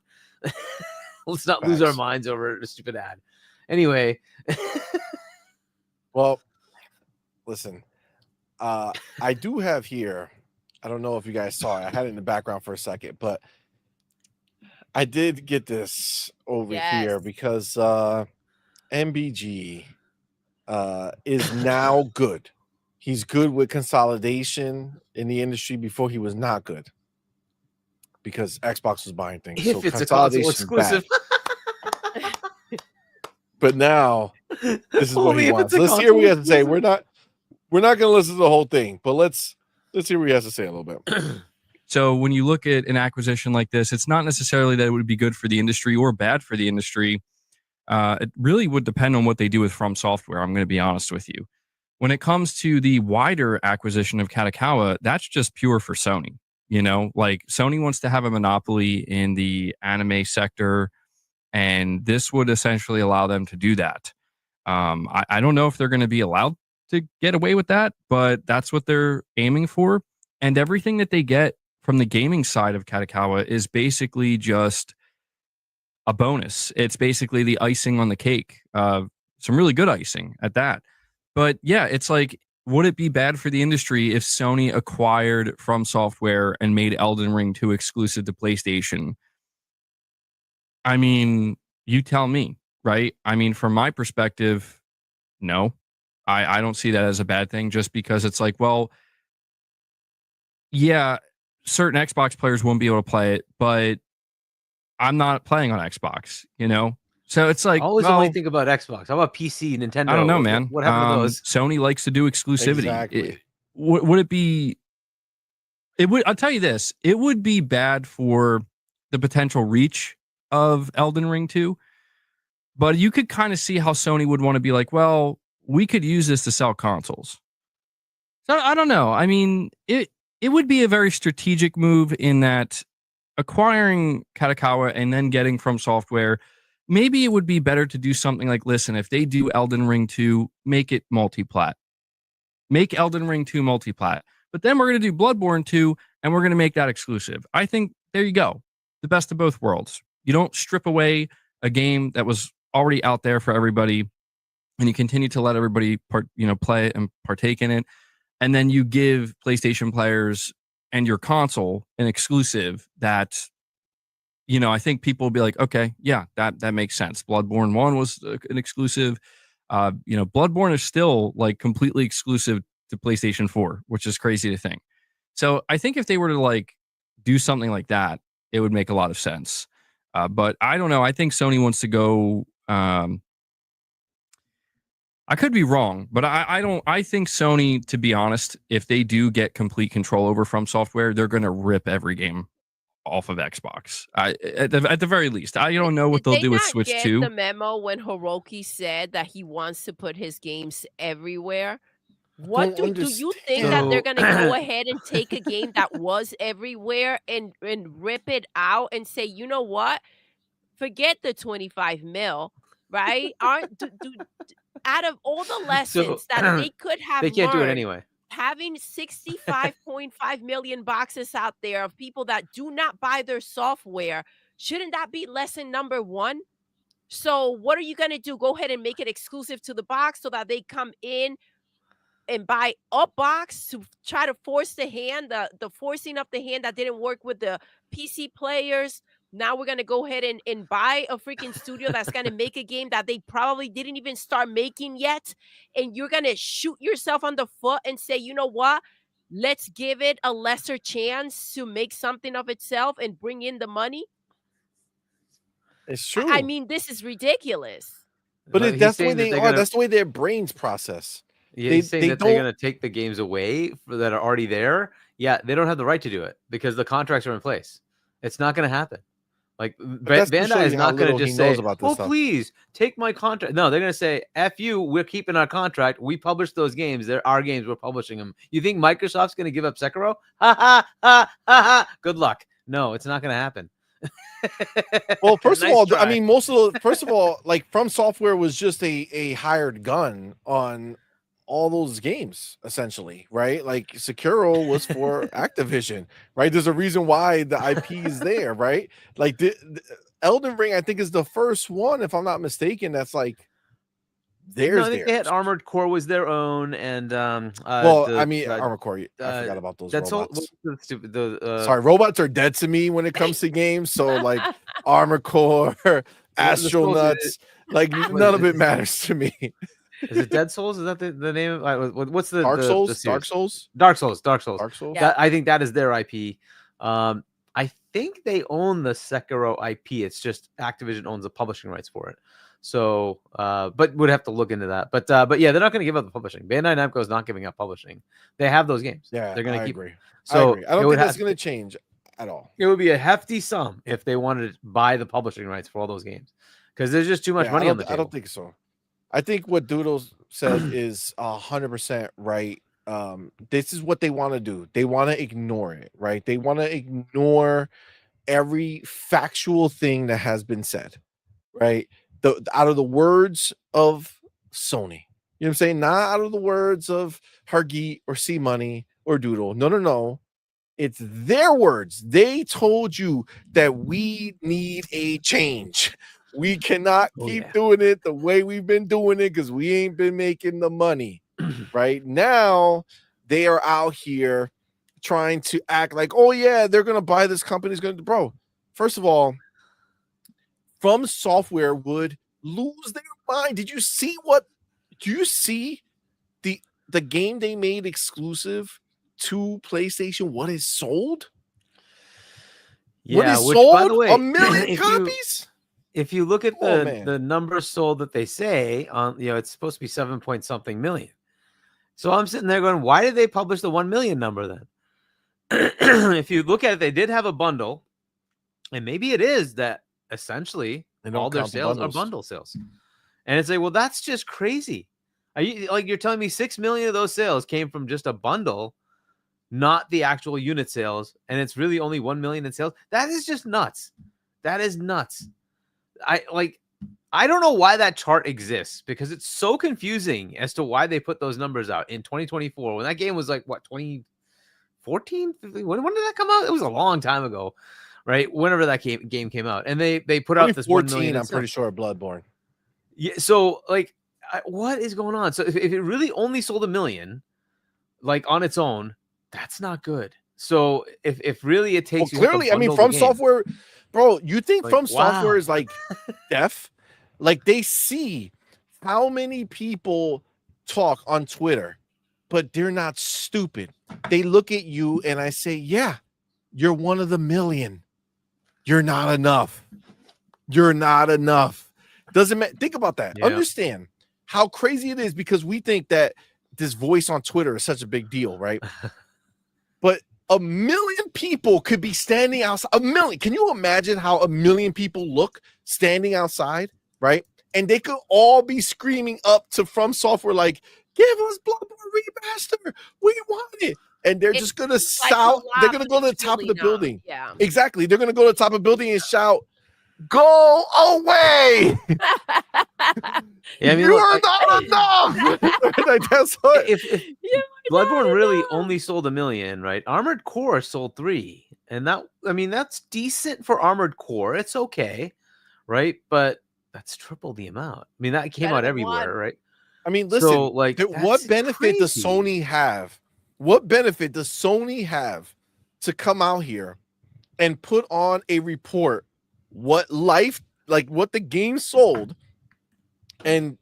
let's not lose our minds over a stupid ad. Anyway, well, listen, I do have here. I don't know if you guys saw it. I had it in the background for a second, but I did get this over here because MBG is now good. He's good with consolidation in the industry. Before he was not good because Xbox was buying things. If it's a console exclusive. But now this is what he wants. Let's hear what he has to say. We're not going to listen to the whole thing, but let's hear what he has to say a little bit. So when you look at an acquisition like this, it's not necessarily that it would be good for the industry or bad for the industry. It really would depend on what they do with From Software. I'm going to be honest with you. When it comes to the wider acquisition of Katakawa, that's just pure for Sony. Like Sony wants to have a monopoly in the anime sector, and this would essentially allow them to do that. I don't know if they're going to be allowed to get away with that, but that's what they're aiming for. And everything that they get from the gaming side of Katakawa is basically just a bonus. It's basically the icing on the cake. Some really good icing at that. But yeah, it's like, would it be bad for the industry if Sony acquired From Software and made Elden Ring 2 exclusive to PlayStation? I mean, you tell me, right? I mean, from my perspective, no. I don't see that as a bad thing, just because it's like, well, yeah, certain Xbox players won't be able to play it, but I'm not playing on Xbox, So it's like, always only think about Xbox. How about PC, Nintendo? I don't know, man. What happened to those? Sony likes to do exclusivity. Exactly. Would it be? It would. I'll tell you this. It would be bad for the potential reach of Elden Ring 2, but you could kind of see how Sony would want to be like, well, we could use this to sell consoles. So I don't know. I mean, it would be a very strategic move in that acquiring Katakawa and then getting From Software, maybe it would be better to do something like, listen, if they do Elden Ring 2, make it multi-plat. Make Elden Ring 2 multi-plat. But then we're going to do Bloodborne 2, and we're going to make that exclusive. I think, there you go. The best of both worlds. You don't strip away a game that was already out there for everybody, and you continue to let everybody play and partake in it. And then you give PlayStation players and your console an exclusive that I think people will be like, okay, yeah, that makes sense. Bloodborne 1 was an exclusive. Bloodborne is still like completely exclusive to PlayStation 4, which is crazy to think. So I think if they were to like do something like that, it would make a lot of sense. But I don't know. I think Sony wants to go. I could be wrong, but I don't. I think Sony, to be honest, if they do get complete control over From Software, they're going to rip every game off of Xbox. At the very least, I don't know what they'll do with Switch Did they 2. not get the memo when Hiroki said that he wants to put his games everywhere? What Don't do you think that understand. they're gonna go ahead and take a game that was everywhere and rip it out and say, you know what? Forget the 25 mil, right? Aren't out of all the So lessons that they could have they can't do it learned, anyway. having 65.5 million boxes out there of people that do not buy their software, shouldn't that be lesson number one? So what are you going to do? Go ahead and make it exclusive to the box so that they come in and buy a box to try to force the hand, the forcing of the hand that didn't work with the PC players. Now we're going to go ahead and buy a freaking studio that's going to make a game that they probably didn't even start making yet. And you're going to shoot yourself on the foot and say, you know what? Let's give it a lesser chance to make something of itself and bring in the money. It's true. I mean, this is ridiculous. But He's that's the way saying that they they're are. gonna- That's the way their brains process. Yeah, They- he's saying they that they're don't- going to take the games away that are already there. Yeah, they don't have the right to do it because the contracts are in place. It's not going to happen. Like that's to show Bandai is you how not going little to he just knows say, about this "Oh, stuff." please take my contract." No, they're going to say, "F you, we're keeping our contract. We publish those games. They're our games. We're publishing them." You think Microsoft's going to give up Sekiro? Ha ha ha ha ha. Good luck. No, it's not going to happen. Well, first of Nice all, try. I mean, first of all, like From Software was just a hired gun on all those games, essentially, right? Like Sekiro was for Activision, right? There's a reason why the IP is there, right? Like the Elden Ring, I think, is the first one, if I'm not mistaken, that's like theirs. No, I think they had Armored Core was their own, and Armored Core. I forgot about those that's all. robots. Sorry, robots are dead to me when it comes to games. So like Armored Core, Astronauts, like none of it matters to me. Is it Dead Souls? Is that the name? What's the Dark Souls? the Dark series? Souls? Dark Souls. Dark Souls. Dark Souls? Yeah. I think that is their IP. I think they own the Sekiro IP. It's just Activision owns the publishing rights for it. So, but would have to look into that. But yeah, they're not going to give up the publishing. Bandai Namco is not giving up publishing. They have those games. Yeah, they're going to keep. Agree. So I agree. I don't think that's going to change at all. It would be a hefty sum if they wanted to buy the publishing rights for all those games, because there's just too much money on the table. I don't think so. I think what Doodle said is 100% right. This is what they want to do. They want to ignore it, right? They want to ignore every factual thing that has been said, right? Out of the words of Sony, you know what I'm saying? Not out of the words of Hargeet or CMoney or Doodle. No. It's their words. They told you that we need a change. We cannot keep doing it the way we've been doing it because we ain't been making the money. Right now, they are out here trying to act like, oh yeah, they're gonna buy this company's gonna, bro. First of all, From Software would lose their mind. Do you see the game they made exclusive to PlayStation? What is sold? Yeah, what is which, sold? by the way, 1 million if copies? If you look at Oh, man. the numbers sold that they say on, it's supposed to be 7 point something million. So I'm sitting there going, why did they publish the 1 million number then? If you look at it, they did have a bundle, and maybe it is that essentially all their sales are bundle sales. And it's like, well, that's just crazy. You're telling me 6 million of those sales came from just a bundle, not the actual unit sales, and it's really only 1 million in sales? That is just nuts. That is nuts. I don't know why that chart exists, because it's so confusing as to why they put those numbers out in 2024 when that game was like, what, 2014? When did that come out? It was a long time ago, right? Whenever that game came out, and they put out this 1 million. I'm pretty sure Bloodborne. Yeah. So what is going on? So if it really only sold 1 million, on its own, that's not good. So if really it takes, clearly, I mean, From Software, Bro, you think Like, From Software wow. is like deaf? Like they see how many people talk on Twitter, but they're not stupid. They look at you and I say, yeah, you're one of the million. You're not enough. You're not enough. Doesn't matter. Think about that. Yeah. Understand how crazy it is because we think that this voice on Twitter is such a big deal, right? But 1 million people could be standing outside. 1 million. Can you imagine how 1 million people look standing outside, right? And they could all be screaming up to From Software like, give us Bloodborne Remaster. We want it. And they're just going to shout. They're going to go to the top of the building. Yeah. Exactly. They're going to go to the top of the building and shout, go away. Yeah, I mean, you look, are not enough. Like, that's what. if Yeah, Bloodborne really no. only sold 1 million, right? Armored Core sold 3, and that, I mean, that's decent for Armored Core. It's okay, right? But that's triple the amount. I mean, that came Better out than everywhere, one. right? I mean, listen, So, like, what that's benefit does crazy. Sony have? What benefit does Sony have to come out here and put on a report what the game sold and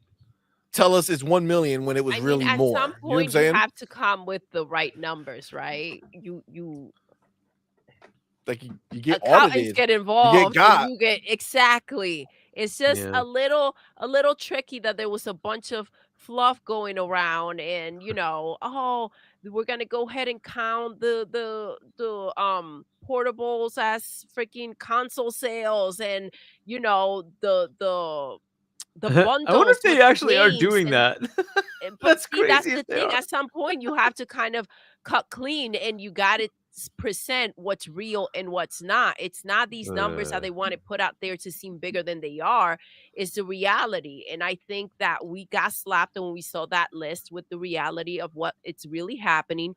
tell us it's 1 million when it was really at more? some You know what I'm point, saying? you have to come with the right numbers, right? You Like you get accountants audited. get involved. And got. you get exactly. It's just Yeah. a little tricky that there was a bunch of fluff going around, and oh, we're gonna go ahead and count the portables as freaking console sales, and the bundles. I wonder if they with the actually are games doing and- that. But That's see, that's crazy the if they thing. are. At some point, you have to kind of cut clean, and you got to present what's real and what's not. It's not these numbers that they want to put out there to seem bigger than they are. It's the reality. And I think that we got slapped when we saw that list with the reality of what it's really happening.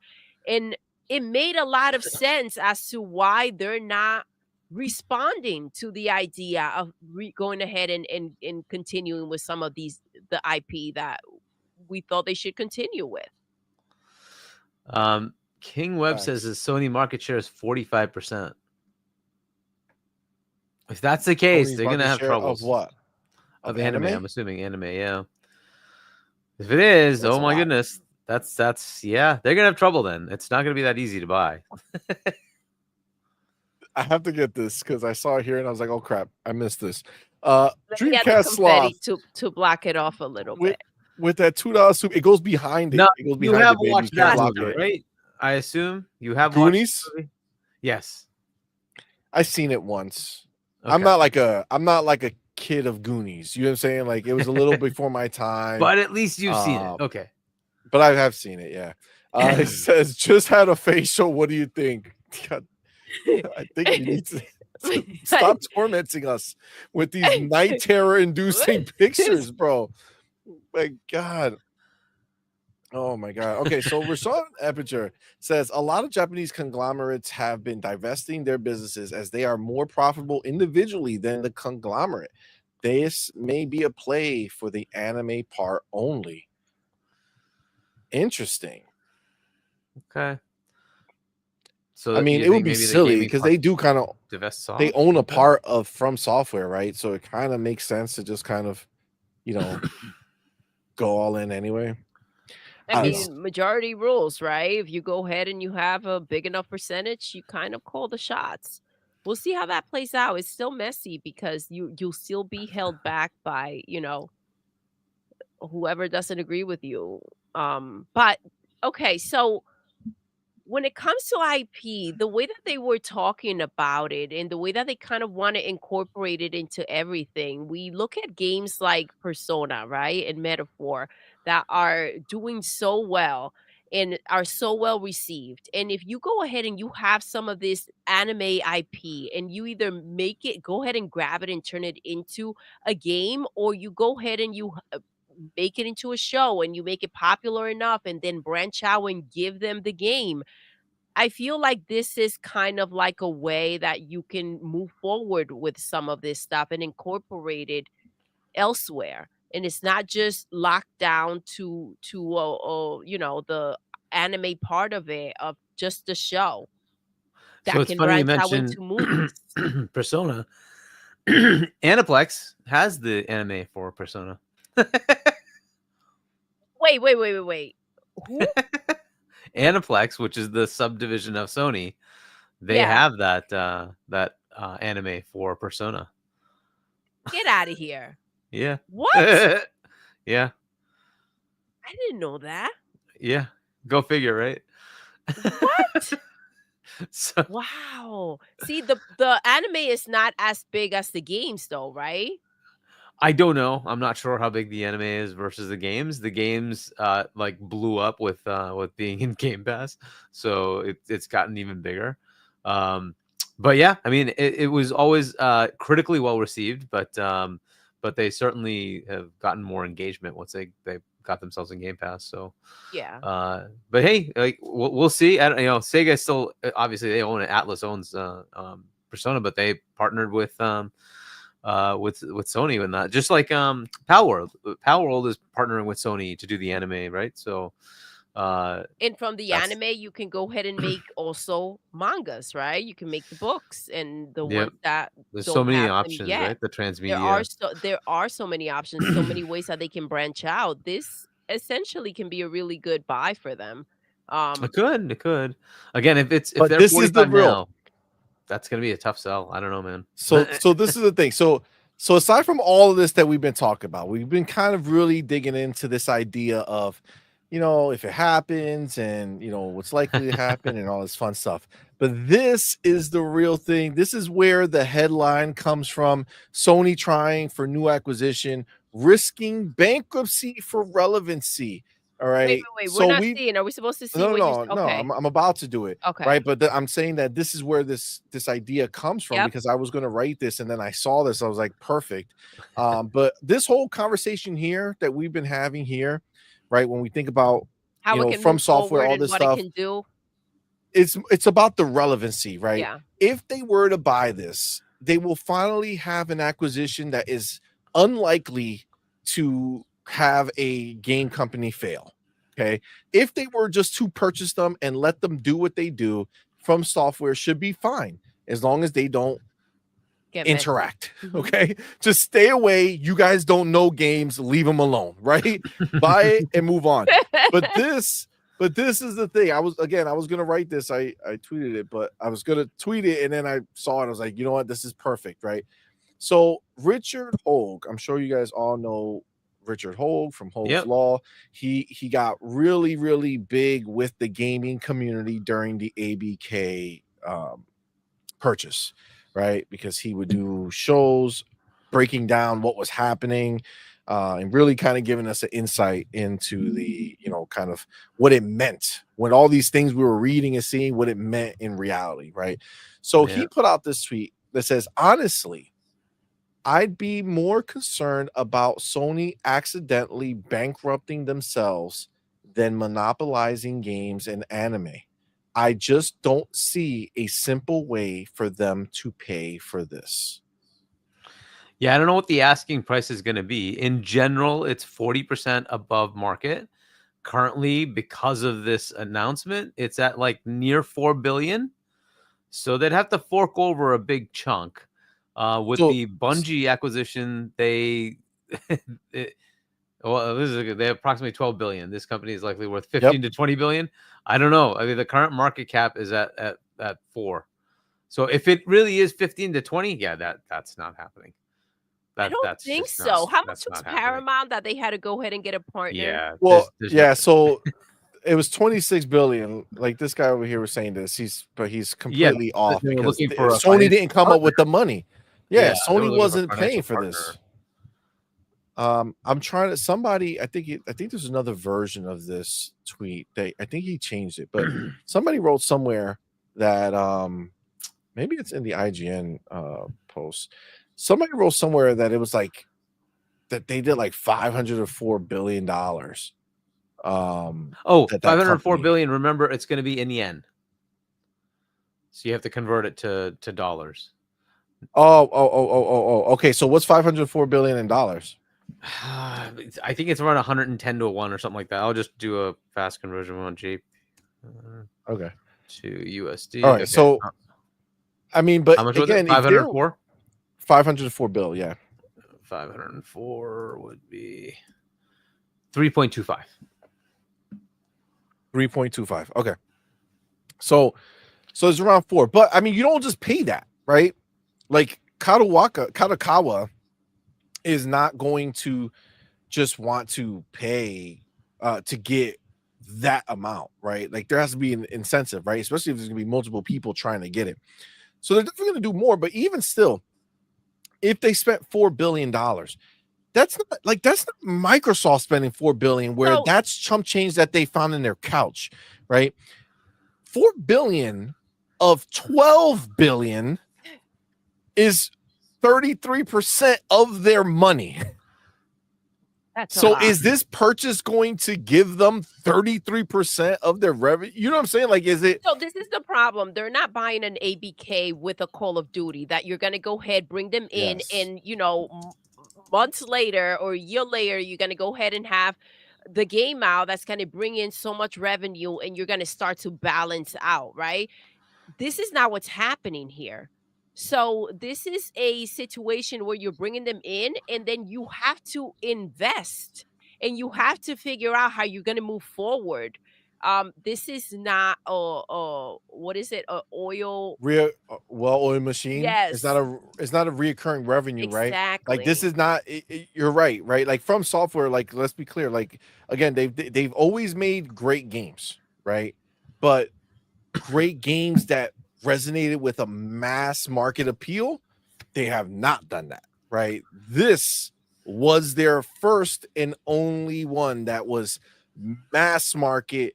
And it made a lot of sense as to why they're not responding to the idea of going ahead and continuing with some of the IP that we thought they should continue with. King Webb says his Sony market share is 45%. If that's the case, Sony's they're gonna market have share troubles. of what? Of anime? I'm assuming anime, yeah. If it is, That's oh a my lot. goodness. That's yeah, they're gonna have trouble then. It's not gonna be that easy to buy. I have to get this because I saw it here and I was like, oh crap, I missed this. Let me get the Dreamcast confetti Sloth to block it off a little bit. with that $2 soup, it goes behind it. No, It goes you behind have it, baby. watched You can't that block movie, it. right? I assume you have Goonies? watched the movie? Yes. I've seen it once. Okay. I'm not like a kid of Goonies. You know what I'm saying? Like it was a little before my time. But at least you've seen it. Okay. But I have seen it, yeah. It says just had a facial. What do you think? God, I think you need to stop tormenting us with these night terror inducing pictures, bro. My God. Oh my God. Okay, so Rashawn Eppinger says a lot of Japanese conglomerates have been divesting their businesses as they are more profitable individually than the conglomerate. This may be a play for the anime part only. Interesting. Okay. So I mean, it would be silly because they do kind of they own a part of From Software, right? So it kind of makes sense to just kind of, go all in anyway. I mean, majority rules, right? If you go ahead and you have a big enough percentage, you kind of call the shots. We'll see how that plays out. It's still messy because you'll still be held back by, whoever doesn't agree with you. But okay, so when it comes to IP, the way that they were talking about it and the way that they kind of want to incorporate it into everything, we look at games like Persona, right? And Metaphor that are doing so well and are so well received. And if you go ahead and you have some of this anime IP and you either go ahead and grab it and turn it into a game, or you go ahead and you make it into a show and you make it popular enough and then branch out and give them the game. I feel like this is kind of like a way that you can move forward with some of this stuff and incorporate it elsewhere. And it's not just locked down to the anime part of it, of just the show. that So it's can funny you branch out mentioned into movies. Persona. Aniplex has the anime for Persona. Wait. Who? Aniplex, which is the subdivision of Sony, they Yeah. have that anime for Persona. Get out of here. Yeah. What? Yeah. I didn't know that. Yeah. Go figure, right? What? So Wow. See, the anime is not as big as the games though, right? I don't know. I'm not sure how big the anime is versus the games. The games like blew up with being in Game Pass, so it's gotten even bigger. But yeah, I mean, it was always critically well received, but they certainly have gotten more engagement once they got themselves in Game Pass. So Yeah. but hey, like we'll see. I don't, Sega still obviously they own it. Atlas owns Persona, but they partnered with Sony in that. Just like Power World. Power World is partnering with Sony to do the anime, right? So And from the that's anime, you can go ahead and make also mangas, right? You can make the books and the yeah. ones that There's so don't many have them options, yet. right? The There are so many options, so many ways that they can branch out. This essentially can be a really good buy for them. It could. Again, if But they're this is the 45 real. now, that's gonna be a tough sell. I don't know, man. So this is the thing. So aside from all of this that we've been talking about, we've been kind of really digging into this idea of, if it happens and what's likely to happen and all this fun stuff. But this is the real thing. This is where the headline comes from. Sony trying for new acquisition, risking bankruptcy for relevancy. All right. Wait. We're So not seeing. Are we supposed to see what you? No. Okay. I'm about to do it. Okay. Right. But I'm saying that this is where this idea comes from, Yep. because I was going to write this and then I saw this. I was like, perfect. But this whole conversation here that we've been having here, right, when we think about How it can from move software, forward all and this what stuff, it can do. it's about the relevancy, right? Yeah. If they were to buy this, they will finally have an acquisition that is unlikely to have a game company fail. Okay. If they were just to purchase them and let them do what they do, From Software should be fine as long as they don't Get messy. interact. Okay. Just stay away. You guys don't know games. Leave them alone. Right. Buy it and move on. But this is the thing. I was gonna write this. I tweeted it, but I was gonna tweet it and then I saw it. I was like, you know what? This is perfect, right? So Richard Hogue, I'm sure you guys all know Richard Hogue from Hogue's Yep. Law. He got really, really big with the gaming community during the ABK purchase, right? Because he would do shows breaking down what was happening, and really kind of giving us an insight into the, kind of what it meant when all these things we were reading and seeing, what it meant in reality, right? So he put out this tweet that says, honestly, I'd be more concerned about Sony accidentally bankrupting themselves than monopolizing games and anime. I just don't see a simple way for them to pay for this. Yeah, I don't know what the asking price is going to be. In general, it's 40% above market. Currently, because of this announcement, it's at like near 4 billion. So they'd have to fork over a big chunk. With the Bungie acquisition, they they have approximately 12 billion. This company is likely worth 15 to 20 billion. I don't know. I mean, the current market cap is at 4. So if it really is 15 to 20, yeah, that's not happening. I don't think so. How much was Paramount that they had to go ahead and get a partner? Yeah. Well, yeah. So it was 26 billion. Like this guy over here was saying this. He's completely off because Sony didn't come up with the money. Yeah, Sony wasn't paying for this. I'm trying to. I think there's another version of this tweet. I think he changed it, but somebody wrote somewhere that maybe it's in the IGN post. Somebody wrote somewhere that it was like that they did like $504 billion. 504 billion. Remember, it's going to be in yen, so you have to convert it to dollars. Okay. So what's 504 billion in dollars? I think it's around 110 to 1 or something like that. I'll just do a fast conversion on JP. Okay. To USD. All right. Okay. So I mean, but How much was again, it? 504? 504 bill, yeah. 504 would be 3.25. 3.25. Okay. So it's around 4. But I mean, you don't just pay that, right? Like Kadokawa is not going to just want to pay to get that amount, right? Like there has to be an incentive, right? Especially if there's gonna be multiple people trying to get it. So they're definitely gonna do more, but even still, if they spent $4 billion, that's not Microsoft spending $4 billion, where So- that's chump change that they found in their couch, right? $4 billion of $12 billion is 33% of their money. That's a So lot. is this purchase going to give them 33% of their revenue? You know what I'm saying? Like, is it? So this is the problem. They're not buying an ABK with a Call of Duty that you're going to go ahead, bring them in, Yes. and months later or a year later, you're going to go ahead and have the game out that's going to bring in so much revenue, and you're going to start to balance out, right? This is not what's happening here. So this is a situation where you're bringing them in, and then you have to invest, and you have to figure out how you're going to move forward. This is not what is it? A oil. Well-oiled machine. Yes. It's not a reoccurring revenue, right? Exactly. Like this is not. You're right, right? Like From Software, like let's be clear. Like again, they've always made great games, right? But great games that resonated with a mass market appeal, they have not done that, right? This was their first and only one that was mass market.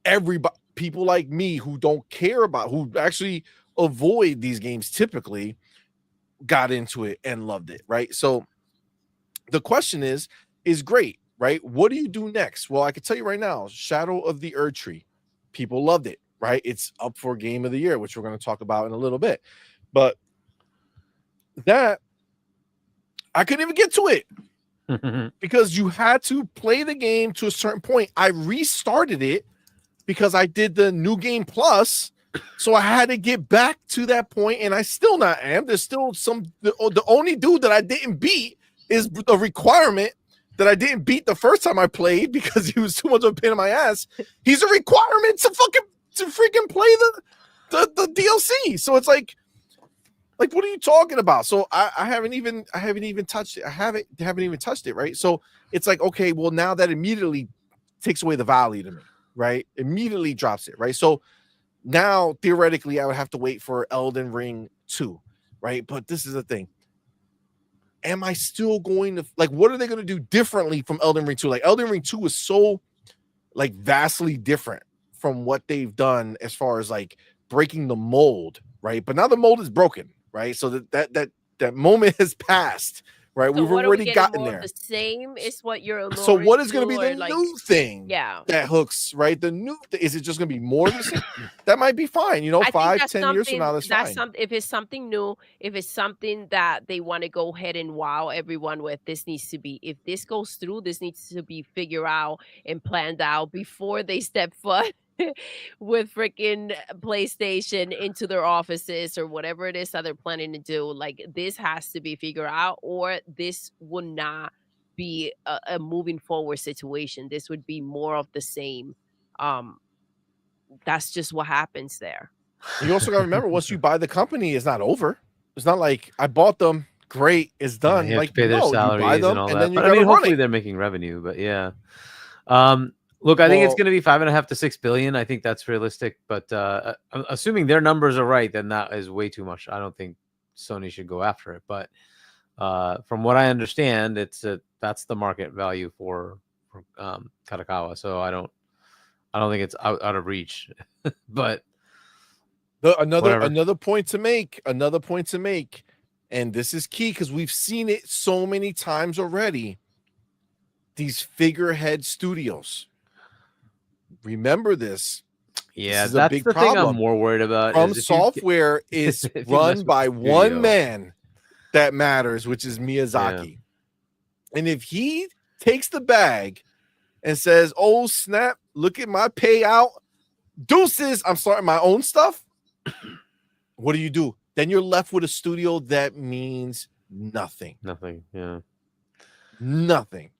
Everybody, people like me who don't care about, who actually avoid these games typically, got into it and loved it, right? So the question is great, right? What do you do next? Well, I can tell you right now, Shadow of the Erd Tree, people loved it, right? It's up for Game of the Year, which we're going to talk about in a little bit. But that, I couldn't even get to it because you had to play the game to a certain point. I restarted it because I did the New Game Plus, so I had to get back to that point, and I still not am. There's still the only dude that I didn't beat is the requirement that I didn't beat the first time I played because he was too much of a pain in my ass. He's a requirement to freaking play the DLC. So it's like what are you talking about? So I haven't even touched it. I haven't even touched it, right? So it's like, okay, well, now that immediately takes away the value to me, right? Immediately drops it, right? So now theoretically I would have to wait for Elden Ring 2, right? But this is the thing. Am I still going to, like, what are they going to do differently from Elden Ring 2? Like Elden Ring 2 was so like vastly different from what they've done as far as like breaking the mold, right? But now the mold is broken, right? So that moment has passed, right? So We've what are we already getting, gotten more of there. the same is what you're So what is going to be alluring the to, or, like, new thing yeah. that hooks, right? The new is it just going to be more of the same? That might be fine, you know, I think 5, that's 10 years from now, that's fine. if it's something new, if it's something that they want to go ahead and wow everyone with, this needs to be, if this goes through, this needs to be figured out and planned out before they step foot with freaking PlayStation into their offices or whatever it is that they're planning to do. Like this has to be figured out, or this would not be a moving forward situation. This would be more of the same. That's just what happens there. You also got to remember, once you buy the company, it's not over. It's not like I bought them, great, it's done. You have Like to pay their no, you salaries buy them and all and that. then you But got to run hopefully it. they're making revenue. But yeah, look, I think it's Well- going to be 5.5 to 6 billion. I think that's realistic. But assuming their numbers are right, then that is way too much. I don't think Sony should go after it. But from what I understand, that's the market value for Kadokawa. So I don't think it's out of reach. But Another point to make, and this is key because we've seen it so many times already. These figurehead studios. Remember this. yeah, This is a that's big the thing problem. I'm more worried about. From is if you- Software is if you mess run with by the one studio. man that matters, which is Miyazaki. And if he takes the bag and says, "Oh snap, look at my payout, deuces, I'm starting my own stuff," what do? then you're left with a studio that means nothing. Nothing. Yeah. Nothing.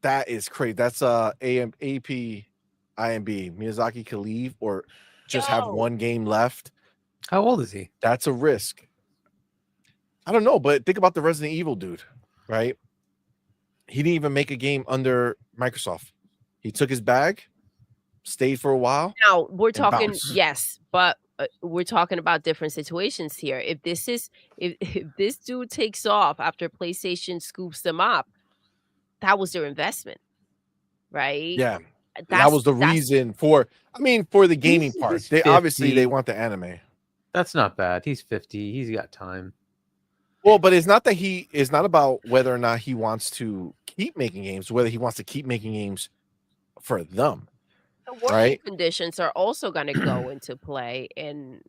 That is crazy. That's AP IMB. Miyazaki could leave or just have one game left. How old is he? That's a risk. I don't know, but think about the Resident Evil dude, right? He didn't even make a game under Microsoft. He took his bag, stayed for a while. Now we're talking, bounced. yes, but we're talking about different situations here. If this is if this dude takes off after PlayStation scoops them up, that was their investment, right? Yeah, that was the reason for. I mean, for the gaming part, they obviously they want the anime. That's not bad. He's 50. He's got time. Well, but it's not that it's not about whether or not he wants to keep making games, whether he wants to keep making games for them. The working right? conditions are also going to go into play, and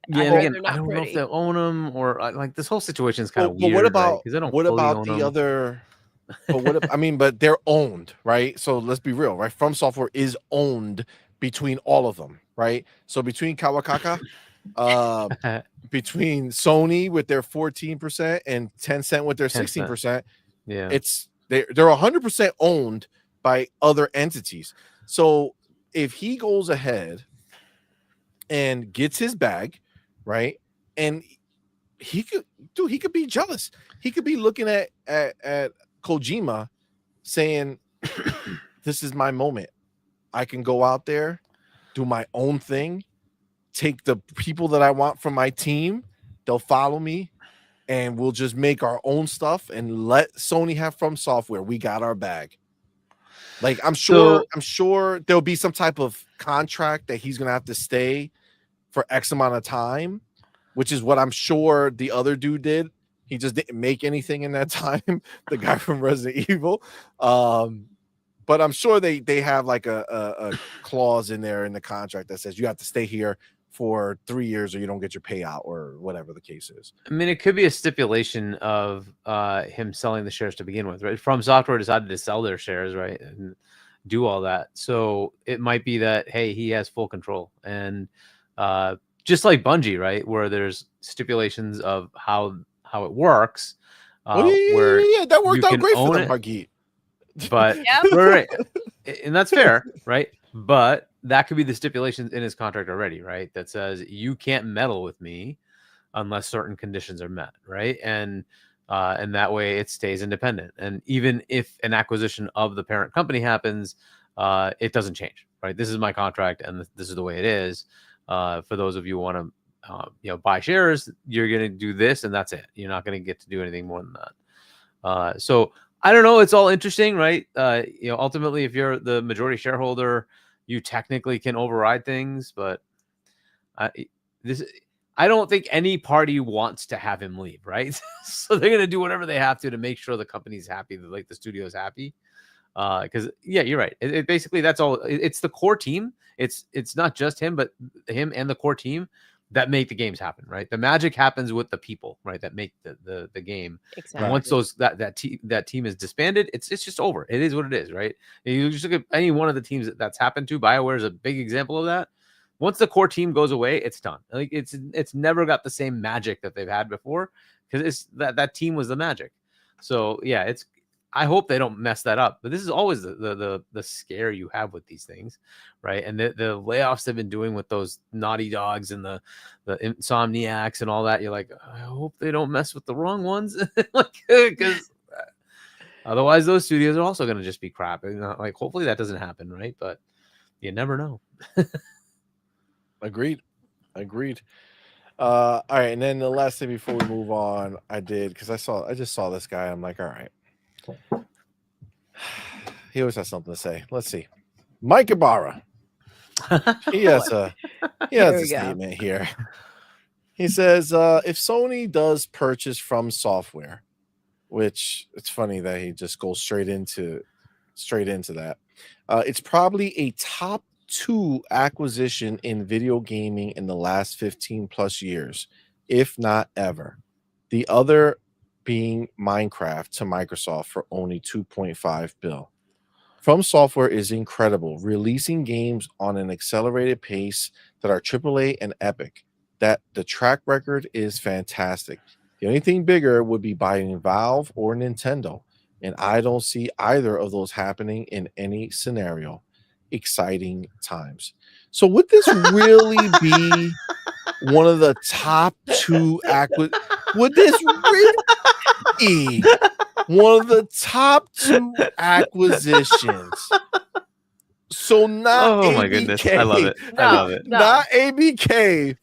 Yeah, I and know again, they're I not don't know if pretty. they own them or like this whole situation is kind of But weird. what about because they don't what fully about own the them. other? But what? I mean, but they're owned, right? So let's be real, right? From Software is owned between all of them, right? So between Kawakaka, between Sony with their 14% and Tencent with their 16%, yeah, they're 100% owned by other entities. So if he goes ahead and gets his bag, right, and he could be jealous. He could be looking at Kojima saying, "This is my moment. I can go out there, do my own thing, take the people that I want from my team. They'll follow me, and we'll just make our own stuff and let Sony have From Software. We got our bag." Like I'm sure there'll be some type of contract that he's gonna have to stay for X amount of time, which is what I'm sure the other dude did. He just didn't make anything in that time, the guy from Resident Evil. But I'm sure they have like a clause in there in the contract that says you have to stay here for 3 years or you don't get your payout or whatever the case is. I mean, it could be a stipulation of him selling the shares to begin with, right? From Software decided to sell their shares, right, and do all that. So it might be that, hey, he has full control. And just like Bungie, right, where there's stipulations of how it works. Yeah, that worked out great for them, Hargeet. But right, and that's fair, right? But that could be the stipulations in his contract already, right? That says you can't meddle with me unless certain conditions are met, right? And that way it stays independent. And even if an acquisition of the parent company happens, it doesn't change, right? This is my contract, and this is the way it is. For those of you who want to, buy shares, you're going to do this, and that's it. You're not going to get to do anything more than that. So I don't know. It's all interesting, right? Ultimately, if you're the majority shareholder, you technically can override things, but I don't think any party wants to have him leave, right? So they're going to do whatever they have to make sure the company's happy, that like the studio's happy. Because you're right. It basically, that's all. It's the core team. It's not just him, but him and the core team that make the games happen, right? The magic happens with the people, right, that make the game. Exactly. And once that team is disbanded, it's just over. It is what it is, right? And you just look at any one of the teams that's happened to. BioWare is a big example of that. Once the core team goes away, it's done. Like it's never got the same magic that they've had before, because it's that team was the magic. So yeah, I hope they don't mess that up. But this is always the scare you have with these things, right? And the layoffs they've been doing with those Naughty Dogs and the Insomniacs and all that. You're like, I hope they don't mess with the wrong ones, because otherwise those studios are also going to just be crap. And like, hopefully that doesn't happen, right? But you never know. Agreed. All right, and then the last thing before we move on, I just saw this guy. I'm like, all right. He always has something to say. Let's see. Mike Ibarra. He has a statement here. He says, if Sony does purchase From Software, which it's funny that he just goes straight into that. It's probably a top 2 acquisition in video gaming in the last 15 plus years, if not ever. The other being Minecraft to Microsoft for only $2.5 billion. From Software is incredible, releasing games on an accelerated pace that are AAA and epic. that the track record is fantastic. The only thing bigger would be buying Valve or Nintendo, and I don't see either of those happening in any scenario. Exciting times. So would this really be one of the top 2 would this really be one of the top 2 acquisitions? So not Oh my goodness, I love it. I No, love it. no. Not ABK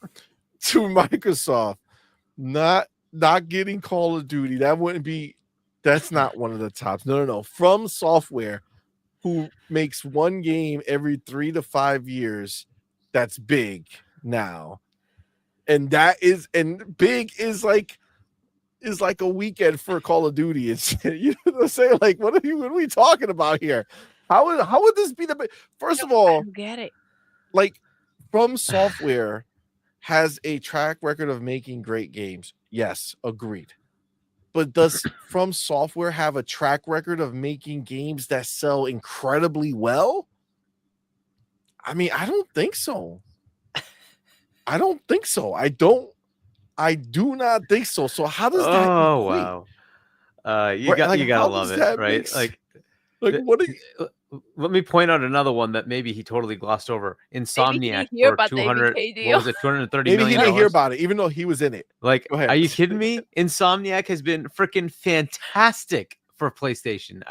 to Microsoft, not getting Call of Duty. That's not one of the tops. No. From Software, who makes one game every 3 to 5 years, that's big now. And big is like a weekend for Call of Duty. It's you know what I'm saying? Like, what are we talking about here? How would this be the first of all? I don't get it. Like, From Software has a track record of making great games. Yes, agreed. But does From Software have a track record of making games that sell incredibly well? I mean, I don't think so. I don't think so. I do not think so. So how does that equate? Wow. You Right, like, gotta how love does it, that right? make Like what are you let me point out another one that maybe he totally glossed over. Maybe he Insomniac didn't hear for about the 200 ABK what deal. was it, 230 maybe he million didn't hear dollars? about it, even though he was in it. Like, Go ahead. are you kidding me? Insomniac has been freaking fantastic for PlayStation.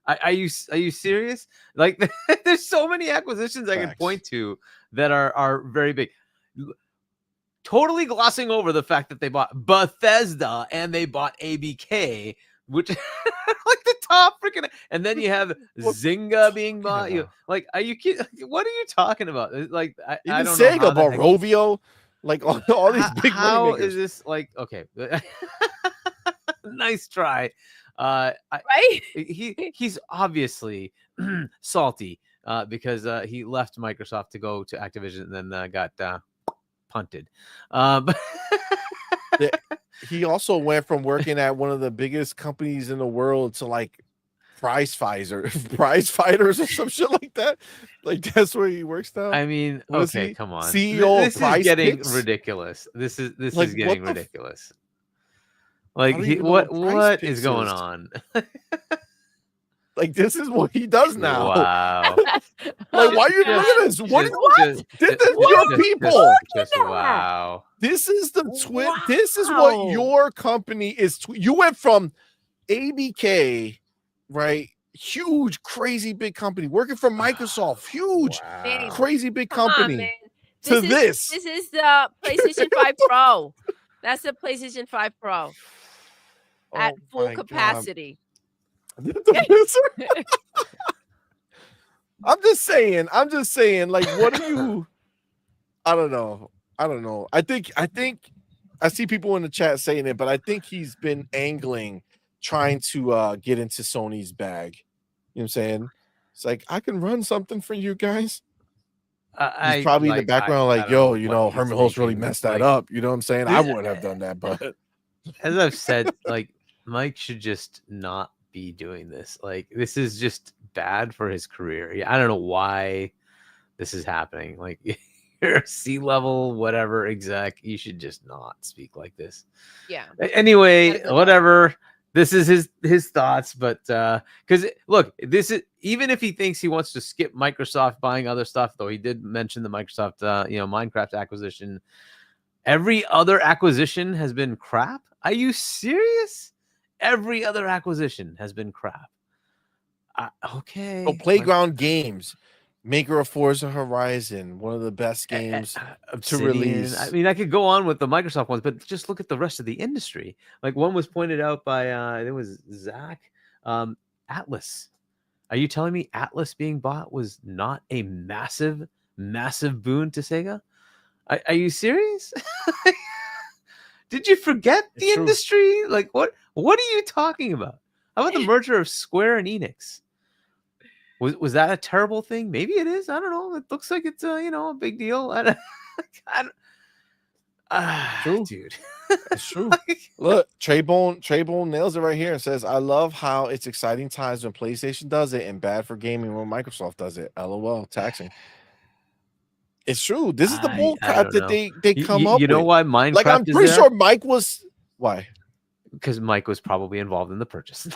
Are you serious? Like, there's so many acquisitions I can Facts. point to that are very big. Totally glossing over the fact that they bought Bethesda and they bought ABK, which like the top freaking, and then you have What Zynga being bought. about? Like, are you kidding? What are you talking about? Like, I Even don't know how Sega, the heck. Barovio, like all these big money How makers. is this like? Okay, nice try. Right? He's obviously salty because he left Microsoft to go to Activision and then got punted. But He also went from working at one of the biggest companies in the world to like prize fighters or some shit like that. Like, that's where he works now. I mean, What is okay, he? come on. CEO This of Prize is getting Picks? ridiculous. This Like, is what getting the f- ridiculous. Like, I don't even know what Prize what is Picks going is. on? Like, this is what he does now. Wow. Like, why are you God. doing this? What? This is What your are you people. Just at? wow. This is the This is what Wow. your company is. You went from ABK, right? Huge, crazy big company, working for Microsoft, huge, Wow. crazy big Come on, company. man. To This is the PlayStation 5 Pro. That's the PlayStation 5 Pro at Oh full my God. capacity. I'm just saying, like, what are you? I don't know. I think I see people in the chat saying it, but I think he's been angling, trying to get into Sony's bag. You know what I'm saying? It's like, I can run something for you guys. He's probably in the background, like, yo, you know, Herman Hulst really messed that up. You know what I'm saying? I wouldn't have done that, but as I've said, like, Mike should just not be doing this. Like, this is just bad for his career. I don't know why this is happening. Like, you're a C-level whatever exec, you should just not speak like this. Yeah. Anyway, whatever. This is his thoughts, but because look, this is, even if he thinks he wants to skip Microsoft buying other stuff, though he did mention the Microsoft Minecraft acquisition. Every other acquisition has been crap. Are you serious? Every other acquisition has been crap. Okay. so Playground Games, maker of Forza Horizon, one of the best games to Obsidian. release. I mean, I could go on with the Microsoft ones, but just look at the rest of the industry. Like, one was pointed out by it was Zach. Atlas. Are you telling me Atlas being bought was not a massive boon to Sega? Are you serious? Did you forget the industry? Like, what are you talking about? How about the merger of Square and Enix? Was that a terrible thing? Maybe it is. I don't know. It looks like it's a big deal. True. Dude. It's true. Look, Traybone nails it right here and says, I love how it's exciting times when PlayStation does it and bad for gaming when Microsoft does it. LOL, taxing. It's true. This is the bull I crap don't that know. they come up You know with. why Minecraft Like, I'm is pretty there? sure Mike was why. Because Mike was probably involved in the purchase.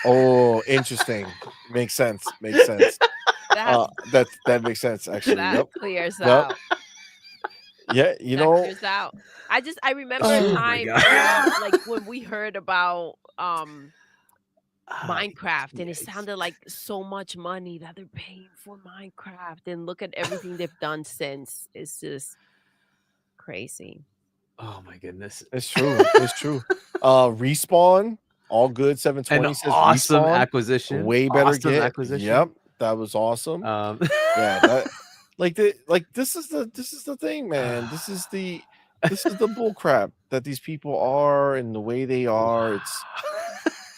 Oh, interesting. Makes sense. Makes sense. That That makes sense actually. that Yep. clears Yep. out. Yeah, you That know. clears out. I remember Oh a my time God. like when we heard about Minecraft, and it Yes. sounded like so much money that they're paying for Minecraft, and look at everything they've done since. It's just crazy. Oh my goodness. It's true. It's true. Respawn, all good. An 720 says awesome Respawn. acquisition. Way better Awesome get. acquisition. Yep, that was awesome. Um, Yeah, that this is the thing, man. This is the bull crap that these people are and the way they are.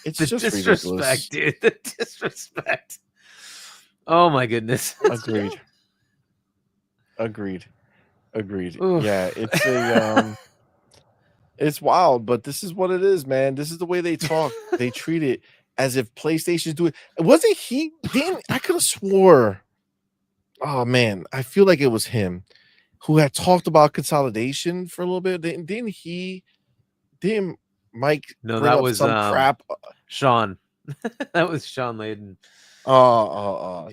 It's the just disrespect, ridiculous. dude. The disrespect. Oh my goodness. Agreed. Agreed. Oof. Yeah, it's a it's wild, but this is what it is, man. This is the way they talk. They treat it as if PlayStation's doing. Wasn't he? I could have swore. Oh man, I feel like it was him who had talked about consolidation for a little bit. Didn't Mike No, bring that up was some crap? Sean. That was Sean Layden.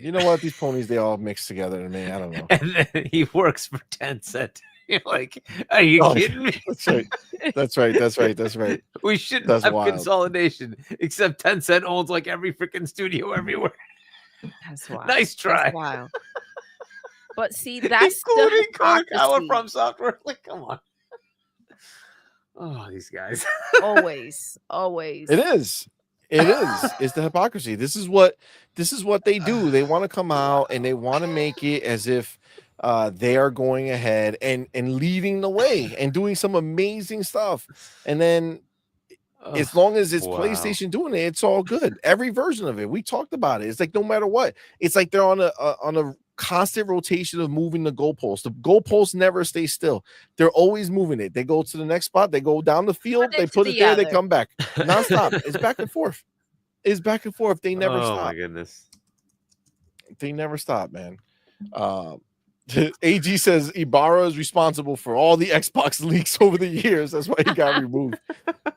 You know what? These ponies, they all mix together to me. I don't know. And then he works for Tencent. You're like, are you kidding me? That's right. That's right. We shouldn't That's have wild. consolidation, except Tencent owns like every freaking studio everywhere. That's wild. Nice try. That's wild. But see, that's the Including Koikawa hypocrisy. from Software. Like, come on. Oh, these guys. Always. It is. It's the hypocrisy. This is what they do. They want to come out and they want to make it as if they are going ahead and leading the way and doing some amazing stuff. And then as long as it's PlayStation doing it, it's all good. Every version of it. We talked about it. It's like no matter what. It's like they're on a constant rotation of moving the goalposts. The goalposts never stay still. They're always moving it. They go to the next spot, they go down the field, they put it there, they come back. Non-stop. It's back and forth. They never stop. Oh my goodness. They never stop, man. AG says Ibarra is responsible for all the Xbox leaks over the years. That's why he got removed.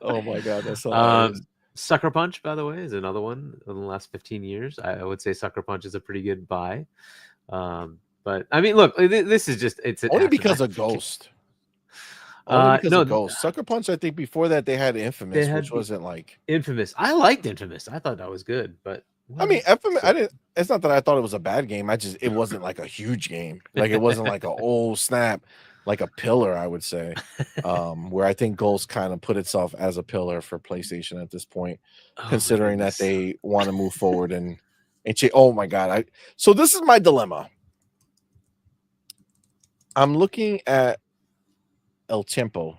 Oh my god, that's hilarious. Sucker Punch, by the way, is another one in the last 15 years. I would say Sucker Punch is a pretty good buy. But I mean, look, this is just it's only because of Ghost. Only because of Ghost. Sucker Punch, I think before that they had Infamous, which wasn't like Infamous. I liked Infamous. I thought that was good, but I mean, Infamous, I didn't. It's not that I thought it was a bad game. It wasn't like a huge game. Like it wasn't like a oh snap, like a pillar. I would say, where I think Ghost kind of put itself as a pillar for PlayStation at this point, considering that they want to move forward and oh my god! So this is my dilemma. I'm looking at El Tiempo,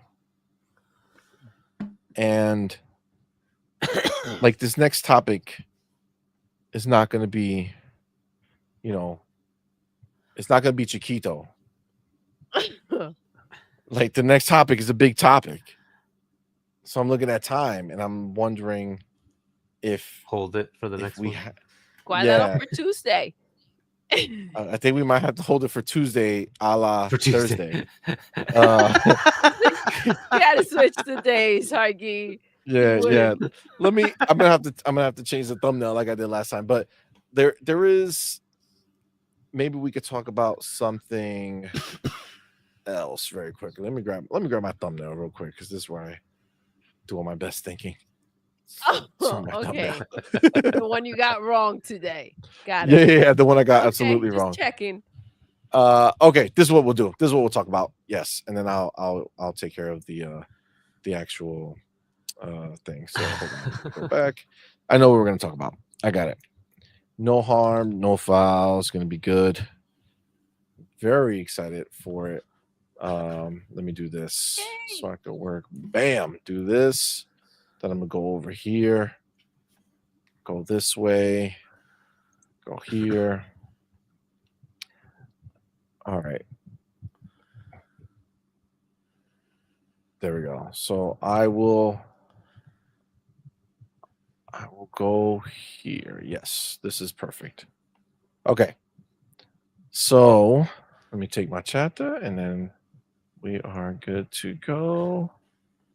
and like this next topic is not going to be, it's not going to be Chiquito. Like the next topic is a big topic. So I'm looking at time and I'm wondering if hold it for the next one. Guardado for Tuesday. I think we might have to hold it for Tuesday, a la Thursday. You gotta switch the days, Hargy. Yeah. I'm gonna have to change the thumbnail like I did last time. But there is, maybe we could talk about something else very quickly. Let me grab my thumbnail real quick because this is where I do all my best thinking. Okay. The one you got wrong today. Got it. Yeah, the one I got absolutely wrong. Checking. Okay, this is what we'll do. This is what we'll talk about. Yes, and then I'll take care of the actual thing. So hold on. Go back. I know what we're gonna talk about. I got it. No harm, no foul. It's gonna be good. Very excited for it. Let me do this so I can work. Bam, do this. Then I'm gonna go over here, go this way, go here. All right. There we go. So I will go here. Yes, this is perfect. Okay. So Let me take my chapter, and then we are good to go.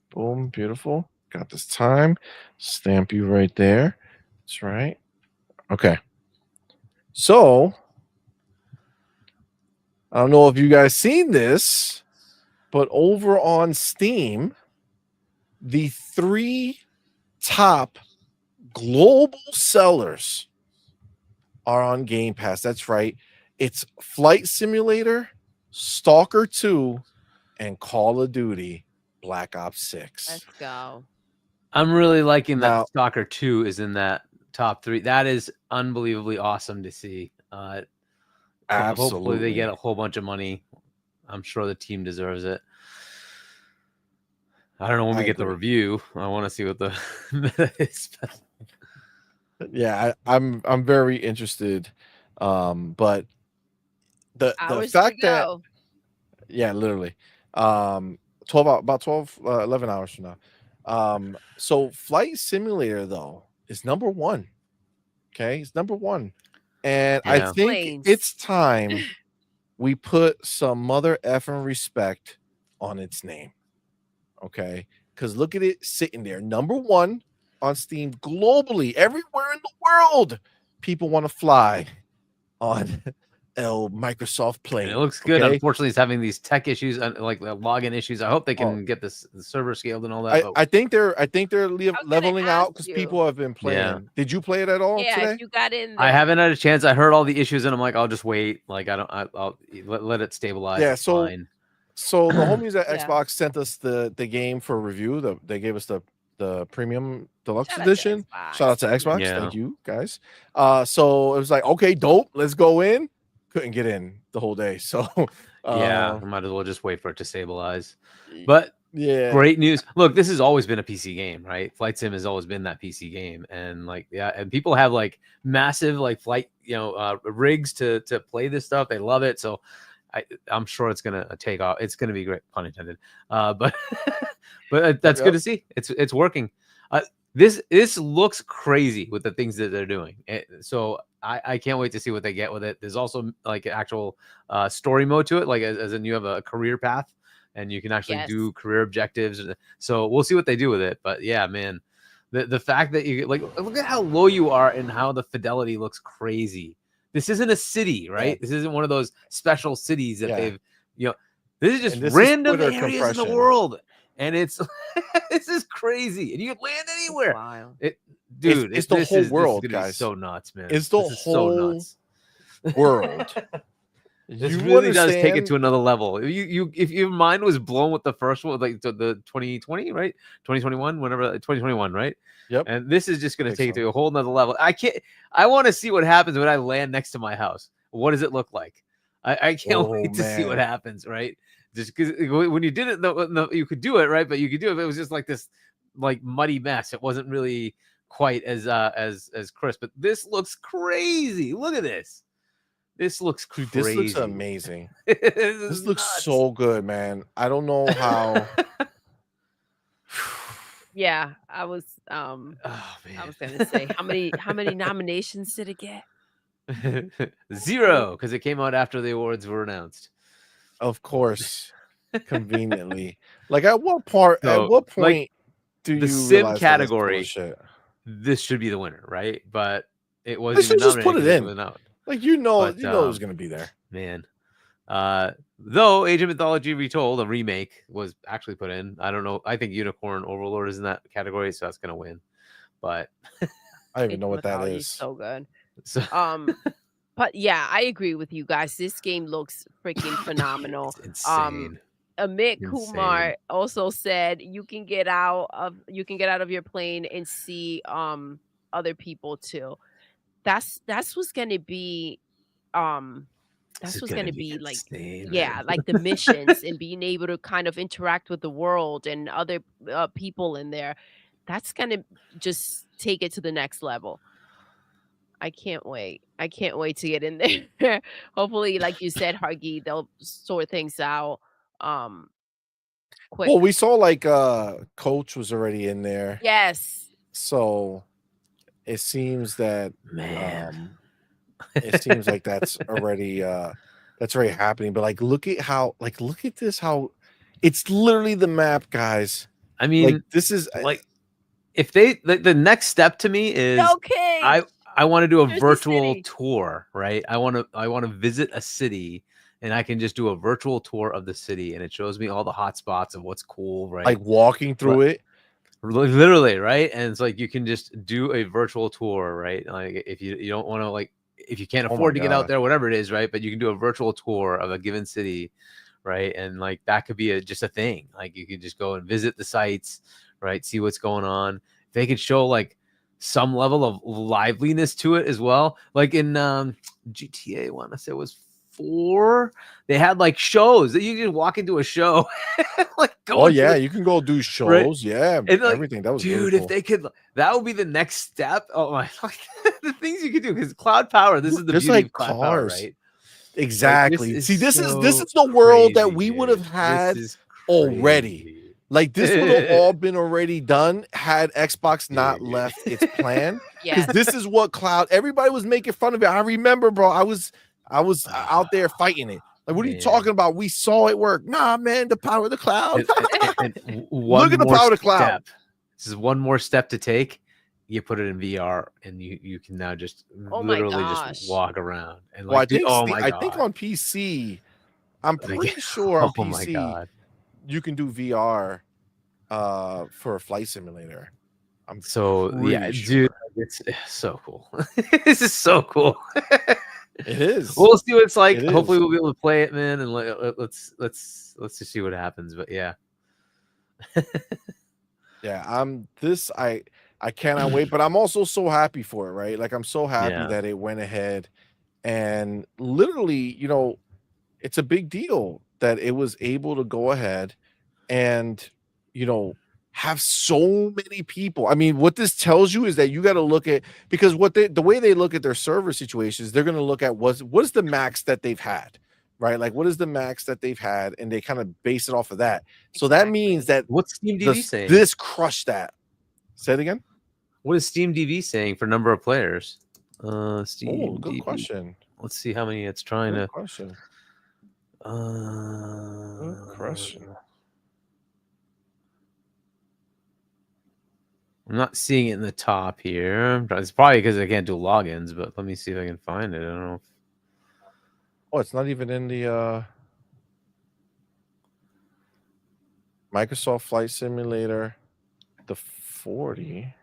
Boom, beautiful. Got this time. Stamp you right there. That's right. Okay. So, I don't know if you guys seen this, but over on Steam, the 3 top global sellers are on Game Pass. That's right. It's Flight Simulator, Stalker 2, and Call of Duty Black Ops 6. Let's go. I'm really liking that Now- Stalker 2 is in that top 3. That is unbelievably awesome to see. Hopefully they get a whole bunch of money. I'm sure the team deserves it. I don't know when we get the review. I want to see what the meta is. Yeah, I'm very interested. But the Hours fact to that go. yeah, literally 11 hours from now. So Flight Simulator though is number 1. Okay, it's number 1. And I Yeah. think Planes. it's time we put some mother effing respect on its name. Okay, because look at it sitting there, number 1 on Steam globally, everywhere in the world. People want to fly on Microsoft plane. And it looks good. Okay? Unfortunately, it's having these tech issues, like login issues. I hope they can get the server scaled and all that. I think they're leveling out ask because you. people have been playing. Yeah. Did you play it at all Yeah, today? if you got in there. I haven't had a chance. I heard all the issues, and I'm like, I'll just wait. Like I'll let it stabilize. Yeah, It's so fine. So the homies at Yeah. Xbox sent us the game for review. They gave us the premium deluxe Shout out to edition. Xbox. Shout out to Xbox. Yeah. Thank you guys. So it was like, okay, dope. Let's go in. Couldn't get in the whole day. So Yeah, I might as well just wait for it to stabilize. But yeah, great news. Look, this has always been a PC game, right? Flight Sim has always been that PC game. And like, yeah, and people have like massive like flight, rigs to play this stuff. They love it. So I'm sure it's gonna take off. It's gonna be great, pun intended. But that's good to see. It's working. This looks crazy with the things that they're doing. So I can't wait to see what they get with it. There's also like an actual story mode to it, like as in you have a career path and you can actually do career objectives. So we'll see what they do with it. But yeah, man, the fact that you like look at how low you are and how the fidelity looks crazy. This isn't a city, right? This isn't one of those special cities that they've, this is just random areas in the world. And it's this is crazy, and you can land anywhere. Wow. Dude, it's the whole world, guys. So nuts, man. It's the whole world. This really does take it to another level. If your mind was blown with the first one, like the 2020, right? 2021, whenever 2021, right? Yep. And this is just going to take it to a whole nother level. I want to see what happens when I land next to my house. What does it look like? I can't wait to see what happens, right? Just because when you did it, you could do it, right? But you could do it. But it was just like this, like muddy mess. It wasn't really quite as crisp. But this looks crazy. Look at this. This looks crazy. This looks amazing. This looks so good, man. I don't know how. Yeah, I was I was gonna say how many nominations did it get? 0, because it came out after the awards were announced. Of course, conveniently. Like at what point like, do the you sim category? This should be the winner, right? But it wasn't. They should just put it in. It out. Like it was gonna be there, man. Though Age of Mythology Retold, a remake, was actually put in. I don't know. I think Unicorn Overlord is in that category, so that's gonna win. But I don't even know what that is. So good. So, but yeah, I agree with you guys. This game looks freaking phenomenal. It's insane. Amit Kumar also said you can get out of your plane and see other people too. That's what's gonna be that's what's gonna be like insane, like the missions and being able to kind of interact with the world and other people in there. That's gonna just take it to the next level. I can't wait. I can't wait to get in there. Hopefully, like you said, Hargi, they'll sort things out quick. Well, we saw like Coach was already in there. Yes. So it seems that it seems like that's already that's already happening. But like, look at this, how it's literally the map, guys. I mean, Like, this is like if they the next step to me is Okay. I want to do a Jersey virtual City. tour, right? I want to visit a city, and I can just do a virtual tour of the city, and it shows me all the hot spots of what's cool, right? like walking through it. Literally, right? And it's like you can just do a virtual tour, right? Like if you don't want to, like if you can't Oh my afford to get out God. there, whatever it is, right? But you can do a virtual tour of a given city, right? And like that could be just a thing. Like you could just go and visit the sites, right? See what's going on. If they could show like some level of liveliness to it as well. Like in GTA, I want to say it was 4. They had like shows that you could walk into a show, like Oh yeah, you can go do shows. Yeah, and like, everything. That was dude, really cool. if they could, that would be the next step. Oh my, like, the things you could do, because cloud power. This is the There's beauty like of cloud power, cars. right? Exactly. Like, See, this is so the world that crazy, we would dude. have had This is already. crazy. Like, this would have all been already done had Xbox not Dude. left its plan. Yes. Because this is what cloud. Everybody was making fun of it. I remember, bro. I was out there fighting it. Like, what are you Man. talking about? We saw it work. Nah, man, the power of the cloud. And one Look at the more power of the cloud. step. This is one more step to take. You put it in VR, and you can now just Oh my literally gosh. just walk around and Well, I like, think oh my I god, think on PC, I'm Like, pretty sure on oh my PC god. you can do VR for a flight simulator. I'm So yeah, pretty dude, sure. it's so cool. This is so cool. It is. We'll see what it's like. It Hopefully, is. we'll be able to play it, man. And let's just see what happens. But yeah, Yeah, I cannot wait, but I'm also so happy for it, right? Like, I'm so happy Yeah. that it went ahead, and literally, it's a big deal that it was able to go ahead and, have so many people. I mean, what this tells you is that you got to look at, because the way they look at their server situations, they're going to look at what is the max that they've had, right? Like, what is the max that they've had, and they kind of base it off of that. So that means that what's Steam DV saying? this crushed that. Say it again. What is Steam DV saying for number of players? Steam Good DV. question. Let's see how many it's trying Good to. question. Good question. I'm not seeing it in the top here. It's probably because I can't do logins, but let me see if I can find it. I don't know. Oh, it's not even in the Microsoft Flight Simulator, the 40.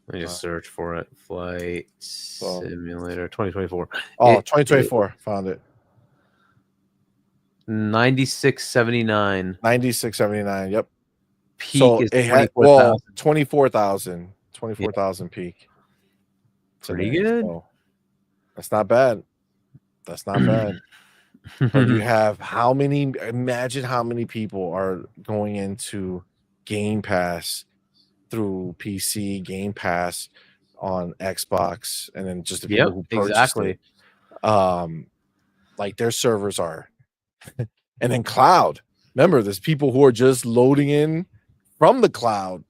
Let me just search for it. Flight Simulator 2024. Oh, 2024. Found it. 9679. 9679. Yep. Peak So is it had 24,000. 24,000 peak. Pretty good. So that's not bad. That's not bad. But you have imagine how many people are going into Game Pass through PC, Game Pass on Xbox, and then just the people who purchased it. Like, their servers are and then cloud. Remember, there's people who are just loading in from the cloud.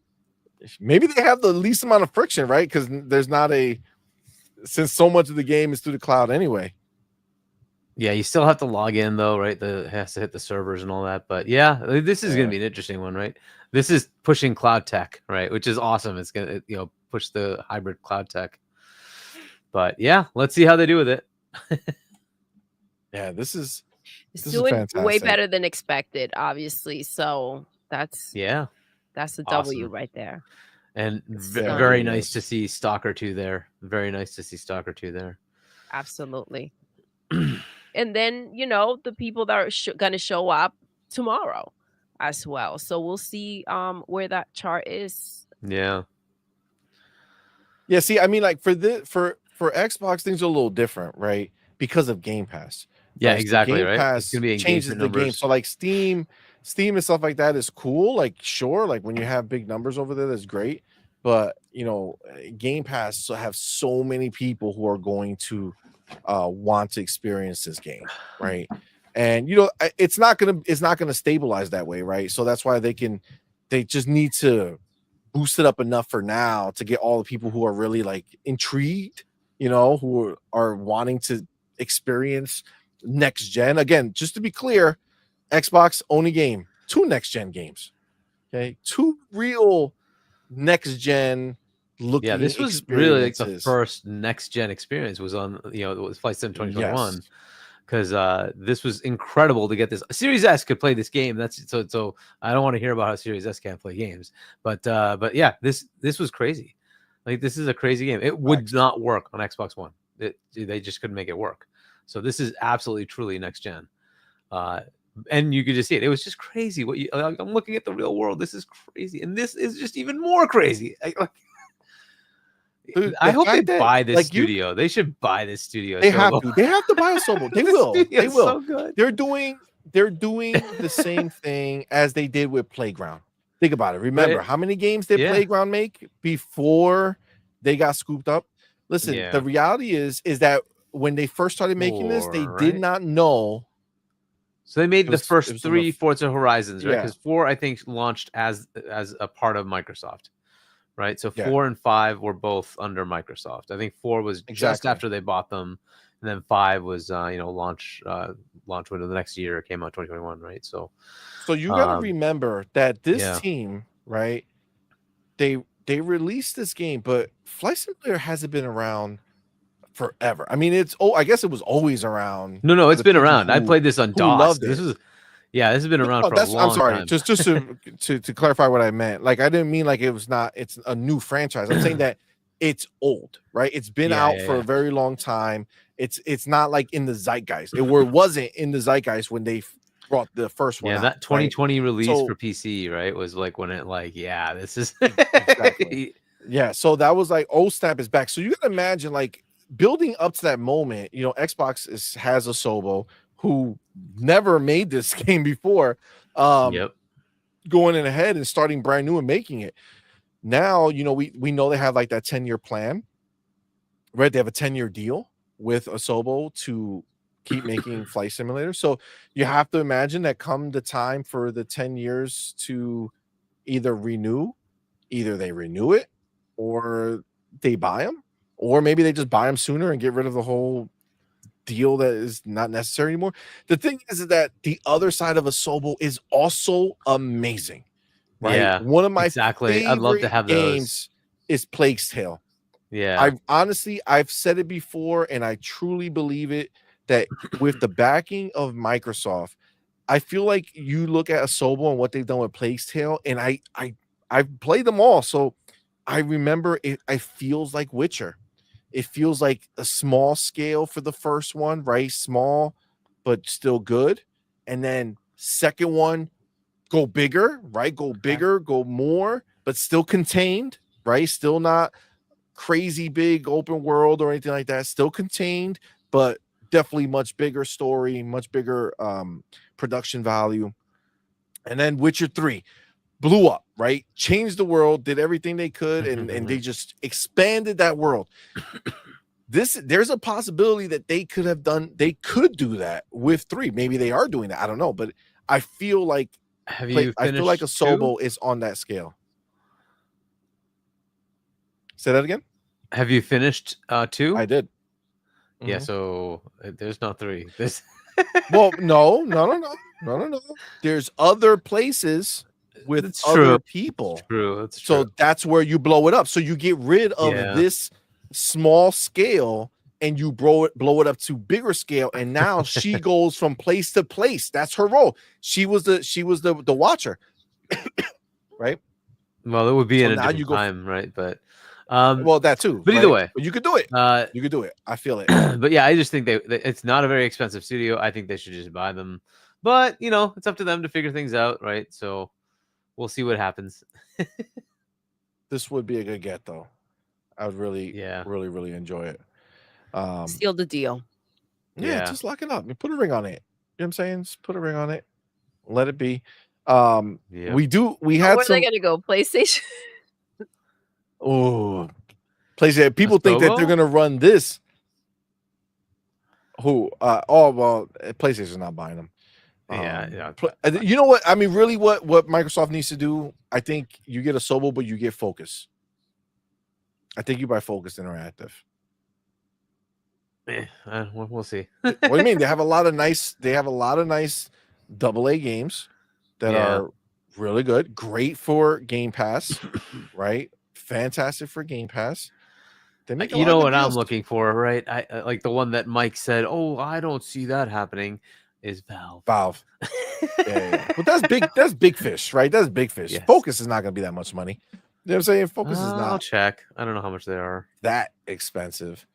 Maybe they have the least amount of friction, right? Because there's not since so much of the game is through the cloud anyway. Yeah, you still have to log in though, right? It has to hit the servers and all that. But yeah, this is going to be an interesting one, right? This is pushing cloud tech, right? Which is awesome. It's going to push the hybrid cloud tech. But yeah, let's see how they do with it. Yeah, this is doing fantastic. way better than expected, obviously. So that's a W right there. And very nice to see Stalker 2 there. Very nice to see Stalker 2 there. Absolutely. And then, the people that are going to show up tomorrow as well. So we'll see where that chart is. Yeah. Yeah, see, I mean, like, for Xbox, things are a little different, right? Because of Game Pass. Yeah, right? exactly, Game right? Pass It's gonna be changes engagement the game. numbers. So, like, Steam and stuff like that is cool. Like, sure, like when you have big numbers over there, that's great. But Game Pass have so many people who are going to want to experience this game, right? And it's not gonna stabilize that way, right? So that's why they just need to boost it up enough for now to get all the people who are really like intrigued, who are wanting to experience next gen. Again, just to be clear, Xbox only game 2 next gen games. Okay, 2 real next gen looking. Yeah, this was really like the first next gen experience was on, it was Flight Sim 2021. Yes. Because this was incredible to get this. Series S could play this game. That's so. I don't want to hear about how Series S can't play games, but yeah, this was crazy. Like, this is a crazy game. It would not work on Xbox One. They just couldn't make it work. So this is absolutely truly next gen, and you could just see it. It was just crazy. I'm looking at the real world. This is crazy, and this is just even more crazy. Dude, I hope they buy this studio. They should buy this studio. They have to. They have to buy a Sobo. They will. They will. So good. They're doing the same thing as they did with Playground. Think about it. Remember how many games did Playground make before they got scooped up? Listen, the reality is that when they first started making this, they did not know. So they made the first 3 Forza Horizons, right? Because 4, I think, launched as a part of Microsoft. Right, so 4 and 5 were both under Microsoft. I think 4 was just after they bought them, and then 5 was launch window the next year. It came out 2021, right? So you got to remember that this team, right? They released this game, but Flight Simulator hasn't been around forever. I mean, I guess it was always around. No, it's been around. I played this on DOS. This was. Yeah, this has been around for a long I'm sorry. time. Just to clarify what I meant. Like, I didn't mean like it's a new franchise. I'm saying that it's old, right? It's been out for a very long time. It's not like in the zeitgeist. It wasn't in the zeitgeist when they brought the first one out. That 2020 release for PC, right, was like when it this is exactly. Yeah, so that was like, oh snap, is back. So you can imagine, like, building up to that moment, Xbox has a Sobo who never made this game before, going in ahead and starting brand new and making it. Now, we know they have like that 10-year plan, right? They have a 10-year deal with Asobo to keep making Flight Simulator. So you have to imagine that come the time for the 10 years to either they renew it, or they buy them, or maybe they just buy them sooner and get rid of the whole deal that is not necessary anymore. The thing is that the other side of Asobo is also amazing, right? Yeah, one of my favorite I'd love to have games is Plague's Tale. Yeah, I've said it before, and I truly believe it, that with the backing of Microsoft, I feel like you look at Asobo and what they've done with Plague's Tale, and I've played them all, so I remember it feels like Witcher. It feels like a small scale for the first one, right? Small, but still good. And then second one, go bigger, right? Go bigger, go more, but still contained, right? Still not crazy big open world or anything like that. Still contained, but definitely much bigger story, much bigger production value. And then Witcher 3 blew up, right? Changed the world, did everything they could, and they just expanded that world. There's a possibility that they could do that with 3. Maybe they are doing that. I don't know, but I feel like I feel like Asobo is on that scale. Say that again. Have you finished 2? I did. Yeah, so there's not 3. This well, no. There's other places with other people. That's true. So that's where you blow it up. So you get rid of this small scale and you blow it up to bigger scale. And now she goes from place to place. That's her role. She was the watcher, right? Well, it would be in a different time, right? But well, that too. But either way, but you could do it. You could do it. I feel it. But yeah, I just think it's not a very expensive studio. I think they should just buy them. But it's up to them to figure things out, right? So we'll see what happens. This would be a good get, though. I would really enjoy it. Seal the deal. Yeah, just lock it up. I mean, put a ring on it. You know what I'm saying? Just put a ring on it. Let it be. We had where are they gonna go? PlayStation? Oh, PlayStation. People think that they're gonna run this. Who? PlayStation's not buying them. You know what? I mean, really, what Microsoft needs to do? I think you get Asobo, but you get Focus. I think you buy Focus Interactive. We'll see. What do you mean? They have a lot of nice AA games that are really good, great for Game Pass, right? Fantastic for Game Pass. They make a You lot know of what good I'm deals. looking for, right? I like the one that Mike said, "Oh, I don't see that happening." Is Valve. Yeah. But that's big fish, right? That's big fish. Yes. Focus is not going to be that much money. You know what I'm saying? Focus is I'll not check. I don't know how much they are. that expensive.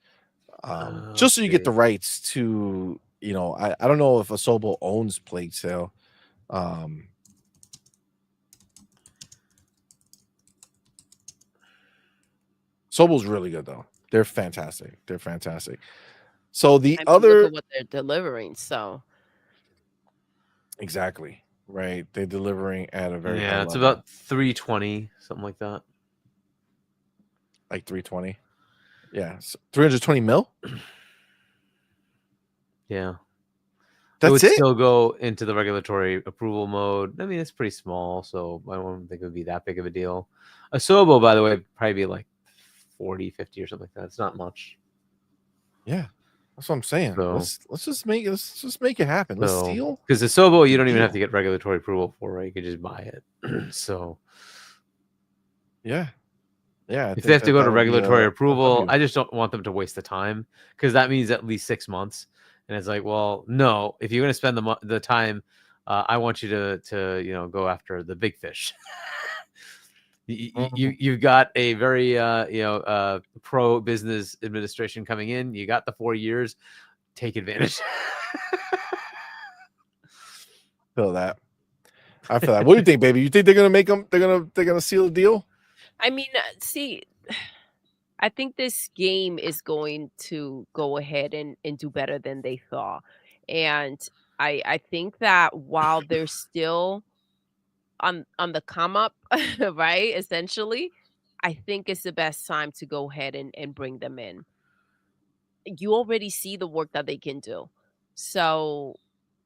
Just Let's so you get the see. rights to, I don't know if Asobo owns Plague Sale. Asobo's really good though. They're fantastic. So the I mean, look other at what they're delivering. So exactly right, they're delivering at a very high It's level. about 320, something like that. Like 320. Yeah, so 320 mil. Yeah. That's it would it. still go into the regulatory approval mode. I mean, it's pretty small, so I don't think it would be that big of a deal. Asobo, by the way, would probably be like 40, 50 or something like that. It's not much. Yeah, that's what I'm saying. So- Let's just make it happen. Let's steal. Because Asobo, you don't even have deal. to get regulatory approval for, right? You can just buy it. So Yeah. I if think they have to go to that'll be regulatory a approval, W. I just don't want them to waste the time, because that means at least 6 months. And it's like, well, no, if you're going to spend the time, I want you to go after the big fish. You've got a very pro business administration coming in. You got the 4 years. Take advantage. Feel that. I feel that. What do you think, baby? You think they're gonna make them? They're gonna seal the deal? I mean, see, I think this game is going to go ahead and do better than they thought. And I think that while they're still on the come up, right? Essentially, I think it's the best time to go ahead and bring them in. You already see the work that they can do. So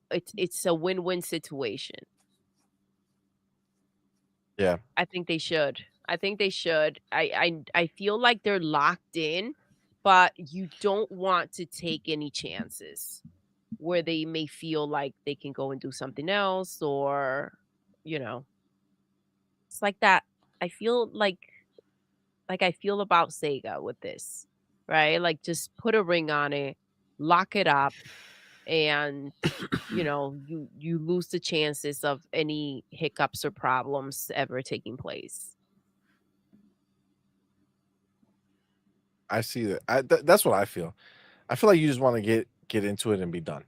it's a win-win situation. Yeah. I think they should. I feel like they're locked in, but you don't want to take any chances where they may feel like they can go and do something else, or it's like that. I feel like I feel about Sega with this, right? Like, just put a ring on it, lock it up, and you lose the chances of any hiccups or problems ever taking place. I see that. That's what I feel. I feel like you just want to get into it and be done.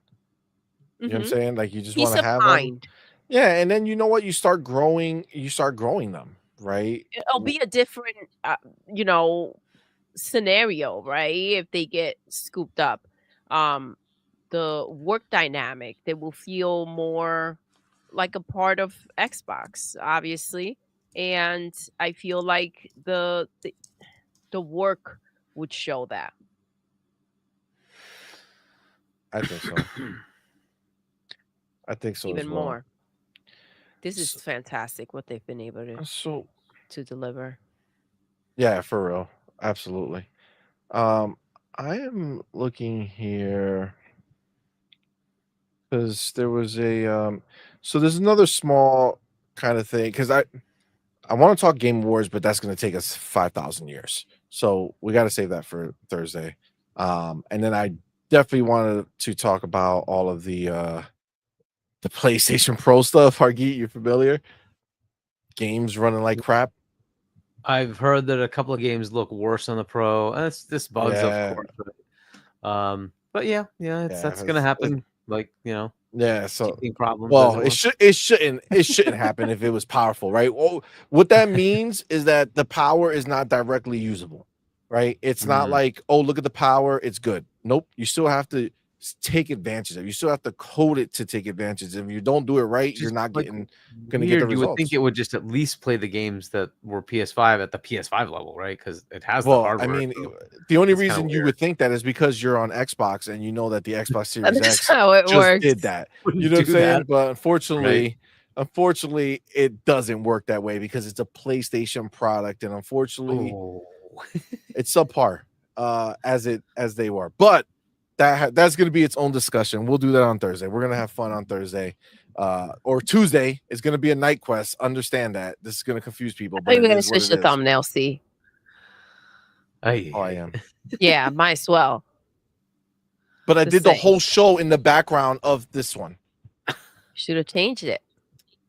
You know what I'm Mhm. saying? Like you just Peace want to of have them. mind. Yeah, and then you know what? You start growing them, right? It'll be a different, scenario, right? If they get scooped up, the work dynamic, they will feel more like a part of Xbox, obviously, and I feel like the work would show that. I think so. I think so Even as well. more. This is fantastic what they've been able to deliver. Yeah, for real. Absolutely. I am looking here because there was so there's another small kind of thing, because I want to talk Game Awards, but that's going to take us 5,000 years. So we got to save that for Thursday. And then I definitely wanted to talk about all of the PlayStation Pro stuff. Hargeet, you familiar? Games running like crap. I've heard that a couple of games look worse on the Pro. This bugs, Yeah. of course. But that's gonna happen. Yeah, so teething problems. well, it shouldn't happen if it was powerful, right? Well, what that means is that the power is not directly usable, right? It's not like, oh, look at the power, it's good. Nope, you still have to take advantage of it. You still have to code it to take advantage. If you don't do it right, you're not gonna get the You would results. think it would just at least play the games that were PS5 at the PS5 level, right? Because it has the Well, hardware. I mean, so the only it's kinda reason you would think that is because you're on Xbox and you know that the Xbox That Series is X how it just works. did that. Wouldn't You know what I'm do saying? that, But unfortunately, it doesn't work that way because it's a PlayStation product, and unfortunately, Oh. it's subpar as they were. But that's going to be its own discussion. We'll do that on Thursday. We're going to have fun on Thursday. Or Tuesday is going to be a night quest. Understand that. This is going to confuse people. Are you But going to switch the thumbnail, see? Oh, I am. Yeah, might as well. But I did the whole show in the background of this one. Should have changed it.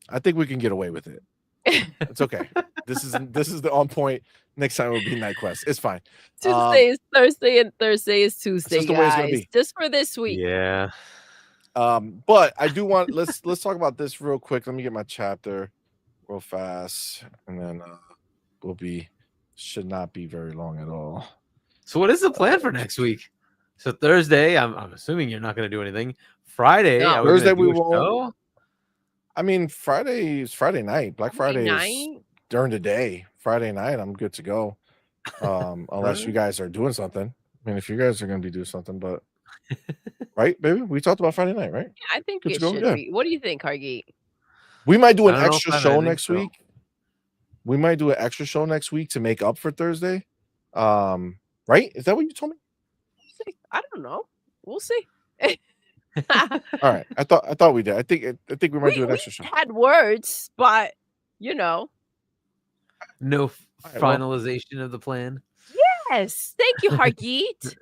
I think we can get away with it. It's okay. This is the on point. Next time it will be night quest. It's fine. Tuesday is Thursday and Thursday is Tuesday, just the way it's gonna be. Just for this week. Yeah. But I do want let's talk about this real quick. Let me get my chapter real fast, and then should not be very long at all. So what is the plan for next week? So Thursday, I'm assuming you're not going to do anything. Friday, No. Thursday we won't. show? I mean, Friday is Friday night. Black Friday is during the day. Friday night, I'm good to go. Unless you guys are doing something. I mean, if you guys are going to be doing something, but right, baby, we talked about Friday night, right? Yeah, I think it should be. What do you think, Hargeet? We might do an extra show next week. We might do an extra show next week to make up for Thursday. Right? Is that what you told me? I don't know. We'll see. All right. I thought we did. I think we might do an extra show. Had words, but no finalization of the plan. Yes. Thank you, Hargeet.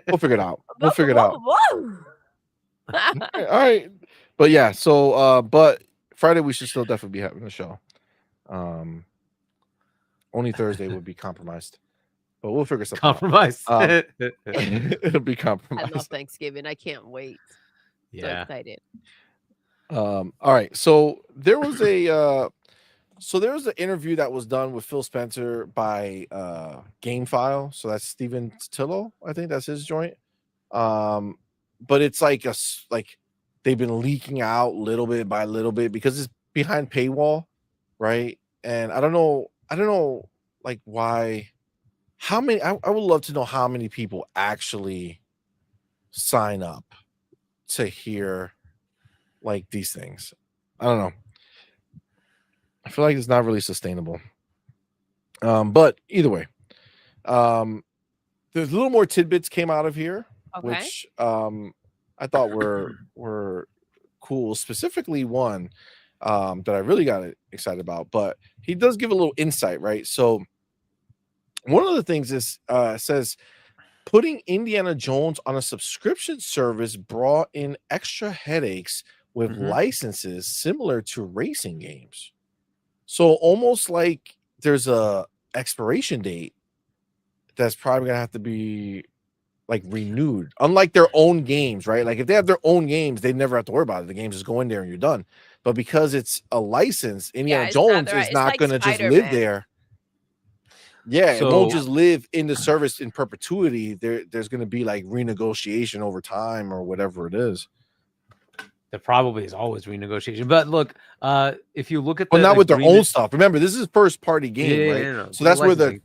We'll figure it out. We'll figure it out. All right. But yeah, so but Friday we should still definitely be having a show. Only Thursday would be compromised. But we'll figure something out. It'll be compromised. I love Thanksgiving. I can't wait. Yeah. So excited. All right. So there was an interview that was done with Phil Spencer by GameFile. So that's Steven Tillo. I think that's his joint. But it's like they've been leaking out little bit by little bit because it's behind paywall, right? And I don't know like why. How many? I would love to know how many people actually sign up to hear like these things. I don't know. I feel like it's not really sustainable. But either way, there's a little more tidbits came out of here, which I thought were cool. Specifically one that I really got excited about. But he does give a little insight, right? So one of the things is says putting Indiana Jones on a subscription service brought in extra headaches with licenses similar to racing games. So almost like there's a expiration date that's probably gonna have to be like renewed. Unlike their own games, right? Like if they have their own games, they never have to worry about it. The games just go in there and you're done. But because it's a license, Indiana Jones is not like gonna just live there. Yeah, it won't just live in the service in perpetuity. There's going to be like renegotiation over time or whatever it is. There probably is always renegotiation. But look, if you look at not with their own stuff. Remember, this is first party game, right? No. So that's where the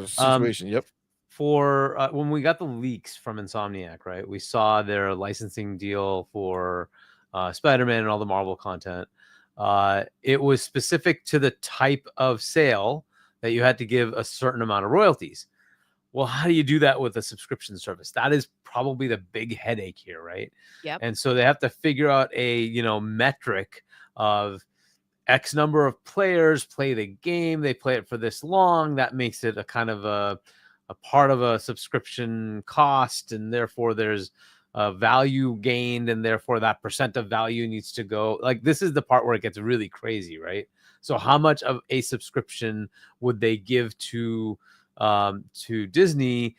situation. Yep. For when we got the leaks from Insomniac, right? We saw their licensing deal for Spider-Man and all the Marvel content. It was specific to the type of sale that you had to give a certain amount of royalties. Well, how do you do that with a subscription service? That is probably the big headache here, right? Yep. And so they have to figure out a metric of X number of players play the game. They play it for this long. That makes it a kind of a part of a subscription cost, and therefore there's a value gained, and therefore that percent of value needs to go. Like this is the part where it gets really crazy, right? So how much of a subscription would they give to Disney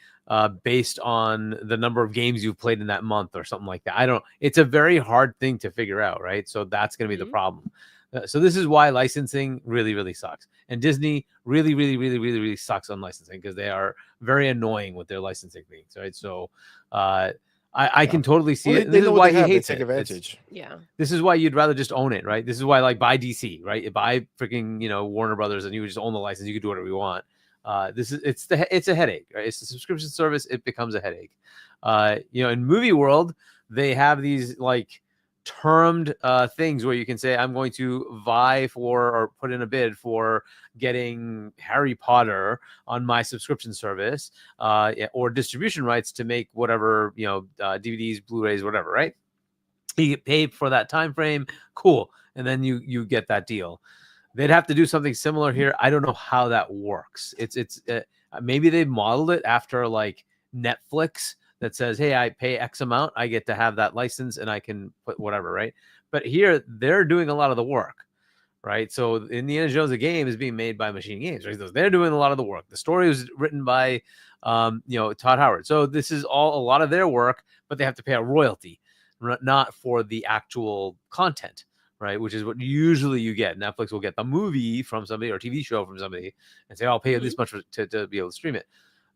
based on the number of games you've played in that month or something like that? It's a very hard thing to figure out, right? So that's going to be the problem. So this is why licensing really, really sucks. And Disney really, really, really, really, really sucks on licensing because they are very annoying with their licensing things, right? So I can totally see it. This is why he hates take advantage. This is why you'd rather just own it, right? This is why, like, buy DC, right? Buy freaking, Warner Brothers, and you would just own the license. You could do whatever you want. It's a headache, right? It's a subscription service. It becomes a headache. In movie world, they have these like termed things where you can say, I'm going to vie for or put in a bid for getting Harry Potter on my subscription service, or distribution rights to make whatever, DVDs, Blu-rays, whatever, right? You get paid for that time frame, cool, and then you get that deal. They'd have to do something similar here. I don't know how that works. It's maybe they modeled it after like Netflix, that says, hey, I pay X amount, I get to have that license and I can put whatever, right? But here they're doing a lot of the work, right? So Indiana Jones, the game, is being made by Machine Games, right? So they're doing a lot of the work. The story was written by Todd Howard. So this is all a lot of their work, but they have to pay a royalty, not for the actual content, right? Which is what usually you get. Netflix will get the movie from somebody or TV show from somebody and say, I'll pay you this much to be able to stream it.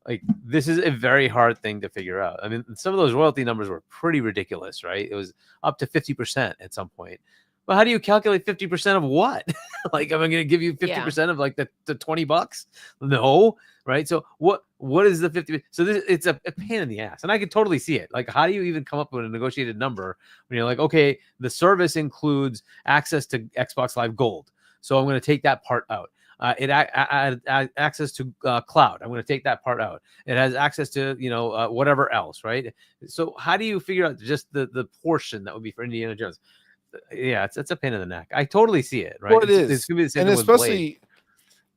Like, this is a very hard thing to figure out. I mean, some of those royalty numbers were pretty ridiculous, right? It was up to 50% at some point. But how do you calculate 50% of what? Like, am I going to give you 50% of like the $20? No, right? So what is the 50? So it's a pain in the ass, and I could totally see it. Like, how do you even come up with a negotiated number when you're like, okay, the service includes access to Xbox Live Gold, so I'm going to take that part out. It access to cloud. I'm going to take that part out. It has access to whatever else, right? So how do you figure out just the portion that would be for Indiana Jones? Yeah, it's a pain in the neck. I totally see it, right? Well, it is. It's gonna be the same And thing with Blade.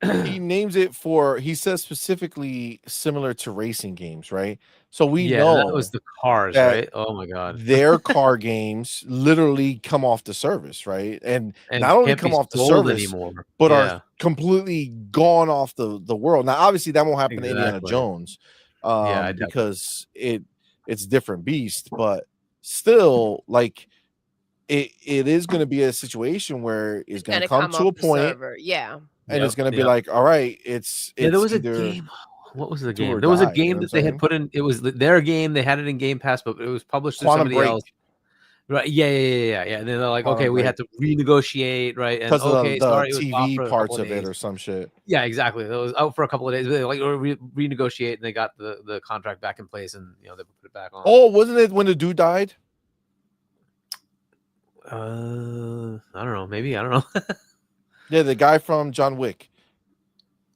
especially he names it he says specifically similar to racing games, right? So we Yeah, know that was the cars, that right? Oh my god. their car games literally come off the service, right? And not only can't come be off the sold service, anymore. but Yeah, are completely gone off the world. Now, obviously, that won't happen to Indiana exactly. Jones, Yeah, I definitely. because it's a different beast. But still, like, it is going to be a situation where it's going to come to a off the point, server. Yeah. and it's Yep, going to be yep. like, all right, it's Yeah, there was a either game. What was the do or game? There was a die, you know game what that I'm they had saying? put in. It was their game. They had it in Game Pass, but it was published through Quantum somebody Break, else. Right? Yeah. And then they're like, okay, Quantum we Break, had to renegotiate, right? And because of okay, the sorry, it was off TV for a couple parts of of it days. or some shit. Yeah, exactly. It was out for a couple of days. They like renegotiate, and they got the contract back in place, and they put it back on. Oh, wasn't it when the dude died? I don't know. Maybe I don't know. Yeah, the guy from John Wick.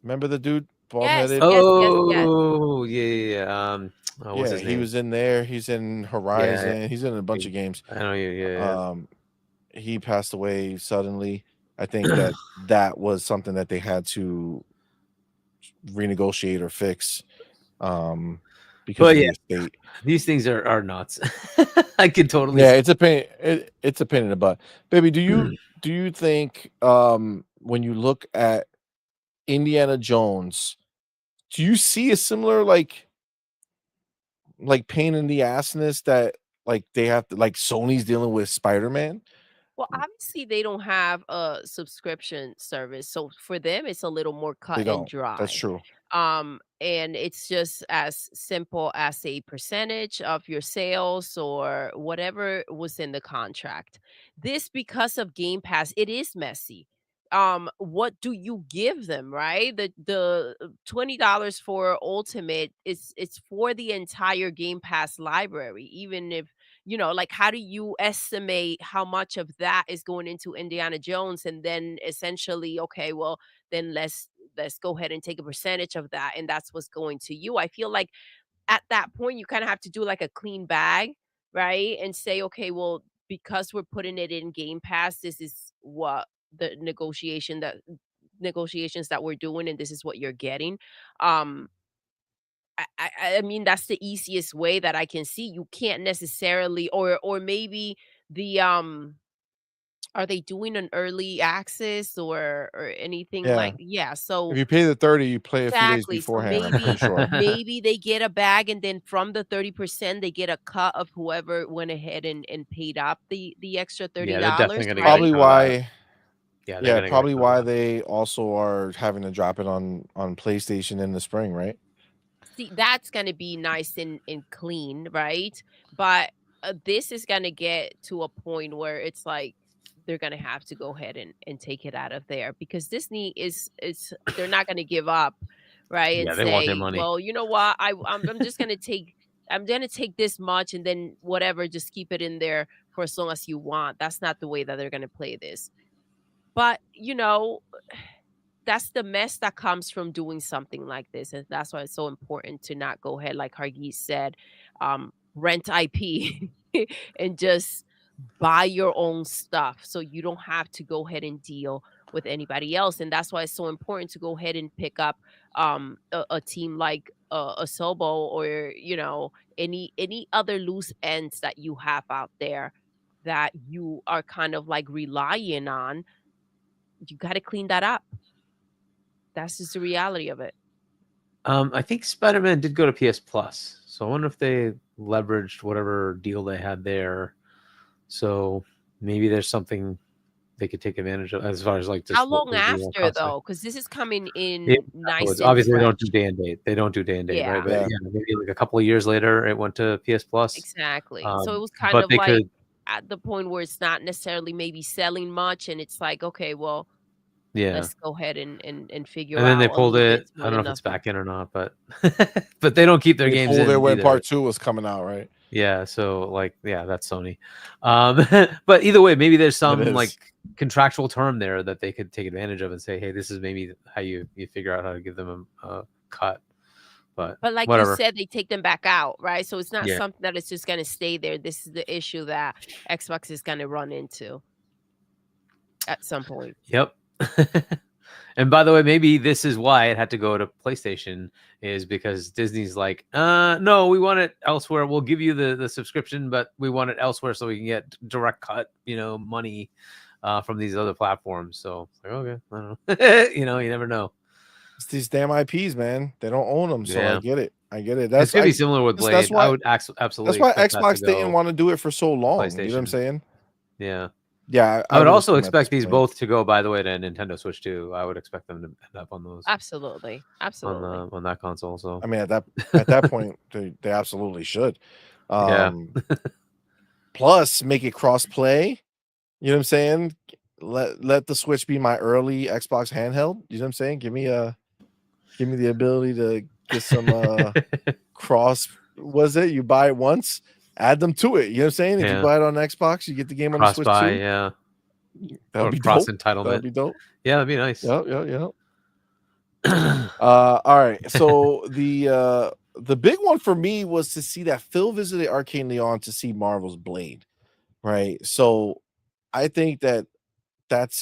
Remember the dude, bald headed? Yes. Oh, yeah. What's his name? He was in there. He's in Horizon. Yeah, He's in a bunch of games. I know. Yeah. He passed away suddenly. I think that was something that they had to renegotiate or fix. Because But of yeah, the estate. these things are nuts. I could totally. Yeah, it's a pain. It's a pain in the butt, baby. Do you think when you look at Indiana Jones, do you see a similar like pain in the assness that like they have to, like Sony's dealing with Spider-Man? Well, obviously they don't have a subscription service, so for them it's a little more They cut and don't. That's dry. true. And it's just as simple as a percentage of your sales or whatever was in the contract. This, because of Game Pass, it is messy. What do you give them, right? The $20 for Ultimate, it's for the entire Game Pass library. Even if, like, how do you estimate how much of that is going into Indiana Jones, and then essentially, okay, well, then let's go ahead and take a percentage of that, and that's what's going to you. I feel like at that point you kind of have to do like a clean bag, right? And say, okay, well, because we're putting it in Game Pass, this is what the negotiations that we're doing, and this is what you're getting. um I mean, that's the easiest way that I can see. You can't necessarily, or maybe the are they doing an early access or anything Yeah. like, yeah, If so you pay the 30, you play a few days exactly. So beforehand, I'm pretty sure. maybe they get a bag, and then from the 30% they get a cut of whoever went ahead and paid up the extra Yeah, they're definitely $30, gonna get a right? Probably cut of that. why. Yeah, they're Yeah, gonna get a probably cut of why that. they also are having to drop it on PlayStation in the spring, right? See, that's gonna be nice and clean, right? But this is gonna get to a point where it's like they're gonna have to go ahead and take it out of there, because Disney is they're not gonna give up, right? And Yeah, they want their say, money. well, you know what, I'm just gonna take I'm gonna take this much and then whatever, just keep it in there for as long as you want. That's not the way that they're gonna play this. But that's the mess that comes from doing something like this, and that's why it's so important to not go ahead, like Hargeet said, rent IP and just buy your own stuff so you don't have to go ahead and deal with anybody else. And that's why it's so important to go ahead and pick up a team like a Sobo, or any other loose ends that you have out there that you are kind of like relying on. You got to clean that up. That's just the reality of it. I think Spider-Man did go to PS Plus, so I wonder if they leveraged whatever deal they had there. So maybe there's something they could take advantage of as far as like just How long after though? Because this is coming in nice and obviously they don't fresh. do day and date. They don't do day and date, right? But Yeah. maybe like a couple of years later it went to PS Plus. Exactly. So it was kind but of they like could, at the point where it's not necessarily maybe selling much, and it's like, okay, well, yeah. let's go ahead and figure And then they out a pulled little it. bit I more don't know than if it's nothing. back in or not, but but they don't keep their They games pulled in it when either. part 2 was coming out, right? Yeah, so like, yeah, that's Sony. But either way, maybe there's some is. like contractual term there that they could take advantage of and say, hey, this is maybe how you figure out how to give them a cut. But like whatever. you said, they take them back out, right? So it's not Yeah. something that is just going to stay there. This is the issue that Xbox is going to run into at some point. Yep. And by the way, maybe this is why it had to go to PlayStation, is because Disney's like, no, we want it elsewhere. We'll give you the subscription, but we want it elsewhere so we can get direct cut, money from these other platforms. So like, okay, I don't know. You never know. It's these damn IPs, man. They don't own them, so Yeah. I get it. It's That's gonna be similar with Blade. That's why I would absolutely. That's why expect that to Xbox didn't go want to do it for so long. You know what I'm PlayStation. saying? Yeah. Yeah. I would also assume at expect this these point. both to go, by the way, to Nintendo Switch too. I would expect them to end up on those Absolutely. on that console. So I mean, at that point, they absolutely should. Yeah. Plus, make it cross play. You know what I'm saying? Let the Switch be my early Xbox handheld. You know what I'm saying? Give me the ability to get some cross. Was it you buy it once, add them to it? You know what I'm saying? If you buy it on Xbox, you get the game on the Switch too. Yeah. That'd be cross dope. entitlement. That'd be dope. Yeah, that'd be nice. Yeah. All right. So the big one for me was to see that Phil visited Arcane Leon to see Marvel's Blade, right? So I think that's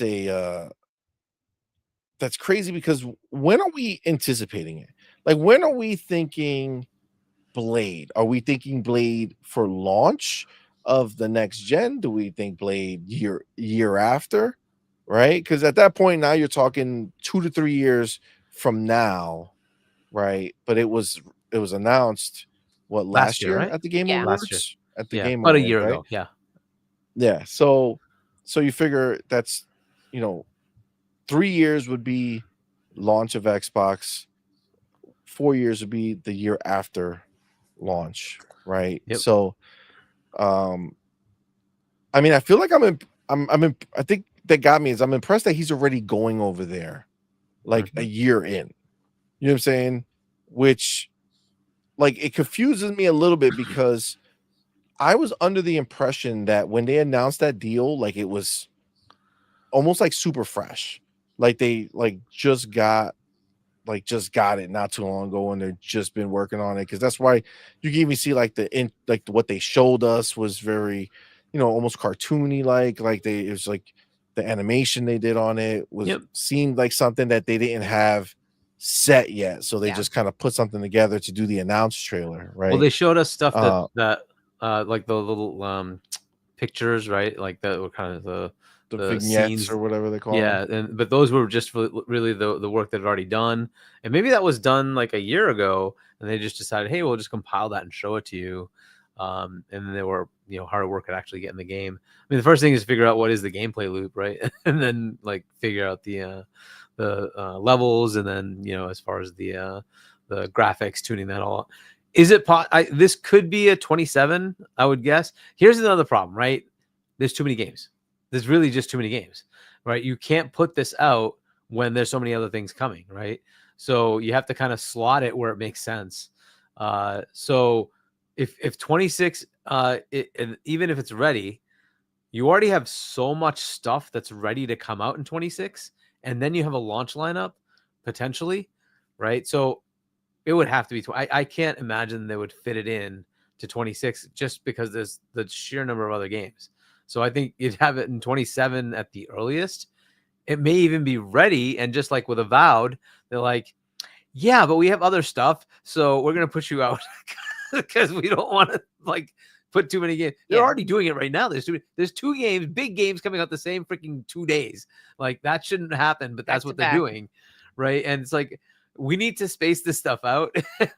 crazy, because when are we anticipating it? Like, when are we thinking Blade? Are we thinking Blade for launch of the next gen? Do we think Blade year after? Right? Because at that point now you're talking 2 to 3 years from now, right? But it was announced last year, right? at the Game Yeah. Awards? Last year. At the Game about Awards, a year right? ago. Yeah. Yeah. So you figure that's 3 years would be launch of Xbox. 4 years would be the year after launch, right? Yep. So I mean, I feel like I think that got me is I'm impressed that he's already going over there like a year in. You know what I'm saying? Which, like, it confuses me a little bit, because I was under the impression that when they announced that deal, like, it was almost like super fresh. Like, they just got it not too long ago, and they've just been working on it. Because that's why you can even see like what they showed us was very, almost cartoony. It was like the animation they did on it seemed like something that they didn't have set yet, so they just kind of put something together to do the announce trailer, right? Well, they showed us stuff that like the little pictures, right? Like that were kind of the vignettes scenes or whatever they call them. but those were just really the work they've already done, and maybe that was done like a year ago, and they just decided, hey, we'll just compile that and show it to you. And then they were hard at work at actually getting the game. I mean, the first thing is figure out what is the gameplay loop, right? And then like figure out the levels, and then as far as the graphics, tuning that all up. Is it this could be a 27, I would guess. Here's another problem, right? There's too many games. There's really just too many games, right? You can't put this out when there's so many other things coming, right? So you have to kind of slot it where it makes sense. So if 26 and even if it's ready, you already have so much stuff that's ready to come out in 26, and then you have a launch lineup potentially, right? So it would have to be I can't imagine they would fit it in to 26 just because there's the sheer number of other games. So I think you'd have it in 27 at the earliest. It may even be ready, and just like with Avowed, they're like, yeah, but we have other stuff, so we're gonna push you out because we don't want to like put too many games. They're already doing it right now. There's two games, big games coming out the same freaking 2 days. Like that shouldn't happen, but that's what they're doing, right? And it's like we need to space this stuff out.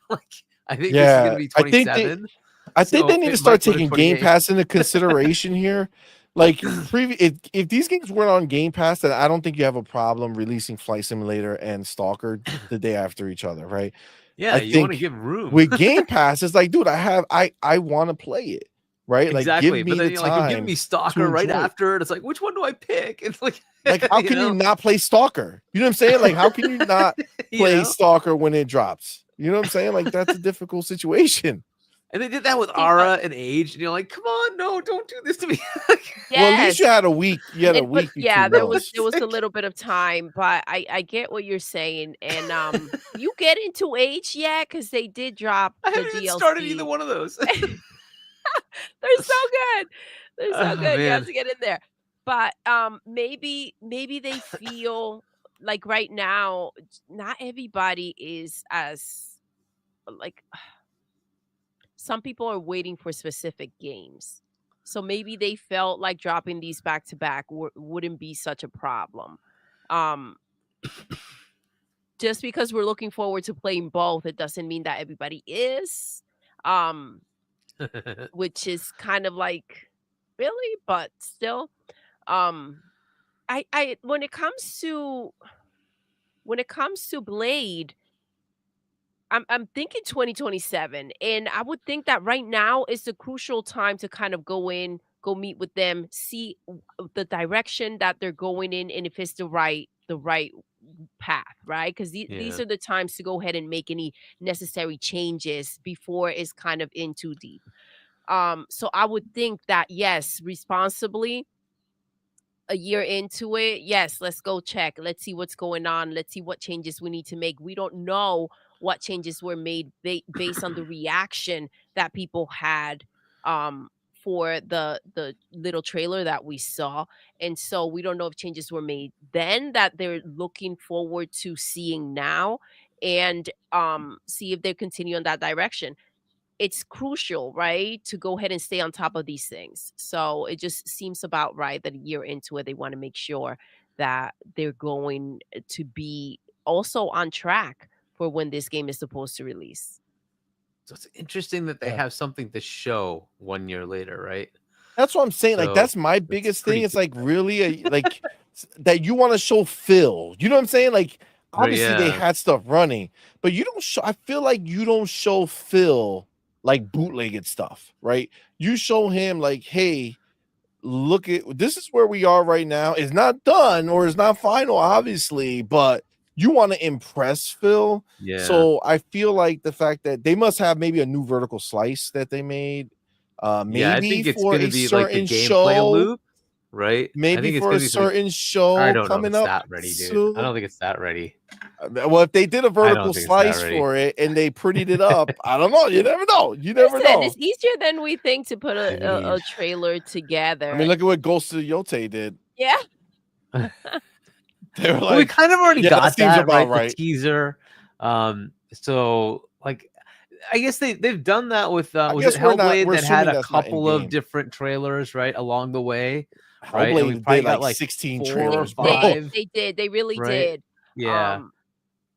Like I think this is gonna be 27. I think they need to start taking Game Pass into consideration here. Like if these games weren't on Game Pass, then I don't think you have a problem releasing Flight Simulator and Stalker the day after each other, right? Yeah, you want to give room. With Game Pass, it's like, dude, I want to play it, right? Exactly. Like, give me but then the you're time. like, you give me Stalker right after it. It's like, which one do I pick? It's like how can you not play Stalker? You know what I'm saying? Like, how can you not play Stalker when it drops? You know what I'm saying? Like, that's a difficult situation. And they did that with Ara and Age, and you're like, come on, no, don't do this to me. Well, at least you had a week. You had a week. Yeah, there was a little bit of time, but I get what you're saying. And you get into Age yet? Because they did drop I the haven't even DLC. started either one of those. They're so good. They're so good. You have to get in there. But maybe they feel like right now, not everybody is as like. Some people are waiting for specific games. So maybe they felt like dropping these back to back wouldn't be such a problem. Just because we're looking forward to playing both, it doesn't mean that everybody is. Which is kind of like, really? But still. I when it comes to Blade, I'm thinking 2027, and I would think that right now is the crucial time to kind of go meet with them, see the direction that they're going in, and if it's the right path, right? Because these are the times to go ahead and make any necessary changes before it's kind of in too deep. So I would think that yes, responsibly, a year into it, yes, let's go check. Let's see what's going on. Let's see what changes we need to make. We don't know what changes were made based on the reaction that people had for the little trailer that we saw. And so we don't know if changes were made then that they're looking forward to seeing now, and see if they continue in that direction. It's crucial, right, to go ahead and stay on top of these things. So it just seems about right that a year into it, they want to make sure that they're going to be also on track for when this game is supposed to release. So it's interesting that they have something to show 1 year later, right? That's what I'm saying. Like, that's my biggest thing. It's like really like that you want to show Phil. You know what I'm saying? Like, obviously they had stuff running, but you don't show. I feel like you don't show Phil like bootlegged stuff, right? You show him like, hey, look at this is where we are right now. It's not done or it's not final, obviously, but you want to impress Phil. Yeah. So I feel like the fact that they must have maybe a new vertical slice that they made. Maybe I think it's for going to a be certain like the gameplay show, loop, right? maybe for a certain show I don't coming know if it's up that ready, dude. soon. I don't think it's that ready. Well, if they did a vertical slice for it and they prettied it up, I don't know. You never know. You never know. It's easier than we think to put a trailer together. I mean, look at what Ghost of Yote did. Yeah. They were like, well, we kind of already got that, about right? The teaser. So like, I guess they've done that with was it Hellblade that had a couple of different trailers right along the way. Right, Hellblade and we probably got like 16 trailers. 4 or 5. They did. They really did. Yeah.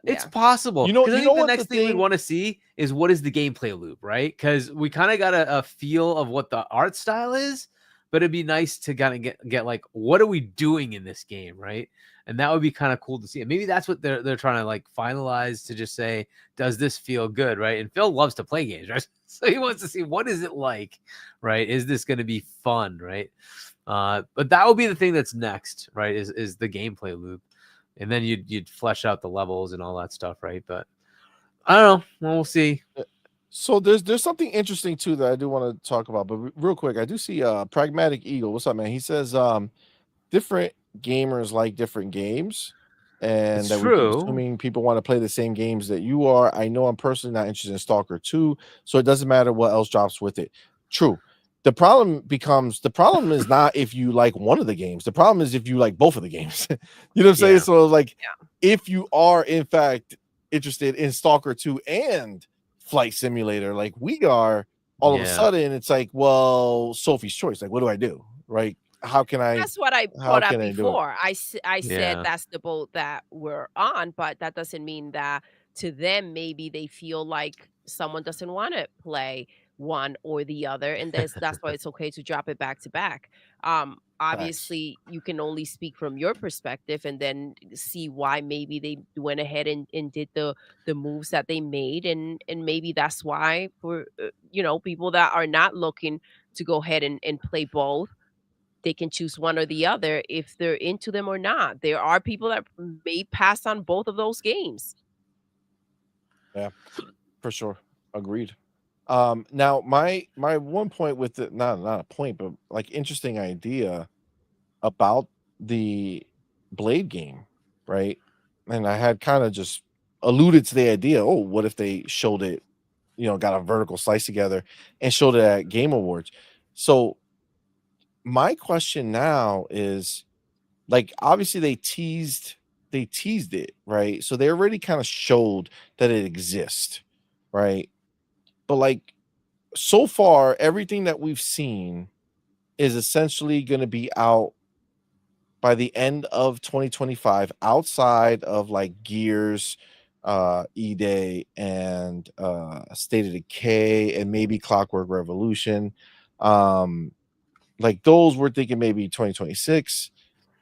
It's possible. You know, I think the next thing we want to see is what is the gameplay loop, right? Because we kind of got a feel of what the art style is, but it'd be nice to kind of get like, what are we doing in this game, right? And that would be kind of cool to see. And maybe that's what they're trying to like finalize, to just say, does this feel good, right? And Phil loves to play games, right? So he wants to see, what is it like, right? Is this going to be fun, right? But that will be the thing that's next, right? Is the gameplay loop. And then you'd flesh out the levels and all that stuff, right? But I don't know. Well, we'll see. So there's something interesting too that I do want to talk about, but real quick, I do see Pragmatic Eagle. What's up, man? He says different gamers like different games, and It's that we keep true. assuming people want to play the same games that you are. I know I'm personally not interested in Stalker 2, so it doesn't matter what else drops with it. True. The problem is not if you like one of the games. The problem is if you like both of the games. You know what I'm saying? Yeah. So like Yeah. if you are in fact interested in Stalker 2 and Flight Simulator like we are, all of a Yeah. sudden it's like, well, Sophie's choice. Like, what do I do? Right? How can I That's what I how brought up can I do it? before. I Yeah. said that's the boat that we're on, but that doesn't mean that to them maybe they feel like someone doesn't want to play one or the other, and that's why it's okay to drop it back to back. Facts. Obviously, you can only speak from your perspective, and then see why maybe they went ahead and did the moves that they made, and maybe that's why for people that are not looking to go ahead and play both, they can choose one or the other if they're into them or not. There are people that may pass on both of those games. Yeah, for sure. Agreed. Now my one point with it, not a point, but like interesting idea about the Blade game, right? And I had kind of just alluded to the idea, oh, what if they showed it, got a vertical slice together and showed it at Game Awards. So my question now is, like, obviously they teased it, right? So they already kind of showed that it exists, right? But like so far, everything that we've seen is essentially going to be out by the end of 2025, outside of like Gears, E-Day, and State of Decay, and maybe Clockwork Revolution. Like those, we're thinking maybe 2026.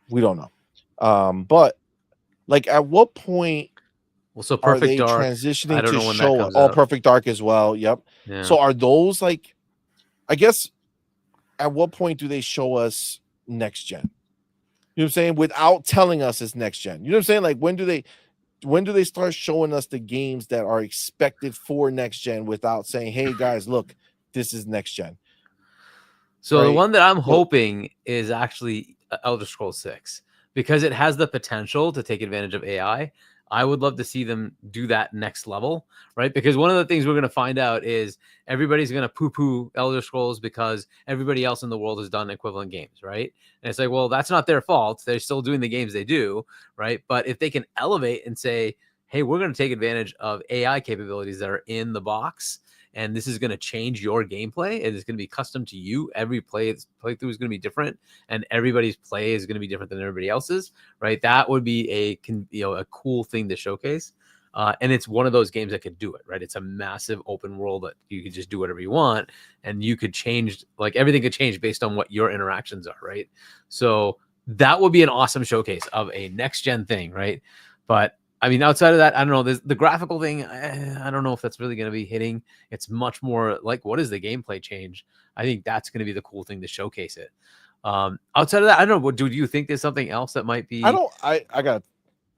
We don't know. But like, at what point Well, so are Perfect they Dark. I transitioning don't to know when that show comes all out. Perfect Dark as well? Yep. Yeah. So are those like, I guess, at what point do they show us next gen? You know what I'm saying? Without telling us it's next gen. You know what I'm saying? Like, when do they start showing us the games that are expected for next gen without saying, hey guys, look, this is next gen? So the Right? one that I'm So- hoping is actually Elder Scrolls 6, because it has the potential to take advantage of AI. I would love to see them do that next level, right? Because one of the things we're going to find out is everybody's going to poo-poo Elder Scrolls because everybody else in the world has done equivalent games, right? And it's like, well, that's not their fault. They're still doing the games they do, right? But if they can elevate and say, hey, we're going to take advantage of AI capabilities that are in the box, and this is going to change your gameplay, and it's going to be custom to you. Every playthrough is going to be different, and everybody's play is going to be different than everybody else's, right? That would be a cool thing to showcase. And it's one of those games that could do it, right? It's a massive open world that you could just do whatever you want, and you could change, like, everything could change based on what your interactions are, right? So that would be an awesome showcase of a next gen thing, right? But I mean, outside of that, I don't know. The graphical thing, I don't know if that's really going to be hitting. It's much more like, what is the gameplay change? I think that's going to be the cool thing to showcase it. Outside of that, I don't know. Do you think there's something else that might be? I got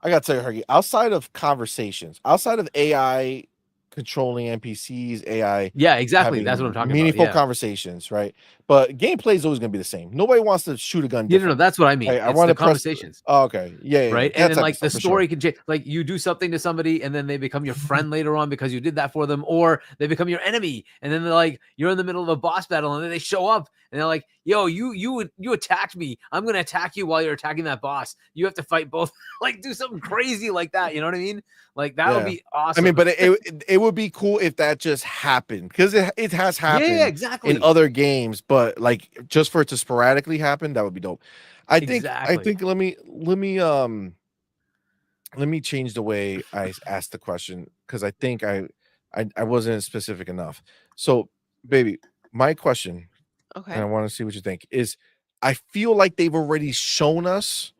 to tell you, Hergy, outside of conversations, outside of AI controlling NPCs, AI, Yeah, exactly. That's what I'm talking meaningful about. Yeah. conversations, right? But gameplay is always going to be the same. Nobody wants to shoot a gun. No, that's what I mean. Right? It's I want the to press. conversations. Oh, okay, yeah, Right. that And then, type like, of the stuff, for story sure. can change. Like, you do something to somebody and then they become your friend later on because you did that for them, or they become your enemy. And then they're like, you're in the middle of a boss battle and then they show up and they're like, yo, you attacked me. I'm going to attack you while you're attacking that boss. You have to fight both. Like, do something crazy like that. You know what I mean? Like, that would Yeah. be awesome. I mean, but it would be cool if that just happened, because it has happened yeah, exactly. in other games, but like, just for it to sporadically happen, that would be dope. I think let me change the way I asked the question, because I think I wasn't specific enough. So, baby, my question, and I Okay. want to see what you think, is I feel like they've already shown us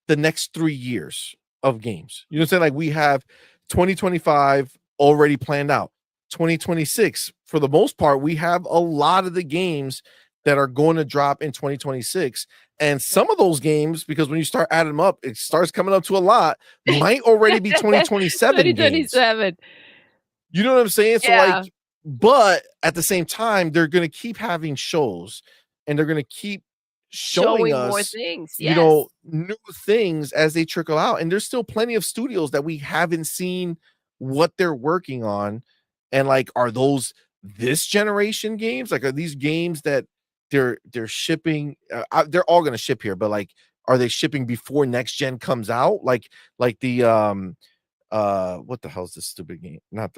the next 3 years of games. You know what I'm saying? Like, we have 2025 already planned out. 2026, for the most part, we have a lot of the games that are going to drop in 2026. And some of those games, because when you start adding them up, it starts coming up to a lot, might already be 2027 games. 2027. You know what I'm saying? So, Yeah. like, But at the same time, they're going to keep having shows, and they're going to keep showing more us, things. you Yes. know, new things as they trickle out. And there's still plenty of studios that we haven't seen what they're working on. And like, are those this generation games? Like, are these games that they're shipping? They're all going to ship here, but like, are they shipping before next gen comes out? Like the what the hell is this stupid game? Not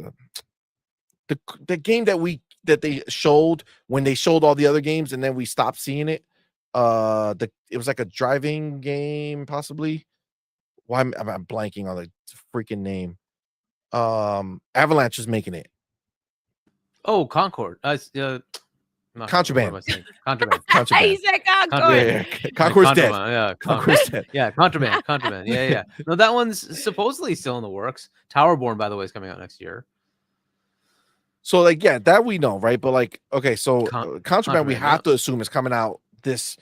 the game that they showed when they showed all the other games and then we stopped seeing it. It was like a driving game, possibly. Why am I blanking on the freaking name? Avalanche is making it. Oh, Concord. Contraband. Contraband. He said Concord. Yeah, Concord's dead. Yeah, Concord's dead. Yeah, Contraband. Yeah. No, that one's supposedly still in the works. Towerborn, by the way, is coming out next year. So like, yeah, that we know, right? But like, okay, so Contraband, we have to assume is coming out this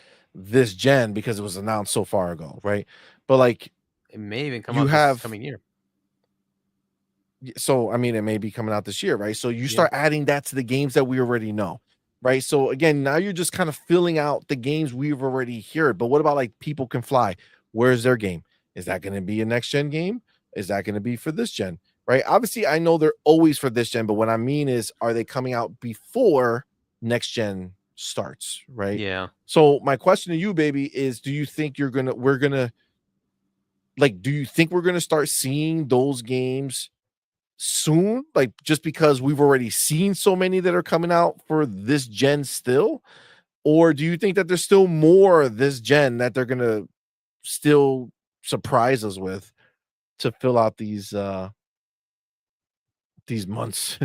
gen because it was announced so far ago, right? But like, it may even come out this coming year. So I mean, it may be coming out this year, right? So you start adding that to the games that we already know, right? So again, now you're just kind of filling out the games we've already heard. But what about like People Can Fly? Where's their game? Is that going to be a next gen game? Is that going to be for this gen? Right? Obviously, I know they're always for this gen, but what I mean is, are they coming out before next gen starts? Right? Yeah. So my question to you, baby, is: do you think do you think we're gonna start seeing those games soon? Like, just because we've already seen so many that are coming out for this gen still, or do you think that there's still more this gen that they're gonna still surprise us with to fill out these months?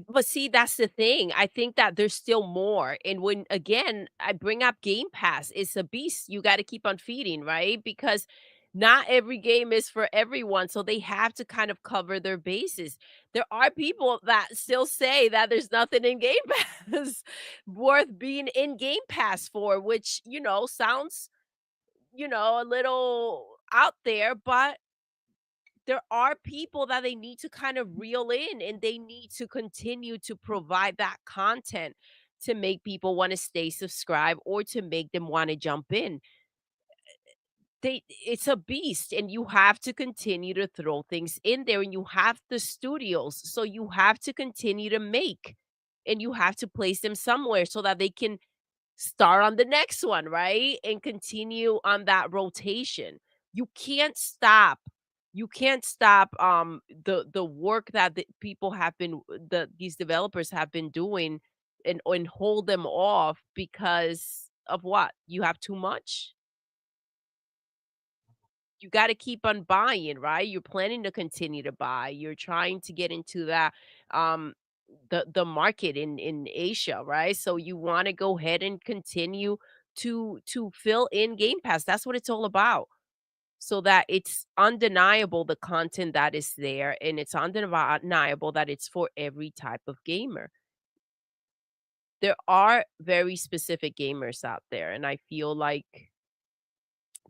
But see, that's the thing. I think that there's still more. And when again, I bring up Game Pass, it's a beast. You got to keep on feeding, right? Because not every game is for everyone. So they have to kind of cover their bases. There are people that still say that there's nothing in Game Pass worth being in Game Pass for, which, sounds, a little out there, but there are people that they need to kind of reel in, and they need to continue to provide that content to make people want to stay subscribed or to make them want to jump in. It's a beast, and you have to continue to throw things in there, and you have the studios, so you have to continue to make, and you have to place them somewhere so that they can start on the next one, right? And continue on that rotation. You can't stop. You can't stop the work that the people have been these developers have been doing, and hold them off because of what? You have too much. You got to keep on buying, right? You're planning to continue to buy. You're trying to get into that um the market in Asia, right? So you want to go ahead and continue to fill in Game Pass. That's what it's all about. So that it's undeniable the content that is there, and it's undeniable that it's for every type of gamer. There are very specific gamers out there, and I feel like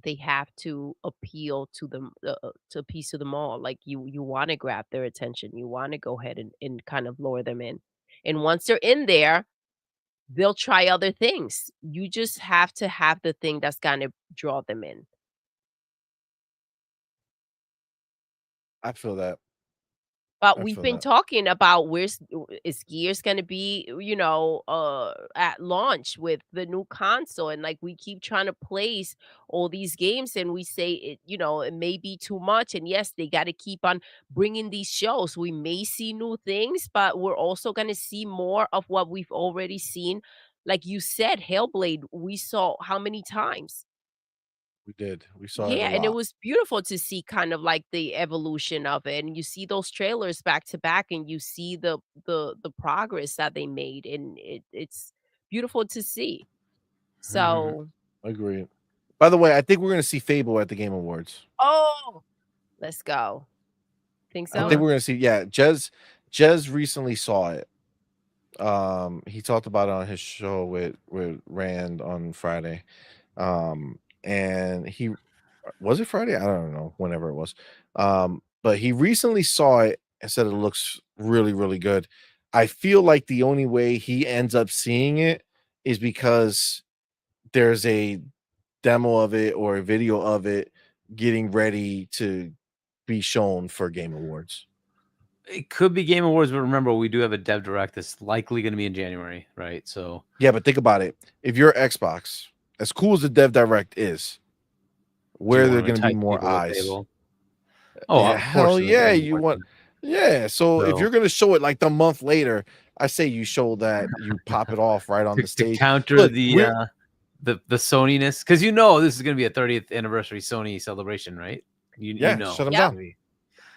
they have to appeal to them, to appease to them all. Like, you want to grab their attention, you want to go ahead and kind of lure them in, and once they're in there, they'll try other things. You just have to have the thing that's gonna draw them in. I feel that. But I we've feel been that. talking about is Gears gonna be, at launch with the new console, and like we keep trying to place all these games, and we say it may be too much, and yes, they got to keep on bringing these shows. We may see new things, but we're also gonna see more of what we've already seen. Like you said, Hellblade, we saw how many times? We did. We saw it a Yeah, and it lot. was beautiful to see kind of like the evolution of it, and you see those trailers back to back, and you see the progress that they made, and it's beautiful to see. So, Agreed. By the way, I think we're gonna see Fable at the Game Awards. oh, let's go. Think I so? think we're gonna see. Yeah, Jez recently saw it. He talked about it on his show with Rand on Friday. And he was it Friday? I don't know, whenever it was. But he recently saw it and said it looks really, really good. I feel like the only way he ends up seeing it is because there's a demo of it or a video of it getting ready to be shown for Game Awards. It could be Game Awards, but remember, we do have a Dev Direct that's likely going to be in January, right? So yeah, but think about it. If you're Xbox, as cool as the Dev Direct is, where are there going to be more eyes? Oh, yeah, of hell course. yeah, you want. Yeah, so if So- you're going to show it like the month later, I say you show that, you pop it off right on the to stage. counter Look, the Soniness, because you know this is going to be a 30th anniversary Sony celebration, right? You know, shut them Yeah. down.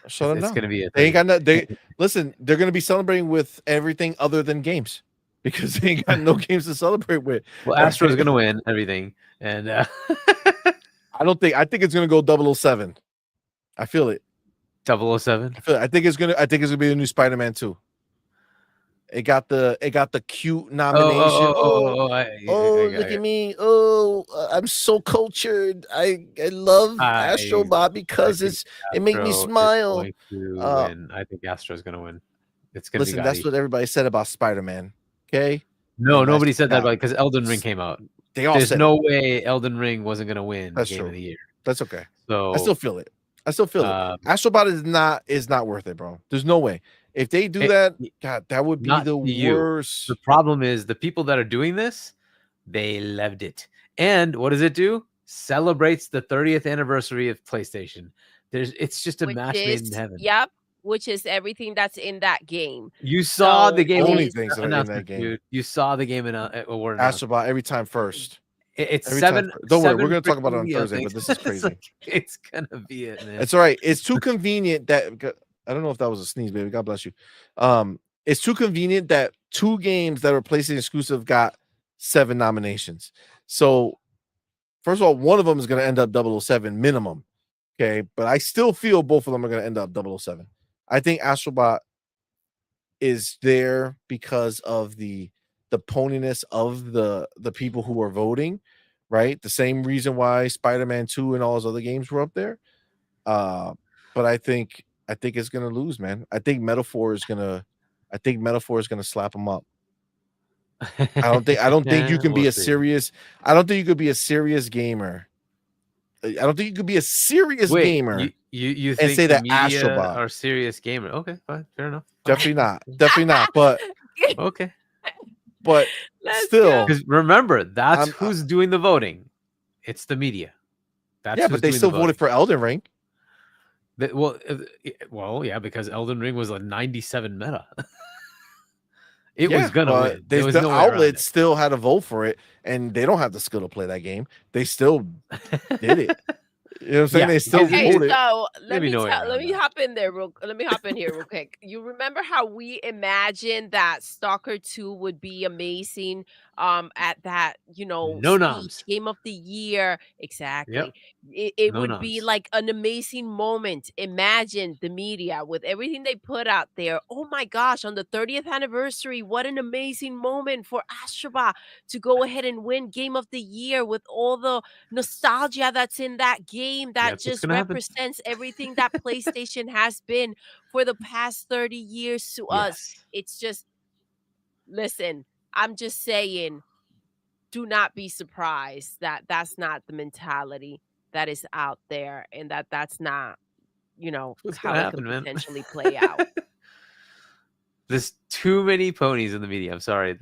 Shut them it's down. going to be a. They ain't got no. They listen. They're going to be celebrating with everything other than games because they ain't got no games to celebrate with. Well, Astro's going to win everything, and I don't think. I think it's going to go 007. I feel it. 007. I think it's gonna be the new Spider-Man 2. It got the cute nomination. Look at me. I'm so cultured. I love Astrobot because it made me smile. Win. I think Astro's going to win. It's going to be. Listen, that's what everybody said about Spider-Man. Okay. No, And nobody that's said that cap. because Elden Ring came out. They all There's said no way Elden Ring wasn't going to win That's Game true. of the Year. That's okay. So I still feel it. Astrobot is not worth it, bro. There's no way. If they do that, God, that would be not the to you. worst. The problem is the people that are doing this, they loved it. And what does it do? Celebrates the 30th anniversary of PlayStation. It's just a match made in heaven. Yep, which is everything that's in that game. You saw the game only things that are in that game. Dude. You saw the game in award Astrobot every time first. It's every 7. Time. Don't worry, we're gonna talk freaking about it on Leo Thursday, things. but this is crazy. It's gonna be it, man. It's all right. It's too convenient that I don't know if that was a sneeze, baby. God bless you. It's too convenient that 2 games that are PlayStation exclusive got 7 nominations. So, first of all, one of them is going to end up 007 minimum. Okay, but I still feel both of them are going to end up 007. I think Astrobot is there because of the poniness of the people who are voting, right? The same reason why Spider-Man 2 and all those other games were up there. But I think it's gonna lose, man. I think Metaphor is gonna slap them up. I don't think you can be a serious. I don't think you could be a serious gamer. I don't think you could be a serious gamer. You and think say the that media Astrobot are serious gamer? Okay, fine, fair enough. Definitely not. Definitely not. But okay. But Let's still, because remember, that's who's doing the voting. It's the media. That's yeah, but they still voted for Elden Ring. Well, yeah, because Elden Ring was a 97 meta. It was gonna win. The outlets still had to vote for it, and they don't have the skill to play that game. They still did it. You know what I'm saying? Yeah. They still voted. So let me that. hop in there let me hop in here real quick. You remember how we imagined that Stalker 2 would be amazing at that, No speech, noms. Game of the Year. Exactly. Yep. It No would be noms. like an amazing moment. Imagine the media with everything they put out there. Oh my gosh, on the 30th anniversary, what an amazing moment for Astrobot to go ahead and win Game of the Year with all the nostalgia that's in that game that That's what's just gonna happen. represents everything that PlayStation has been for the past 30 years to us. Yes. It's just, listen, I'm just saying, do not be surprised that that's not the mentality that is out there, and that's not, What's how gonna it happen, could man? potentially play out. There's too many ponies in the media. I'm sorry.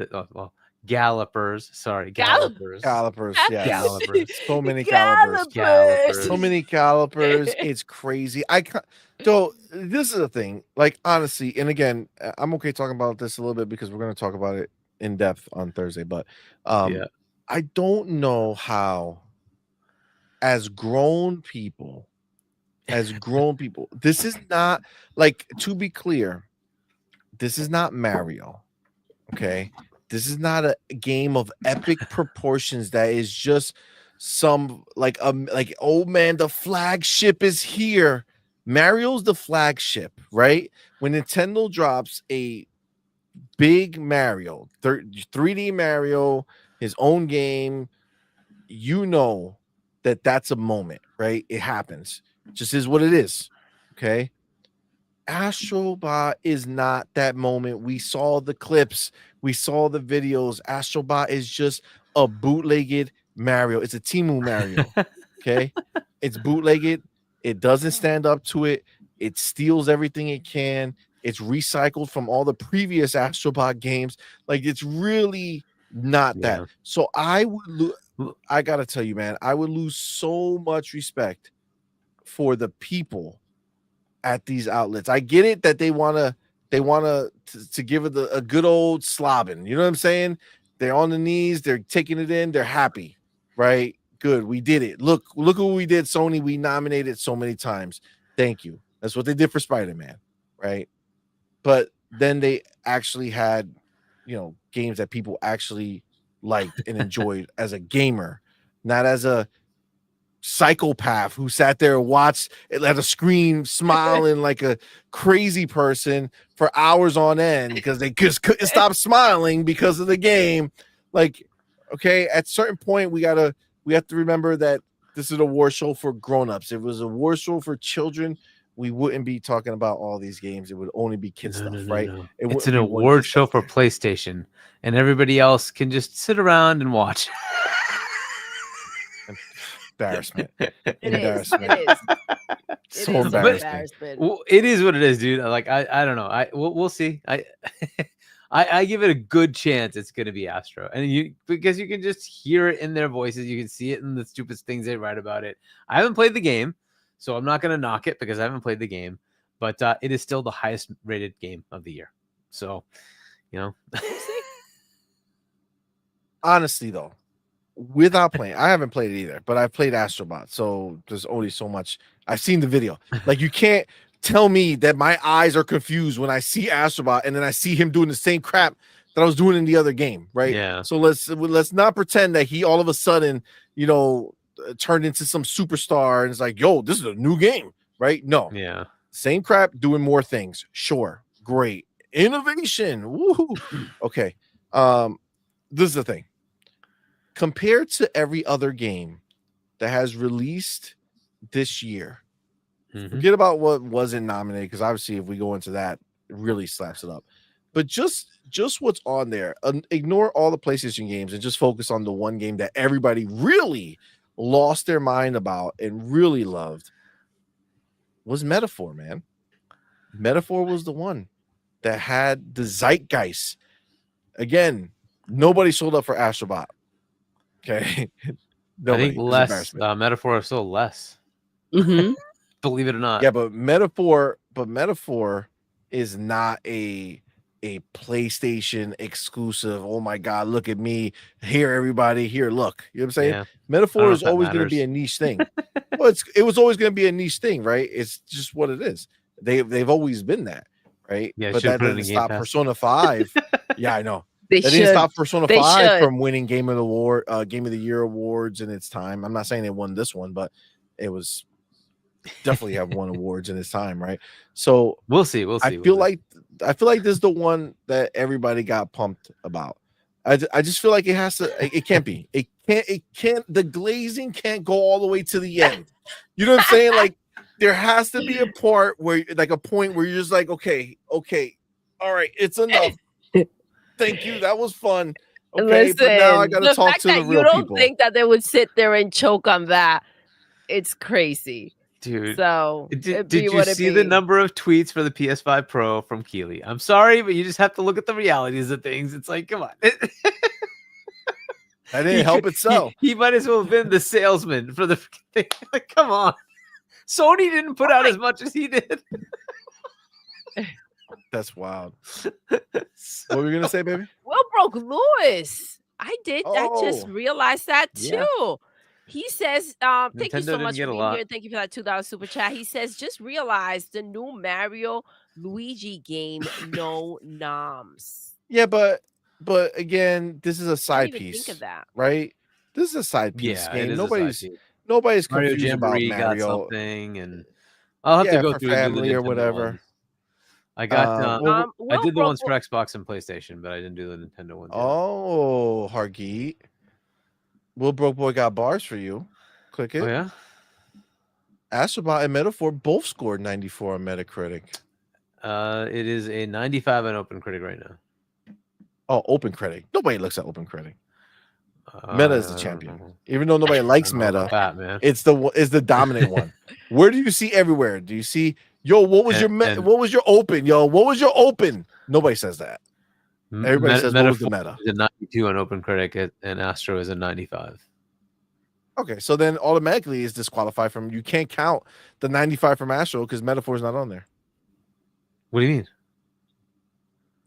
Gallopers. Sorry, gallopers. Calipers, yeah. Gallopers. So many calipers. Gallopers. So many calipers. It's crazy. So this is the thing. Like, honestly, and again, I'm okay talking about this a little bit because we're going to talk about it in depth on Thursday. But Yeah. I don't know how, as grown people, this is not, like, to be clear, this is not Mario. Okay. This is not a game of epic proportions that is just some like oh man, the flagship is here. Mario's the flagship, right? When Nintendo drops a big Mario, 3D Mario, his own game, that's a moment, right? It happens. It just is what it is. Okay. Astrobot is not that moment. We saw the clips, we saw the videos. Astrobot is just a bootlegged Mario. It's a Timu Mario. Okay, it's bootlegged. It doesn't stand up to it. It steals everything it can. It's recycled from all the previous Astrobot games. Like it's really not that. Yeah. So I gotta tell you, man, I would lose so much respect for the people at these outlets. I get it that they want to give it a good old slobbing. You know what I'm saying? They're on the knees, they're taking it in, they're happy, right? Good, we did it. Look what we did, Sony. We nominated so many times. Thank you. That's what they did for Spider-Man, right? But then they actually had, games that people actually liked and enjoyed as a gamer, not as a psychopath who sat there and watched it at a screen smiling like a crazy person for hours on end because they just couldn't stop smiling because of the game. Like, okay, at a certain point we have to remember that this is a war show for grown-ups. If it was a war show for children, we wouldn't be talking about all these games. It would only be kid stuff, right? No. It It's wouldn't an be one award kid show stuff. for PlayStation, and everybody else can just sit around and watch. Embarrassment. It is. Embarrassment. It is. So It is embarrassing. Well, it is what it is, dude. Like I don't know. We'll see. I give it a good chance it's gonna be Astro, and because you can just hear it in their voices, you can see it in the stupid things they write about it. I haven't played the game, so I'm not gonna knock it because I haven't played the game, but it is still the highest rated game of the year. So, Honestly, though, without playing, I haven't played it either, but I've played Astrobot, so there's only so much. I've seen the video. Like, you can't tell me that my eyes are confused when I see Astrobot and then I see him doing the same crap that I was doing in the other game, right? Yeah. So let's not pretend that he all of a sudden, turned into some superstar and it's like, yo, this is a new game, right? No. Yeah. Same crap, doing more things. Sure, great innovation. Woo. Okay. This is the thing. Compared to every other game that has released this year, forget about what wasn't nominated, because obviously if we go into that, it really slaps it up. But just what's on there, ignore all the PlayStation games and just focus on the one game that everybody really lost their mind about and really loved, was Metaphor, man. Metaphor was the one that had the zeitgeist. Again, nobody sold up for Astrobot. Okay. I think less Metaphor is still less. Mm-hmm. Believe it or not. Yeah, but Metaphor is not a PlayStation exclusive. Oh my God, look at me. Here, everybody, here, look. You know what I'm saying? Yeah. Metaphor is always going to be a niche thing. Well, it was always going to be a niche thing, right? It's just what it is. They've always been that, right? Yeah, but that doesn't stop Persona 5. Yeah, I know. That didn't stop Persona 5 from winning Game of the Year awards in its time. I'm not saying they won this one, but it was definitely have won awards in its time, right? So we'll see. I feel like this is the one that everybody got pumped about. I just feel like it has to. It can't be. It can't. The glazing can't go all the way to the end. You know what I'm saying? Like, there has to be a point where you're just like, okay, all right, it's enough. Thank you. That was fun. Okay, Listen, but now I gotta the talk fact to the that real you don't people. think that they would sit there and choke on that, it's crazy. Dude, so did you see the number of tweets for the PS5 Pro from Keeley? I'm sorry, but you just have to look at the realities of things. It's like, come on. That didn't help it sell. He might as well have been the salesman for the thing. Like, come on. Sony didn't put out as much as he did. That's wild. What were you gonna say, baby? Will broke Lewis. I just realized that too. Yeah. He says, thank you so Nintendo much didn't for get a being lot. here. Thank you for that $2 super chat. He says, just realized the new Mario Luigi game, no noms. Yeah, but again, this is a I side didn't even piece, think of that. right? This is a side piece Yeah, game. it is Nobody's Mario confused about Jamboree got Mario. something, and I'll have to go for through and do family the or Nintendo whatever. ones. I got I did the Will ones for Xbox and PlayStation, but I didn't do the Nintendo ones. Oh, Hargeet. Will Broke Boy got bars for you. Click it. Oh yeah. Astrobot and Metaphor both scored 94 on Metacritic. It is a 95 on OpenCritic right now. Oh, OpenCritic. Nobody looks at OpenCritic. Meta is the I champion. don't know. Even though nobody likes I don't know Meta, about that, man. it's the dominant one. Where do you see everywhere? Do you see, yo, what was what was your open? Yo, what was your open? Nobody says that. Everybody says what was the meta? Is a 92 on OpenCritic, and Astro is a 95. Okay, so then automatically is disqualified from. You can't count the 95 from Astro because Metaphor is not on there. What do you mean?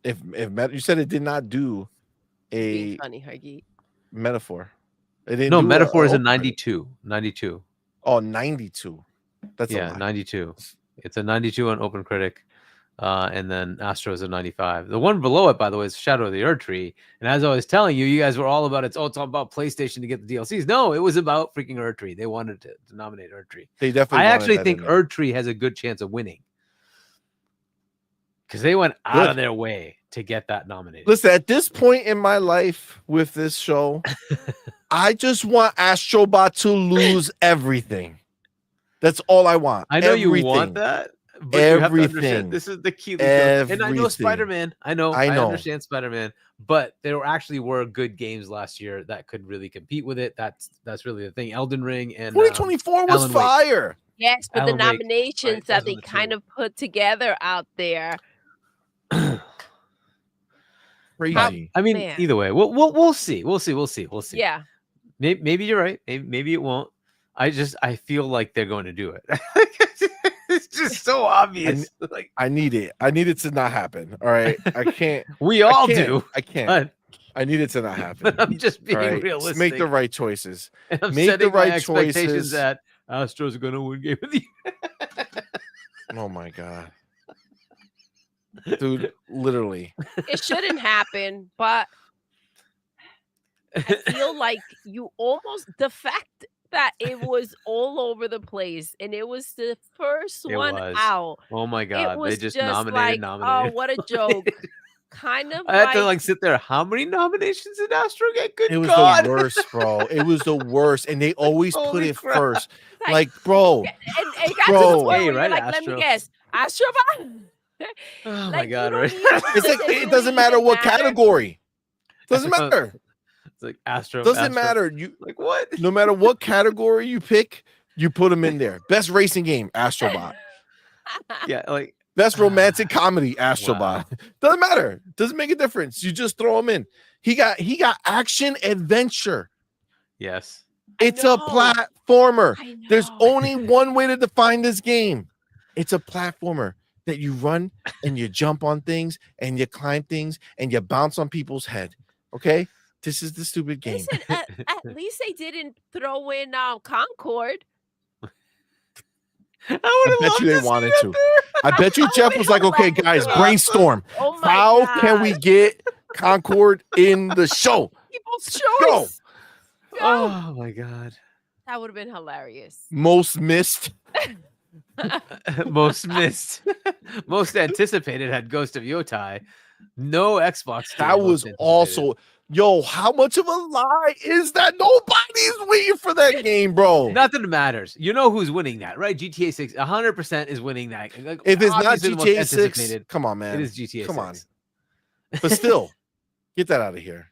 If you said it did not do Being a funny, Huggy. Metaphor. It didn't No, do Metaphor is a OpenCritic. 92. 92. Oh, 92. That's a lie. 92. It's a 92 on OpenCritic. And then Astro is a 95. The one below it, by the way, is Shadow of the Erdtree. And as I was telling you, you guys were all about it's all about PlayStation to get the DLCs. No, it was about freaking Erdtree. They wanted to nominate Erdtree. They definitely. I actually think Erdtree has a good chance of winning because they went out of their way to get that nominated. Listen, at this point in my life with this show, I just want Astrobot to lose everything. That's all I want. I know you want that. But you have to understand, this is the key. And I know Spider-Man. I understand Spider-Man, but there actually were good games last year that could really compete with it. That's really the thing. Elden Ring and 2024 was fire. Yes, but the nominations that they kind of put together out there. Crazy. I mean, either way, we'll see. We'll see. Yeah. Maybe you're right. Maybe it won't. I feel like they're going to do it. It's just so obvious. I need it. I need it to not happen. All right. I can't. We all do. I can't. I need it to not happen. But I'm just being realistic. Just make the right choices. And I'm make setting the right my expectations choices. that Astros are going to win game of the year. Oh my god, dude! Literally, it shouldn't happen. But I feel like you almost the fact that it was all over the place and it was the first one out. Oh my god, they just nominated. Oh, what a joke. Kind of I had to sit there. How many nominations did Astro get? Good it was God. the worst, bro. It was the worst, and they always put it first. Like, bro, and bro, hey, right? Like, let me guess, Astro. Oh my god, right? It's like it doesn't matter what category. Doesn't matter. It's like Astro. Doesn't matter. You like what? No matter what category you pick, you put them in there. Best racing game, Astrobot. Yeah, like best romantic comedy, Astrobot. Wow. Doesn't matter. Doesn't make a difference. You just throw him in. He got action adventure. Yes. It's a platformer. There's only one way to define this game. It's a platformer that you run and you jump on things and you climb things and you bounce on people's head. Okay? This is the stupid game. Listen, at least they didn't throw in Concord. I bet you they wanted to. I bet you Jeff was like, okay, guys, brainstorm. How can we get Concord in the show? People's Go. Oh my god. That would have been hilarious. Most missed. Most missed. Most anticipated had Ghost of Yotai. No Xbox. That was also, yo, how much of a lie is that? Nobody's waiting for that game, bro. Nothing matters. You know who's winning that, right? GTA 6 100% is winning that. Like, if it's not GTA 6, come on, man. It is GTA 6. Come on. But still, get that out of here.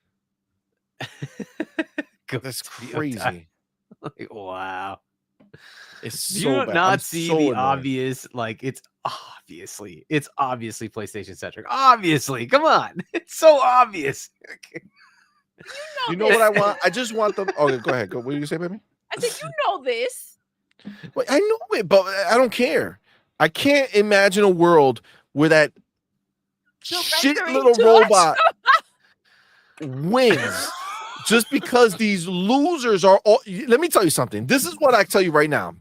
That's crazy. Like, wow. It's so you bad. not I'm see so the annoyed. obvious, like it's obviously PlayStation centric. Obviously, come on. It's so obvious. You know what I want? I just want them. Okay, go ahead. What did you say, baby? I said, you know this. Well, I know it, but I don't care. I can't imagine a world where that shit little robot wins just because these losers are all. Let me tell you something. This is what I tell you right now.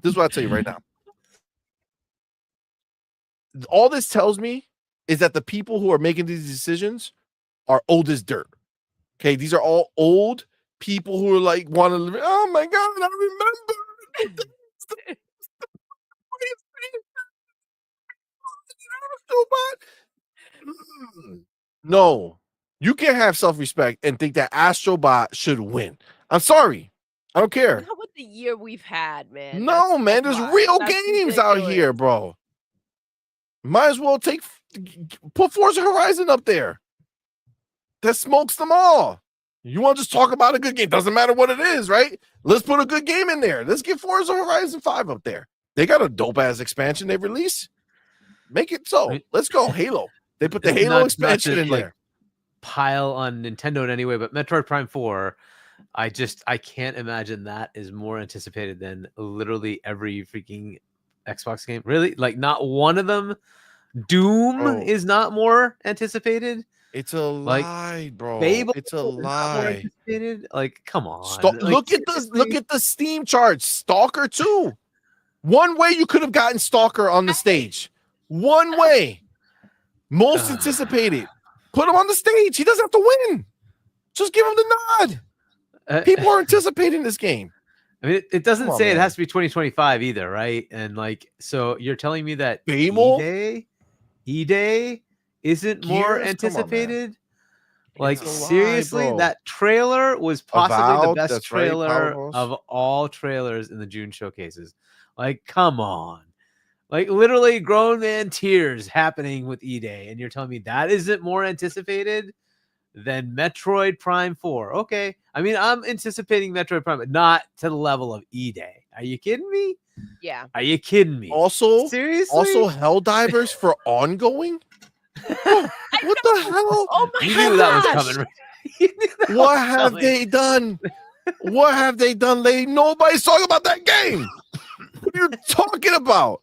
All this tells me is that the people who are making these decisions are old as dirt. Okay, these are all old people who are like want to. Oh my god, I remember. No, you can't have self-respect and think that Astrobot should win. I'm sorry. I don't care. How about the year we've had, man? No, man, there's real games out here, bro. Might as well take Put Forza Horizon up there. That smokes them all. You want to just talk about a good game? Doesn't matter what it is, right? Let's put a good game in there. Let's get Forza Horizon 5 up there. They got a dope ass expansion they release. Make it so. Let's go. Halo. They put the Halo expansion in there. Pile on Nintendo in any way, but Metroid Prime 4, I can't imagine that is more anticipated than literally every freaking Xbox game. Really? Like not one of them. Doom is not more anticipated. It's a lie, bro. Fable it's a is not more lie. anticipated. Like, come on. Look at the Steam charts. Stalker 2. One way you could have gotten Stalker on the stage. One way. Most anticipated. Put him on the stage. He doesn't have to win. Just give him the nod. People are anticipating this game. I mean, it doesn't say it has to be 2025 either, right? And like, so you're telling me that E-Day isn't more anticipated? Like, seriously, that trailer was possibly the best trailer of all trailers in the June showcases. Like, come on. Like, literally grown man tears happening with E-Day. And you're telling me that isn't more anticipated than Metroid Prime 4? Okay. I mean, I'm anticipating Metroid Prime, but not to the level of E-Day. Are you kidding me? Yeah. Are you kidding me? Also, seriously? Also, Helldivers for ongoing? What the hell? Oh my You knew that was coming, right? What have they done? What have they done, lady? Nobody's talking about that game. What are you talking about?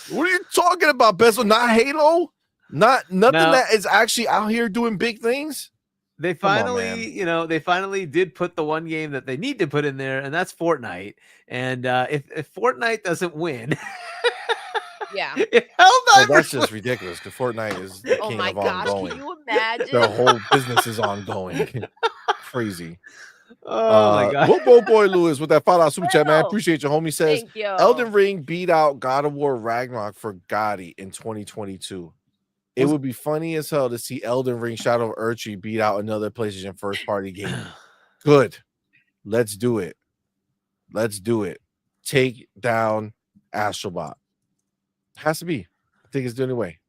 What are you talking about, Bezel? Not Halo? Nothing that is actually out here doing big things? They finally, they finally did put the one game that they need to put in there, and that's Fortnite. And if Fortnite doesn't win, that's just ridiculous because Fortnite is the king of ongoing. Can you imagine? Their whole business is ongoing. Crazy. Oh my god. Whoop, boy Lewis with that $5 super chat, man. Appreciate you, homie. Says Thank you. Elden Ring beat out God of War Ragnarok for Gotti in 2022. It would be funny as hell to see Elden Ring Shadow of Urchi beat out another PlayStation first party game. Good. Let's do it. Let's do it. Take down Astrobot. Has to be. I think it's the only way.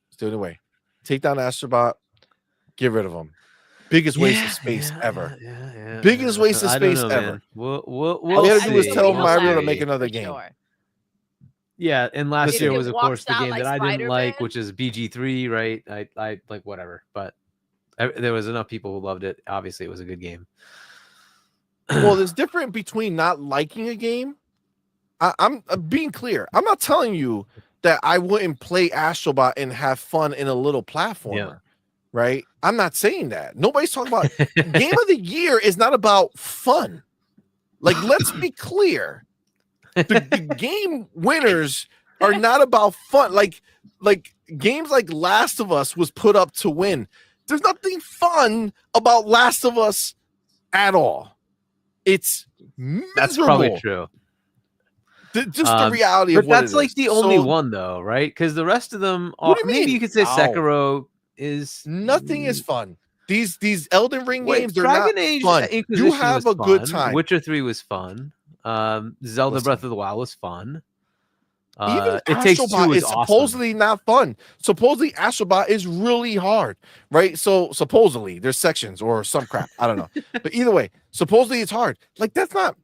It's the only way. Take down Astrobot. Get rid of him. Biggest waste of space ever. Biggest waste of space ever. All you gotta do is tell Mario to make another game. Sure. Yeah, and last year was, of course, the game like that I didn't like, Spider-Man? which is BG3, right? I like whatever, but there was enough people who loved it. Obviously, it was a good game. Well, there's different between not liking a game. I'm being clear. I'm not telling you that I wouldn't play Astrobot and have fun in a little platformer, right? I'm not saying that. Nobody's talking about Game of the Year is not about fun. Like, let's be clear. The game winners are not about fun. Like games like Last of Us was put up to win. There's nothing fun about Last of Us at all. It's miserable. That's probably true. Just the reality of but what that's it like is. the only one though, right? Because the rest of them are, maybe you could say Sekiro is nothing is fun. These Elden Ring games, they're Dragon not Age fun. Inquisition You have was a good fun. time. Witcher 3 was fun. Zelda Breath of the Wild was fun. Even It Takes Two Astrobot is is awesome. supposedly not fun. Supposedly Astrobot is really hard, right? So supposedly there's sections or some crap. I don't know. But either way, supposedly it's hard. Like, that's not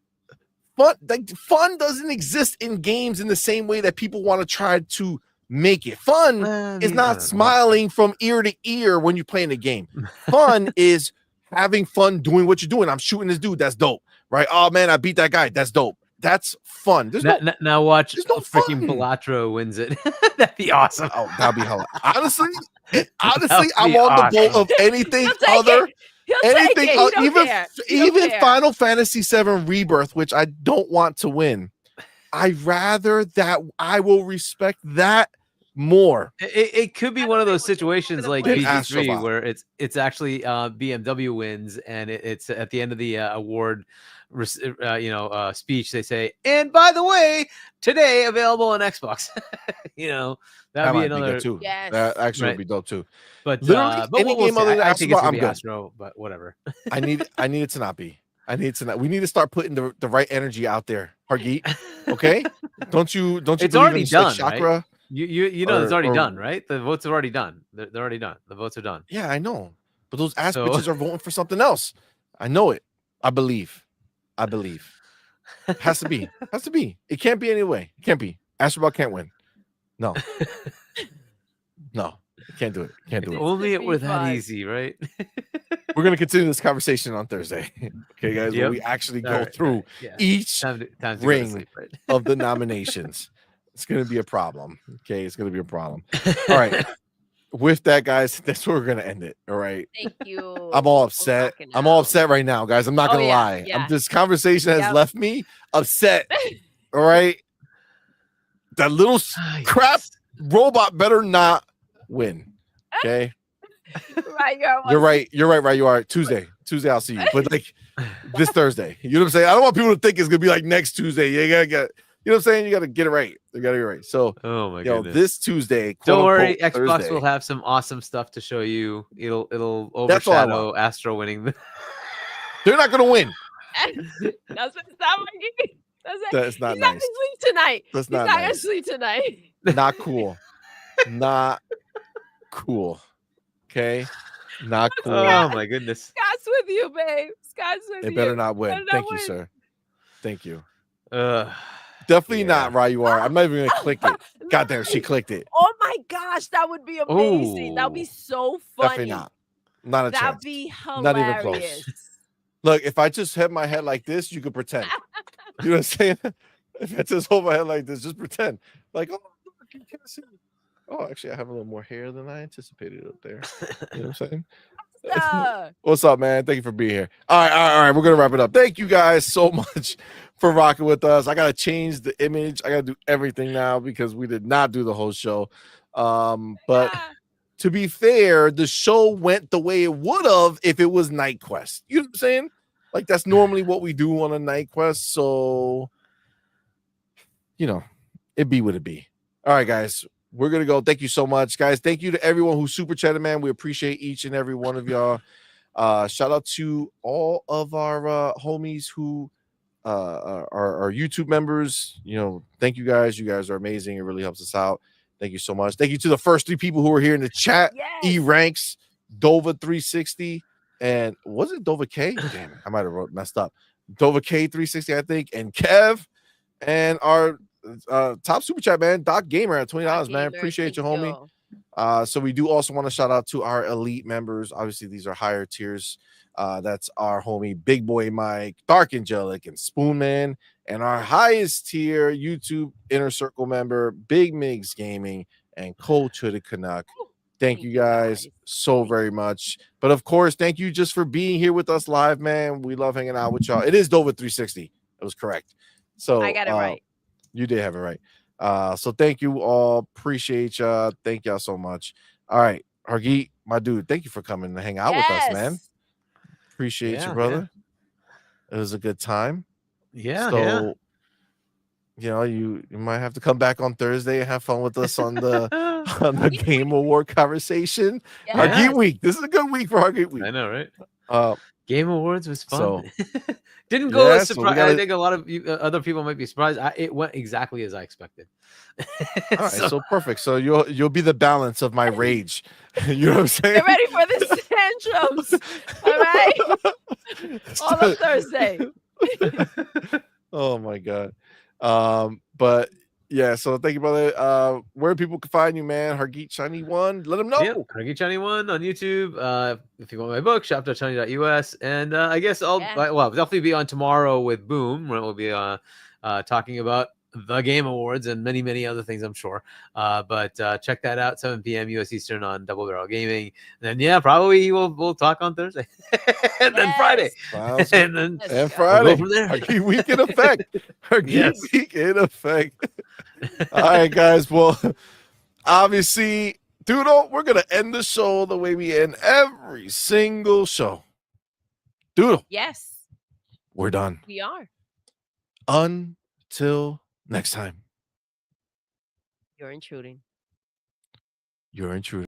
fun. Like, fun doesn't exist in games in the same way that people want to try to make it. Fun is not smiling from ear to ear when you're playing a game. Fun is having fun doing what you're doing. I'm shooting this dude. That's dope, right? Oh man, I beat that guy. That's dope. That's fun. There's now watch freaking fun. Balatro wins it. That'd be awesome. Oh, that'd be hell. Honestly, I'm be on the boat awesome. of anything He'll take other. it. He'll take it. He don't care. He don't Even care. Final Fantasy VII Rebirth, which I don't want to win. I will respect that more. It could be one of those situations like Than BG3 Astrobot. where it's actually BMW wins, and it's at the end of the award speech. They say, and by the way, today available on Xbox. That'd be another good too. Yes. That actually would be dope too. But Literally, any we'll game see. other than I think it's Astrobot, gonna I'm be good. Astro, but whatever. I need it to not be. We need to start putting the right energy out there, Hargeet. Okay? Don't you It's believe already in just, like, done, chakra? right? You know it's already or- done, right? The votes are already done. They're already done. The votes are done. Yeah, I know. But those ass So- bitches are voting for something else. I know it. I believe. Has to be. Has to be. It can't be any way. It can't be. Astrobot can't win. No. No. Can't do it. Can't do If it. only it be were that fun. easy, right? We're gonna continue this conversation on Thursday. Okay, guys, where Yep. we actually All go right, through right, yeah. each Time to go to ring sleep, right? of the nominations. It's gonna be a problem. Okay, it's gonna be a problem. All right. With that, guys, that's where we're gonna end it. All right. Thank you. I'm all for upset. rocking I'm all out. upset right now, guys. I'm not Oh, gonna yeah, lie. yeah. This conversation has Yep. left me upset. All right. That little crap robot better not win. Okay. Right, You're right. You're right. Right. You are. Tuesday. I'll see you. But like this Thursday. You know what I'm saying? I don't want people to think it's gonna be like next Tuesday. You gotta get. You know what I'm saying? You gotta get it right. You gotta get it right. So, Oh my yo, goodness. this Tuesday. Don't worry, quote, Xbox Thursday, will have some awesome stuff to show you. It'll That's all I want. overshadow Astro winning. They're not gonna win. That's what it's not like. That's not He's not nice. gonna sleep tonight. That's He's not not gonna nice. sleep tonight. Not cool. Not cool. Okay. Not cool. Oh my goodness. Scott's with you, babe. Scott's with They you. better not win. Better not Thank you, win. sir. Thank you. Yeah. Definitely not, Rye. You are. I'm not even gonna click it. God damn, she clicked it. Oh my gosh, that would be amazing. That would be Oh. so funny. Definitely not. Not a That'd chance. be Not even close. hilarious. Look, if I just had my head like this, you could pretend. You know what I'm saying? If I just hold my head like this, just pretend. Like, oh, look, you can't see. Oh, actually, I have a little more hair than I anticipated up there. You know what I'm saying? What's up, man? Thank you for being here. All right. We're gonna wrap it up. Thank you guys so much for rocking with us. I gotta change the image. I gotta do everything now because we did not do the whole show. But to be fair, the show went the way it would have if it was Night Quest. You know what I'm saying? Like that's normally what we do on a Night Quest. So, you know, it be what it be. All right, guys. We're gonna go. Thank you so much, guys. Thank you to everyone who super chatted, man. We appreciate each and every one of y'all. Shout out to all of our homies who are YouTube members. You know, thank you guys. You guys are amazing. It really helps us out. Thank you so much. Thank you to the first 3 people who were here in the chat. Yes. E Ranks, Dova 360, and was it Dova K? Damn it, I might have messed up. Dova K 360, I think, and Kev, and our top super chat, man, Doc Gamer at $20, man. Appreciate you, homie. So we do also want to shout out to our elite members. Obviously, these are higher tiers. That's our homie Big Boy Mike, Dark Angelic, and Spoonman, and our highest tier YouTube Inner Circle member, Big Migs Gaming, and Coach Hooded Canuck. Thank you guys so very much. But of course, thank you just for being here with us live, man. We love hanging out with y'all. It is Dova 360. It was correct. So I got it right. You did have it right. So thank you all. Appreciate y'all. Thank y'all so much. All right, Hargeet, my dude, thank you for coming to hang out with us, man. Appreciate you, brother. It was a good time. So you know, you might have to come back on Thursday and have fun with us on the Game Award conversation. Hargeet Week. This is a good week for Hargeet Week. I know, right? Game Awards was fun. So, didn't go as so surprised. I think a lot of other people might be surprised. It went exactly as I expected. All right, so perfect. So you'll be the balance of my rage. You know what I'm saying? Get ready for the tantrums. All right. All of Thursday. Oh my god. But yeah, so thank you, brother. Where people can find you, man? Hargeet Shiny One. Let them know. Yep, Hargeet Shiny One on YouTube. If you want my book, shop.shiny.us. And I guess I'll definitely be on tomorrow with Boom, where we'll be talking about the Game Awards and many, many other things, I'm sure. But check that out, 7 p.m. US Eastern on Double Barrel Gaming. And then probably we'll talk on Thursday. And then Friday. And then Friday. We'll go from there. Hargeet Week in effect. Hargeet Week in effect. All right, guys. Well, obviously, Doodle, we're gonna end the show the way we end every single show. Doodle. Yes. We're done. We are. Until next time. You're intruding. You're intruding.